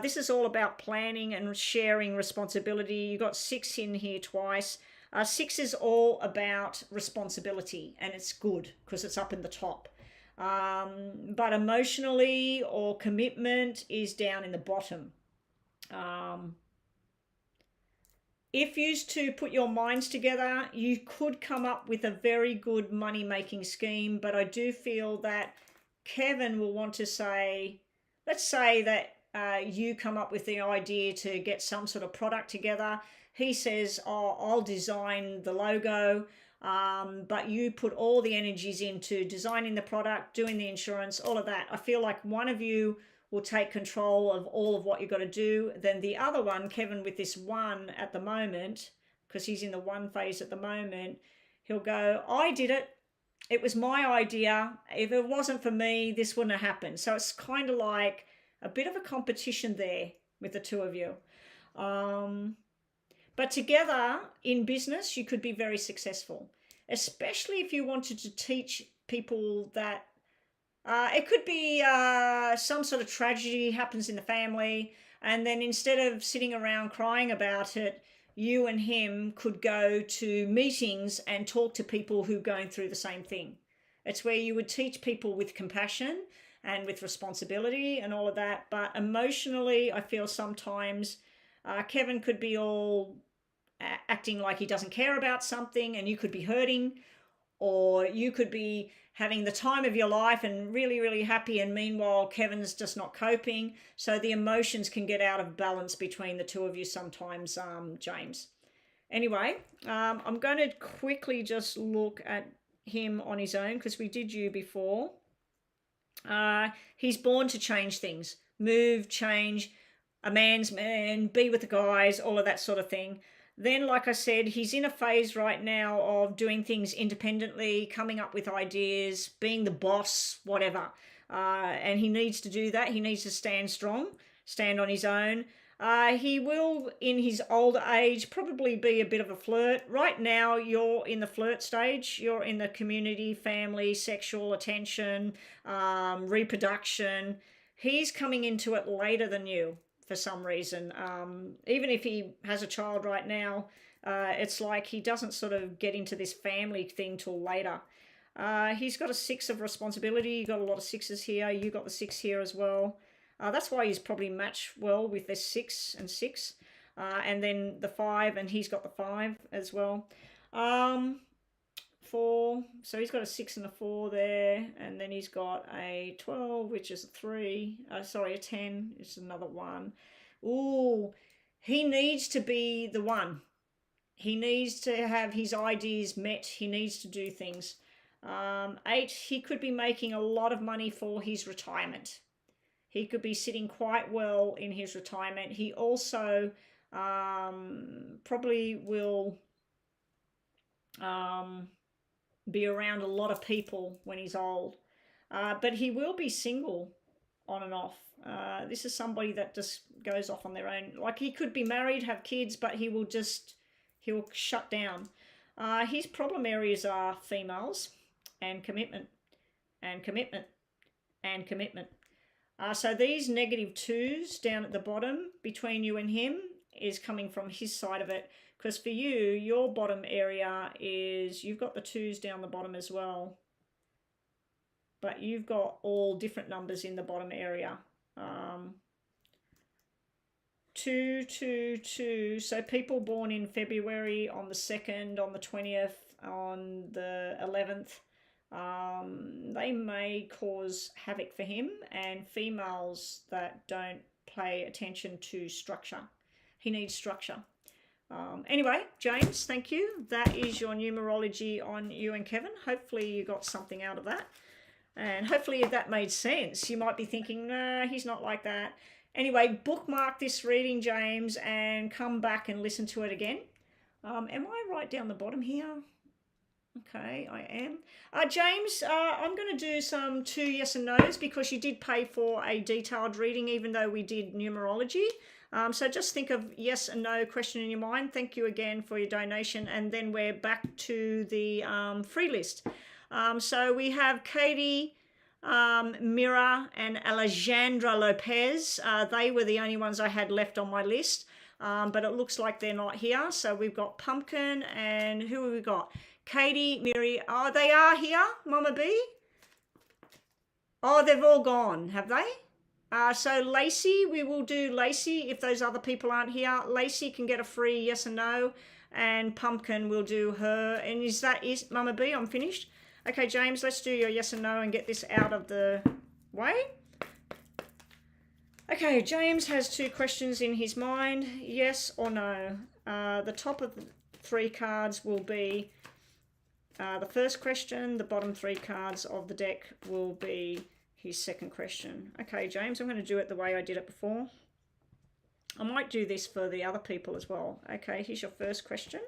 This is all about planning and sharing responsibility. You've got 6 in here twice. 6 is all about responsibility, and it's good because it's up in the top. But emotionally or commitment is down in the bottom. If you two put your minds together, you could come up with a very good money-making scheme, but I do feel that Kevin will want to say, let's say that you come up with the idea to get some sort of product together. He says, oh, I'll design the logo, but you put all the energies into designing the product, doing the insurance, all of that. I feel like one of you will take control of all of what you've got to do. Then the other one, Kevin, with this 1 at the moment, because he's in the 1 phase at the moment, he'll go, I did it. It was my idea. If it wasn't for me, this wouldn't have happened. So it's kind of like a bit of a competition there with the two of you. But together in business, you could be very successful, especially if you wanted to teach people that it could be some sort of tragedy happens in the family, and then instead of sitting around crying about it, you and him could go to meetings and talk to people who are going through the same thing. It's where you would teach people with compassion and with responsibility and all of that. But emotionally, I feel sometimes Kevin could be all acting like he doesn't care about something, and you could be hurting, or you could be having the time of your life and really, really happy, and meanwhile Kevin's just not coping. So the emotions can get out of balance between the two of you sometimes, James. Anyway, I'm going to quickly just look at him on his own, because we did you before. He's born to change things, move, change, a man's man, be with the guys, all of that sort of thing. Then, like I said, he's in a phase right now of doing things independently, coming up with ideas, being the boss, whatever. And he needs to do that. He needs to stand strong, stand on his own. He will, in his older age, probably be a bit of a flirt. Right now, you're in the flirt stage. You're in the community, family, sexual attention, reproduction. He's coming into it later than you. For some reason, even if he has a child right now, it's like he doesn't sort of get into this family thing till later. He's got a 6 of responsibility. You've got a lot of 6s here. You got the 6 here as well. That's why he's probably matched well with this 6 and 6. And then the 5, and he's got the 5 as well. 4, so he's got a 6 and a 4 there, and then he's got a 12, which is a 3, sorry, a 10, it's another 1. Ooh, he needs to be the one. He needs to have his ideas met. He needs to do things. 8, he could be making a lot of money for his retirement. He could be sitting quite well in his retirement. He also probably will be around a lot of people when he's old. But he will be single on and off. This is somebody that just goes off on their own. Like, he could be married, have kids, but he'll shut down. His problem areas are females and commitment and commitment and commitment. So these -2s down at the bottom between you and him is coming from his side of it. Because for you, your bottom area is, you've got the 2s down the bottom as well. But you've got all different numbers in the bottom area. 2, 2, 2. So people born in February, on the 2nd, on the 20th, on the 11th, they may cause havoc for him, and females that don't pay attention to structure. He needs structure. Anyway, James, thank you. That is your numerology on you and Kevin. Hopefully you got something out of that. And hopefully if that made sense. You might be thinking, nah, he's not like that. Anyway, bookmark this reading, James, and come back and listen to it again. Am I right down the bottom here? Okay, I am. James, I'm going to do some 2 yes and no's because you did pay for a detailed reading even though we did numerology. So just think of yes and no question in your mind. Thank you again for your donation. And then we're back to the free list. So we have Katie, Mira, and Alejandra Lopez. They were the only ones I had left on my list. But it looks like they're not here. So we've got Pumpkin, and who have we got? Katie, Miri. Oh, they are here, Mama B. Oh, they've all gone, have they? So Lacey, we will do Lacey if those other people aren't here. Lacey can get a free yes and no, and Pumpkin will do her. And is Mama B? I'm finished. Okay, James, let's do your yes and no and get this out of the way. Okay, James has 2 questions in his mind, yes or no. The top of the 3 cards will be the first question. The bottom 3 cards of the deck will be his second question. Okay, James, I'm going to do it the way I did it before. I might do this for the other people as well. Okay, here's your first question.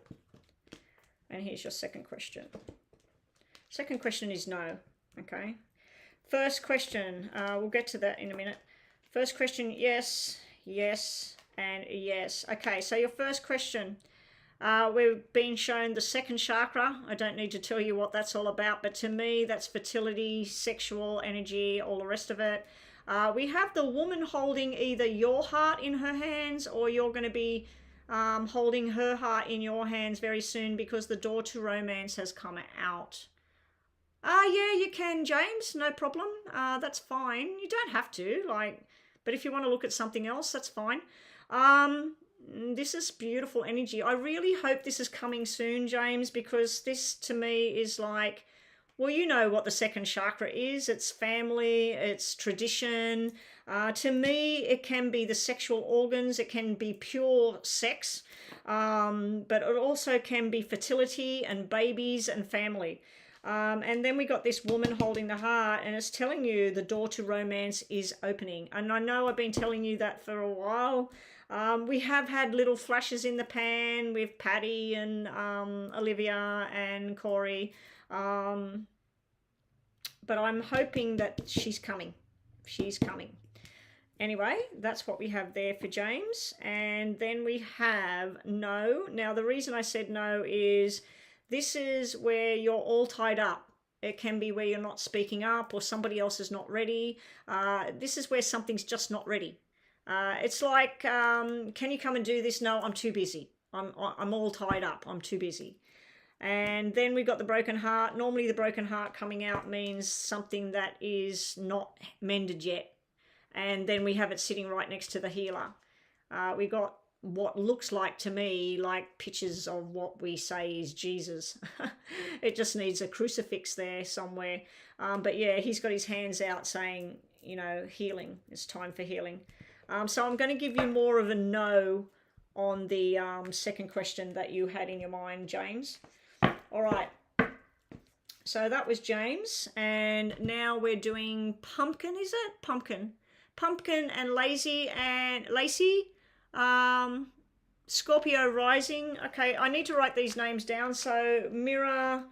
And here's your second question. Second question is no. Okay. First question, we'll get to that in a minute. First question, yes, yes, and yes. Okay, so your first question. We've been shown the second chakra. I don't need to tell you what that's all about, but to me, that's fertility, sexual energy, all the rest of it. We have the woman holding either your heart in her hands, or you're going to be holding her heart in your hands very soon because the door to romance has come out. Yeah, you can, James, no problem. That's fine. You don't have to, but if you want to look at something else, that's fine. This is beautiful energy. I really hope this is coming soon, James, because this to me is like, well, you know what the second chakra is. It's family, it's tradition. To me, it can be the sexual organs. It can be pure sex, but it also can be fertility and babies and family. And then we got this woman holding the heart, and it's telling you the door to romance is opening. And I know I've been telling you that for a while. We have had little flashes in the pan with Patty and Olivia and Corey. But I'm hoping that she's coming. She's coming. Anyway, that's what we have there for James. And then we have no. Now, the reason I said no is this is where you're all tied up. It can be where you're not speaking up or somebody else is not ready. This is where something's just not ready. It's like, can you come and do this? No, I'm too busy. I'm all tied up. I'm too busy. And then we got the broken heart. Normally the broken heart coming out means something that is not mended yet. And then we have it sitting right next to the healer. We got what looks like to me like pictures of what we say is Jesus. It just needs a crucifix there somewhere. But yeah, he's got his hands out saying, you know, healing. It's time for healing. So I'm going to give you more of a no on the second question that you had in your mind, James. All right. So that was James. And now we're doing Pumpkin, is it? Pumpkin. Pumpkin and Lacey. Scorpio rising. Okay, I need to write these names down. So Mira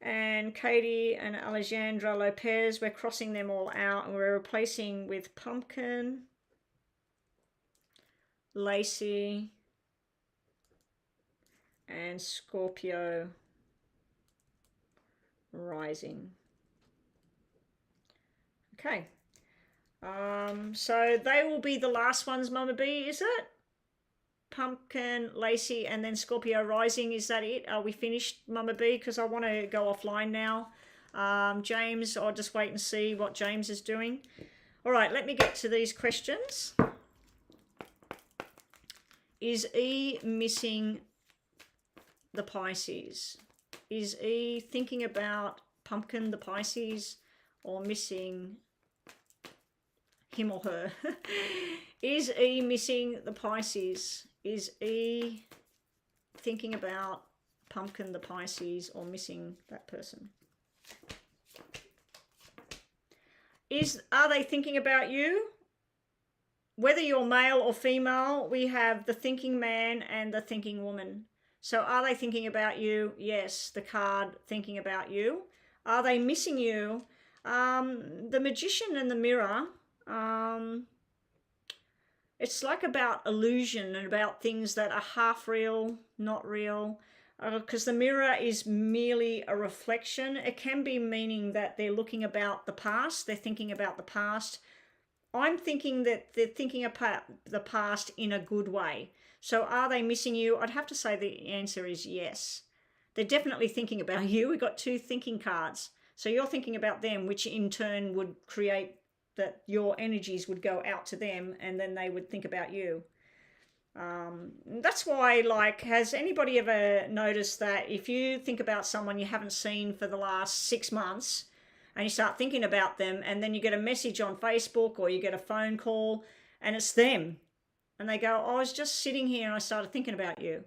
and Katie and Alejandra Lopez. We're crossing them all out and we're replacing with Pumpkin, Lacey, and Scorpio rising. Okay. So they will be the last ones, Mama B, is it? Pumpkin, Lacey, and then Scorpio rising. Is that it? Are we finished, Mama B? Because I want to go offline now. James, I'll just wait and see what James is doing. All right, let me get to these questions. Is E missing the Pisces? Is E thinking about Pumpkin, the Pisces, or missing him or her? Is E missing the Pisces? Is E thinking about Pumpkin, the Pisces, or missing that person? Are they thinking about you? Whether you're male or female, we have the thinking man and the thinking woman. So are they thinking about you? Yes, the card thinking about you. Are they missing you? The Magician and the Mirror, it's like about illusion and about things that are half real, not real. Because the mirror is merely a reflection. It can be meaning that they're looking about the past. They're thinking about the past. I'm thinking that they're thinking about the past in a good way. So are they missing you? I'd have to say the answer is yes. They're definitely thinking about you. We've got 2 thinking cards. So you're thinking about them, which in turn would create that your energies would go out to them and then they would think about you. That's why, like, has anybody ever noticed that if you think about someone you haven't seen for the last 6 months and you start thinking about them and then you get a message on Facebook or you get a phone call and it's them and they go, oh, I was just sitting here and I started thinking about you.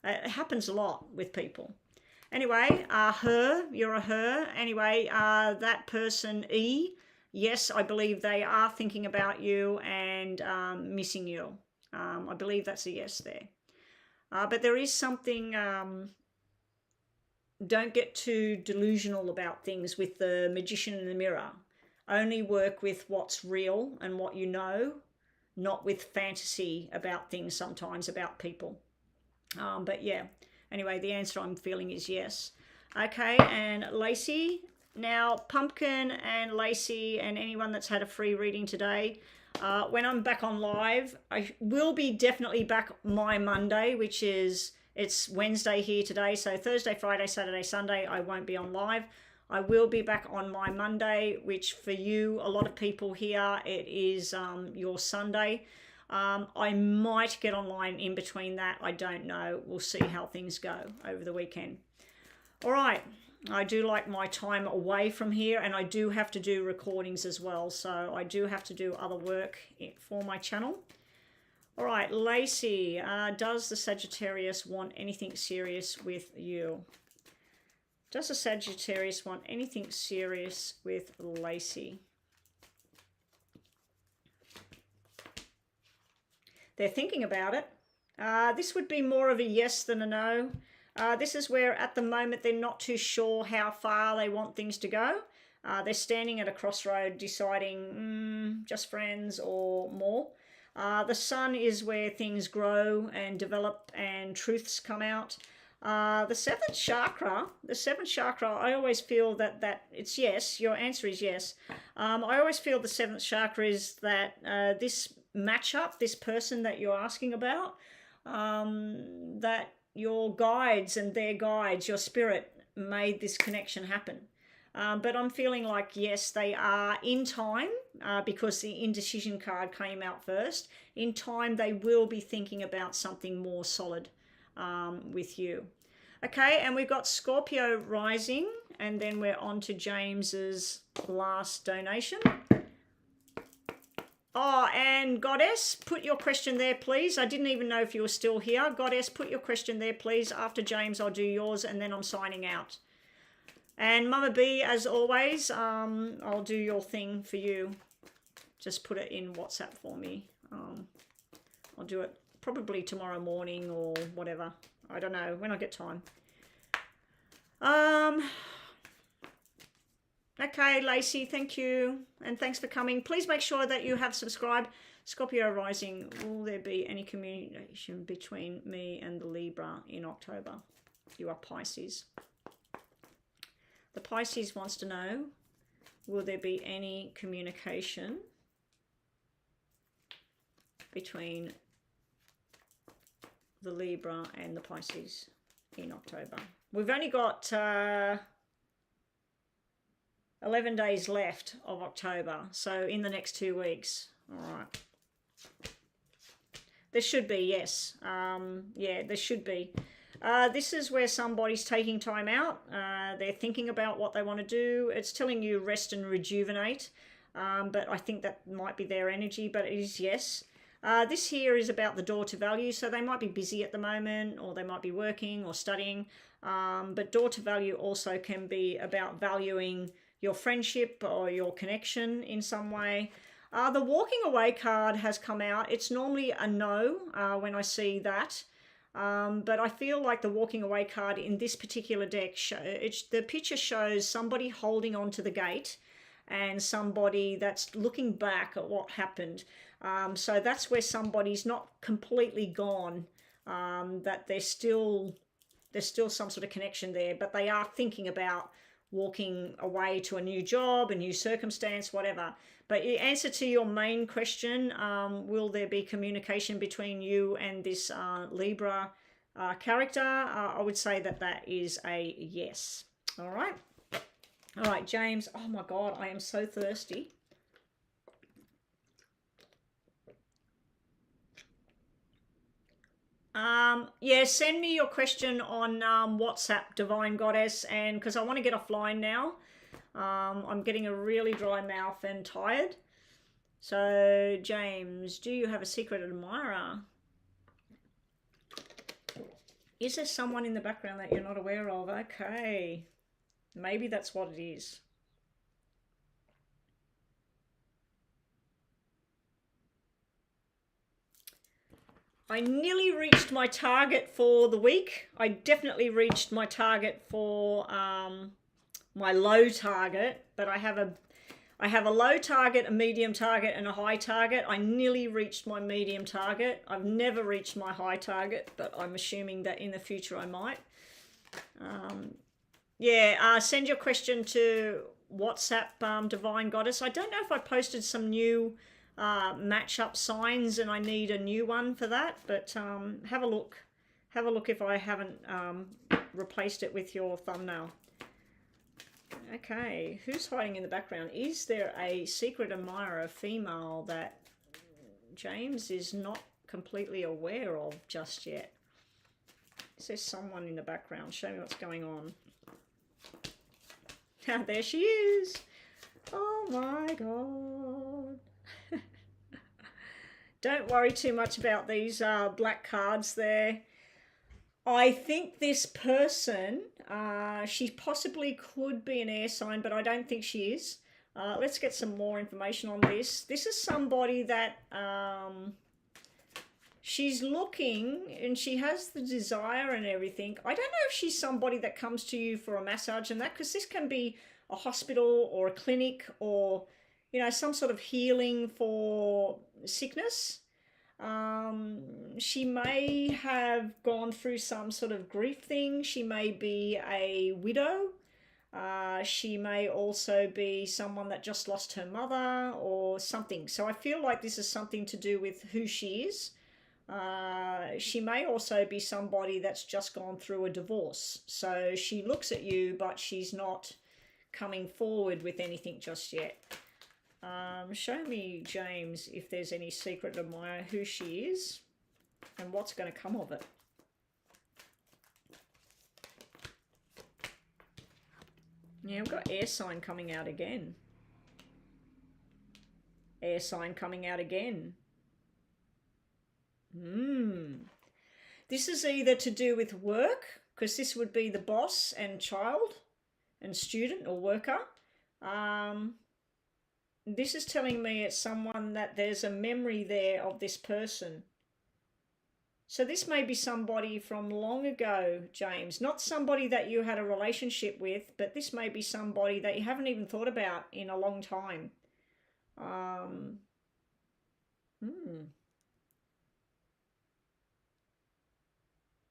It happens a lot with people. Anyway, you're a her. Anyway, that person, E, yes, I believe they are thinking about you and missing you. I believe that's a yes there. But there is something, don't get too delusional about things with the Magician and the Mirror. Only work with what's real and what you know, not with fantasy about things sometimes, about people. But yeah, anyway, the answer I'm feeling is yes. Okay, and Lacey. Now, Pumpkin and Lacey and anyone that's had a free reading today, when I'm back on live, I will be definitely back my Monday, which is, it's Wednesday here today. So Thursday, Friday, Saturday, Sunday, I won't be on live. I will be back on my Monday, which for you, a lot of people here, it is your Sunday. I might get online in between that. I don't know. We'll see how things go over the weekend. All right. I do like my time away from here, and I do have to do recordings as well. So I do have to do other work for my channel. All right, Lacey, does the Sagittarius want anything serious with you? Does the Sagittarius want anything serious with Lacey? They're thinking about it. This would be more of a yes than a no. This is where at the moment they're not too sure how far they want things to go. They're standing at a crossroad deciding just friends or more. The Sun is where things grow and develop and truths come out. The seventh chakra, I always feel that it's yes. Your answer is yes. I always feel the 7th chakra is that this matchup, this person that you're asking about, that your guides and their guides, your spirit, made this connection happen. But I'm feeling like, yes, they are in time, because the indecision card came out first. In time, they will be thinking about something more solid with you. Okay, and we've got Scorpio rising, and then we're on to James's last donation. Oh, and Goddess, put your question there, please. I didn't even know if you were still here. Goddess, put your question there, please. After James, I'll do yours, and then I'm signing out. And Mama B, as always, I'll do your thing for you. Just put it in WhatsApp for me. I'll do it probably tomorrow morning or whatever. I don't know, when I get time. Okay, Lacey, thank you. And thanks for coming. Please make sure that you have subscribed. Scorpio rising, will there be any communication between me and the Libra in October? You are Pisces. The Pisces wants to know, will there be any communication between the Libra and the Pisces in October? We've only got 11 days left of October, so in the next 2 weeks. All right. There should be, yes. Yeah, there should be. This is where somebody's taking time out. They're thinking about what they want to do. It's telling you rest and rejuvenate, but I think that might be their energy, but it is yes. This here is about the door to value, so they might be busy at the moment, or they might be working or studying, but door to value also can be about valuing your friendship or your connection in some way. The walking away card has come out. It's normally a no when I see that. But I feel like the walking away card in this particular deck, the picture shows somebody holding on to the gate and somebody that's looking back at what happened. So that's where somebody's not completely gone, that there's still some sort of connection there, but they are thinking about walking away to a new job, a new circumstance, whatever. But in answer to your main question, will there be communication between you and this Libra character? I would say that that is a yes. All right. All right, James. Oh my God, I am so thirsty. Yeah, send me your question on WhatsApp, Divine Goddess, and because I want to get offline now. I'm getting a really dry mouth and tired. So, James, do you have a secret admirer? Is there someone in the background that you're not aware of? Okay. Maybe that's what it is. I nearly reached my target for the week. I definitely reached my target for my low target, but I have a low target, a medium target, and a high target. I nearly reached my medium target. I've never reached my high target, but I'm assuming that in the future I might. Yeah, send your question to WhatsApp, Divine Goddess. I don't know if I posted some new match-up signs and I need a new one for that, but have a look. Have a look if I haven't replaced it with your thumbnail. Okay, who's hiding in the background? Is there a secret admirer, female, that James is not completely aware of just yet? Is there someone in the background? Show me what's going on. There she is. Oh my God. Don't worry too much about these black cards there. I think this person, she possibly could be an air sign, but I don't think she is. Let's get some more information on this. This is somebody that she's looking and she has the desire and everything. I don't know if she's somebody that comes to you for a massage and that, because this can be a hospital or a clinic or, you know, some sort of healing for sickness. She may have gone through some sort of grief thing. She may be a widow. She may also be someone that just lost her mother or something. So I feel like this is something to do with who she is. She may also be somebody that's just gone through a divorce. So she looks at you, but she's not coming forward with anything just yet. Show me, James, if there's any secret admirer, who she is and what's going to come of it. Yeah, we've got air sign coming out again. Air sign coming out again. This is either to do with work, because this would be the boss and child and student or worker. This is telling me it's someone that there's a memory there of this person. So this may be somebody from long ago, James. Not somebody that you had a relationship with, but this may be somebody that you haven't even thought about in a long time. Um,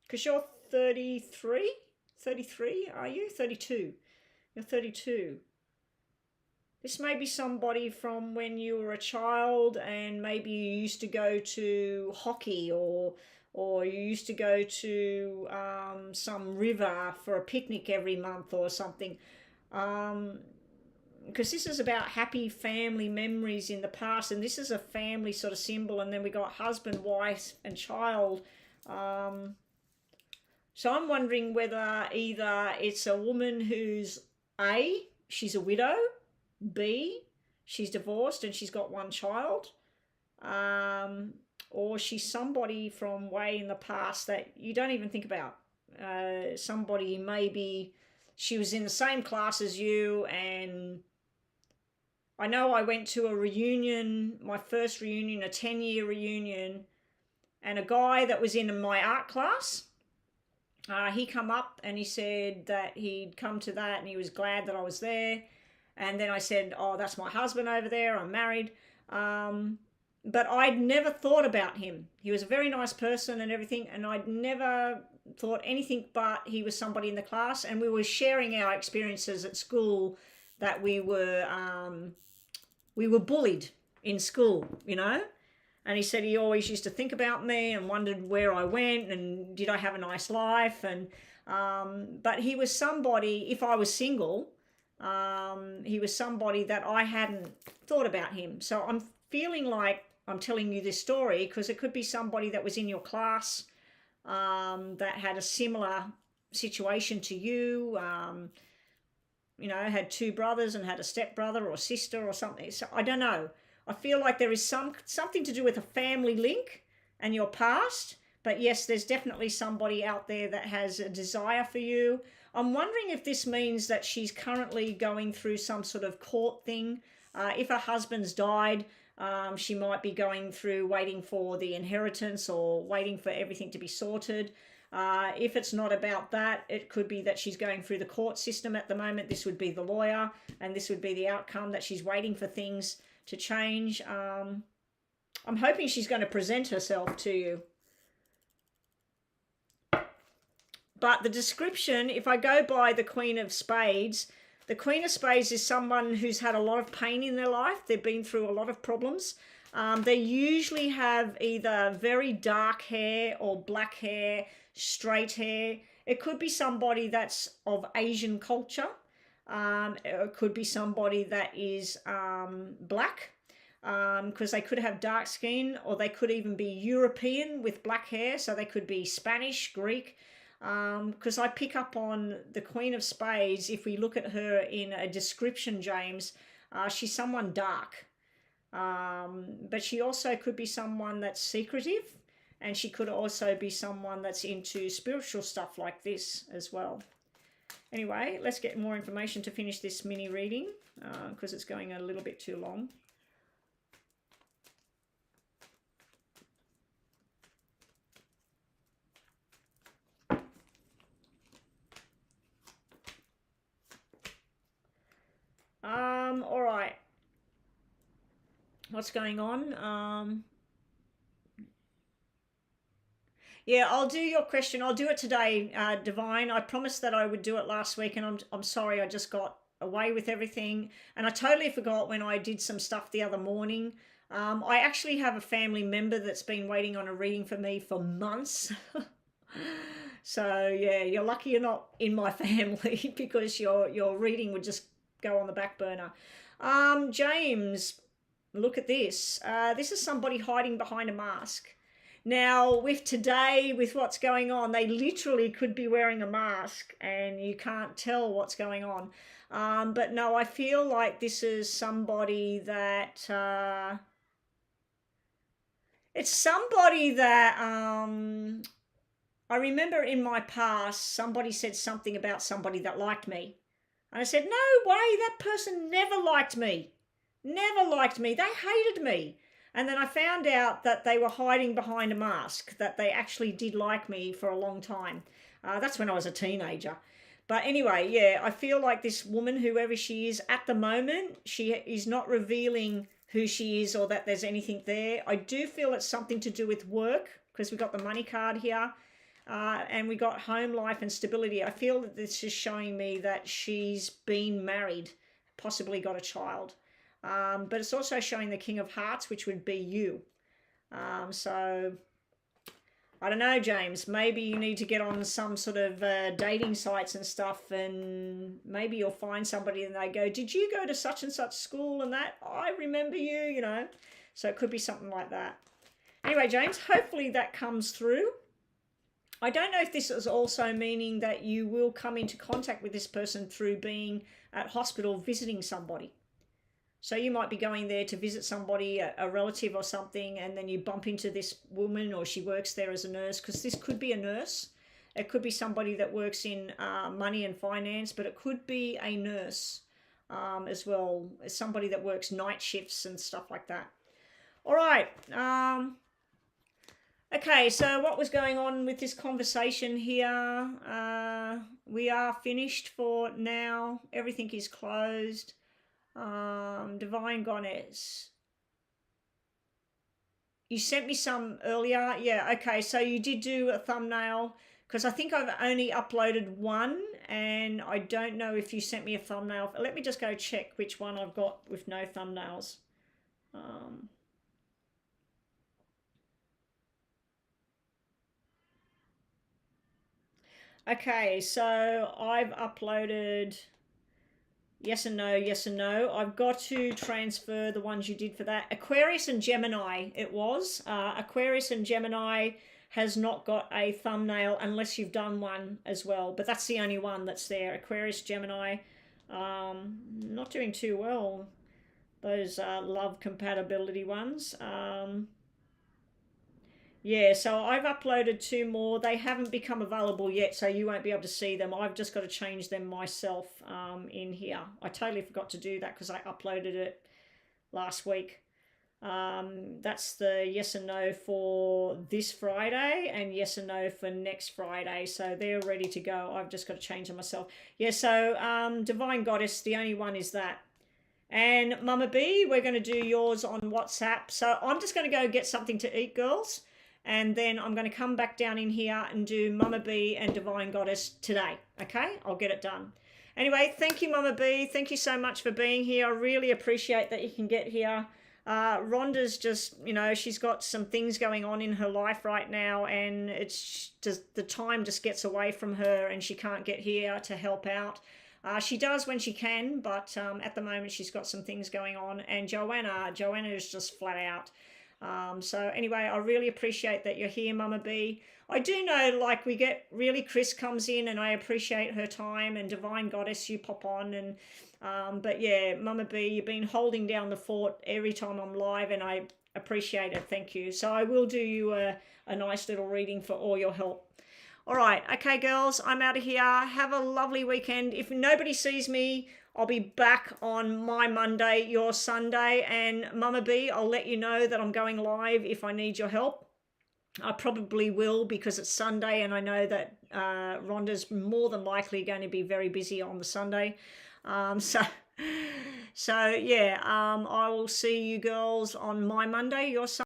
Because you're 33? 33, are you? 32. You're 32. This may be somebody from when you were a child and maybe you used to go to hockey or you used to go to some river for a picnic every month or something. Because this is about happy family memories in the past, and this is a family sort of symbol, and then we got husband, wife, and child. So I'm wondering whether either it's a woman who's A, she's a widow, B, she's divorced and she's got one child, or she's somebody from way in the past that you don't even think about. Somebody maybe she was in the same class as you, and I know I went to a reunion, my first reunion, a 10-year reunion, and a guy that was in my art class, he come up and he said that he'd come to that and he was glad that I was there. And then I said, oh, that's my husband over there, I'm married. But I'd never thought about him. He was a very nice person and everything, and I'd never thought anything but he was somebody in the class, and we were sharing our experiences at school that we were bullied in school, you know. And he said he always used to think about me and wondered where I went and did I have a nice life. And but he was somebody, if I was single, he was somebody that I hadn't thought about him. So I'm feeling like I'm telling you this story because it could be somebody that was in your class that had a similar situation to you, you know, had two brothers and had a stepbrother or sister or something. So I don't know. I feel like there is something to do with a family link and your past. But yes, there's definitely somebody out there that has a desire for you. I'm wondering if this means that she's currently going through some sort of court thing. If her husband's died, she might be going through waiting for the inheritance or waiting for everything to be sorted. If it's not about that, it could be that she's going through the court system at the moment. This would be the lawyer, and this would be the outcome, that she's waiting for things to change. I'm hoping she's going to present herself to you. But the description, if I go by the Queen of Spades, the Queen of Spades is someone who's had a lot of pain in their life. They've been through a lot of problems. They usually have either very dark hair or black hair, straight hair. It could be somebody that's of Asian culture. It could be somebody that is black, because they could have dark skin, or they could even be European with black hair. So they could be Spanish, Greek. Because I pick up on the Queen of Spades, if we look at her in a description, James, she's someone dark. But she also could be someone that's secretive, and she could also be someone that's into spiritual stuff like this as well. Anyway, let's get more information to finish this mini reading, because it's going a little bit too long. All right. What's going on? Yeah, I'll do your question. I'll do it today, Divine. I promised that I would do it last week, and I'm sorry, I just got away with everything. And I totally forgot when I did some stuff the other morning. I actually have a family member that's been waiting on a reading for me for months. So yeah, you're lucky you're not in my family because your reading would just go on the back burner. James, look at this. This is somebody hiding behind a mask. Now, with today, with what's going on, they literally could be wearing a mask and you can't tell what's going on. But no, I feel like this is somebody that... it's somebody that... I remember in my past, somebody said something about somebody that liked me. And I said, no way, that person never liked me. Never liked me. They hated me. And then I found out that they were hiding behind a mask, that they actually did like me for a long time. That's when I was a teenager. But anyway, yeah, I feel like this woman, whoever she is at the moment, she is not revealing who she is or that there's anything there. I do feel it's something to do with work because we got the money card here and we got home life and stability. I feel that this is showing me that she's been married, possibly got a child. But it's also showing the King of Hearts, which would be you. So I don't know, James, maybe you need to get on some sort of dating sites and stuff, and maybe you'll find somebody and they go, did you go to such and such school and that? I remember you, you know. So it could be something like that. Anyway, James, hopefully that comes through. I don't know if this is also meaning that you will come into contact with this person through being at hospital visiting somebody. So you might be going there to visit somebody, a relative or something, and then you bump into this woman or she works there as a nurse, because this could be a nurse. It could be somebody that works in money and finance, but it could be a nurse as well, as somebody that works night shifts and stuff like that. All right. Okay, so what was going on with this conversation here? We are finished for now. Everything is closed. Divine Goddess. You sent me some earlier. Yeah, okay, so you did do a thumbnail because I think I've only uploaded one and I don't know if you sent me a thumbnail. Let me just go check which one I've got with no thumbnails. Okay, so I've uploaded yes and no, yes and no. I've got to transfer the ones you did for that. Aquarius and Gemini, it was. Aquarius and Gemini has not got a thumbnail unless you've done one as well. But that's the only one that's there. Aquarius, Gemini, not doing too well. Those love compatibility ones. Yeah, so I've uploaded two more. They haven't become available yet, so you won't be able to see them. I've just got to change them myself in here. I totally forgot to do that because I uploaded it last week. That's the yes and no for this Friday and yes and no for next Friday. So they're ready to go. I've just got to change them myself. Yeah, so Divine Goddess, the only one is that. And Mama B, we're going to do yours on WhatsApp. So I'm just going to go get something to eat, girls. And then I'm going to come back down in here and do Mama B and Divine Goddess today. Okay, I'll get it done. Anyway, thank you, Mama B. Thank you so much for being here. I really appreciate that you can get here. Rhonda's just, you know, she's got some things going on in her life right now, and it's just the time just gets away from her and she can't get here to help out. She does when she can, but at the moment she's got some things going on. And Joanna is just flat out. So anyway, I really appreciate that you're here, Mama B. I do know, like, we get really, Chris comes in and I appreciate her time, and Divine Goddess, you pop on, and but yeah, Mama B, you've been holding down the fort every time I'm live, and I appreciate it. Thank you. So I will do you a nice little reading for all your help. All right, okay, girls, I'm out of here. Have a lovely weekend. If nobody sees me, I'll be back on my Monday, your Sunday, and Mama B, I'll let you know that I'm going live if I need your help. I probably will because it's Sunday, and I know that Rhonda's more than likely going to be very busy on the Sunday. So yeah, I will see you girls on my Monday, your Sunday.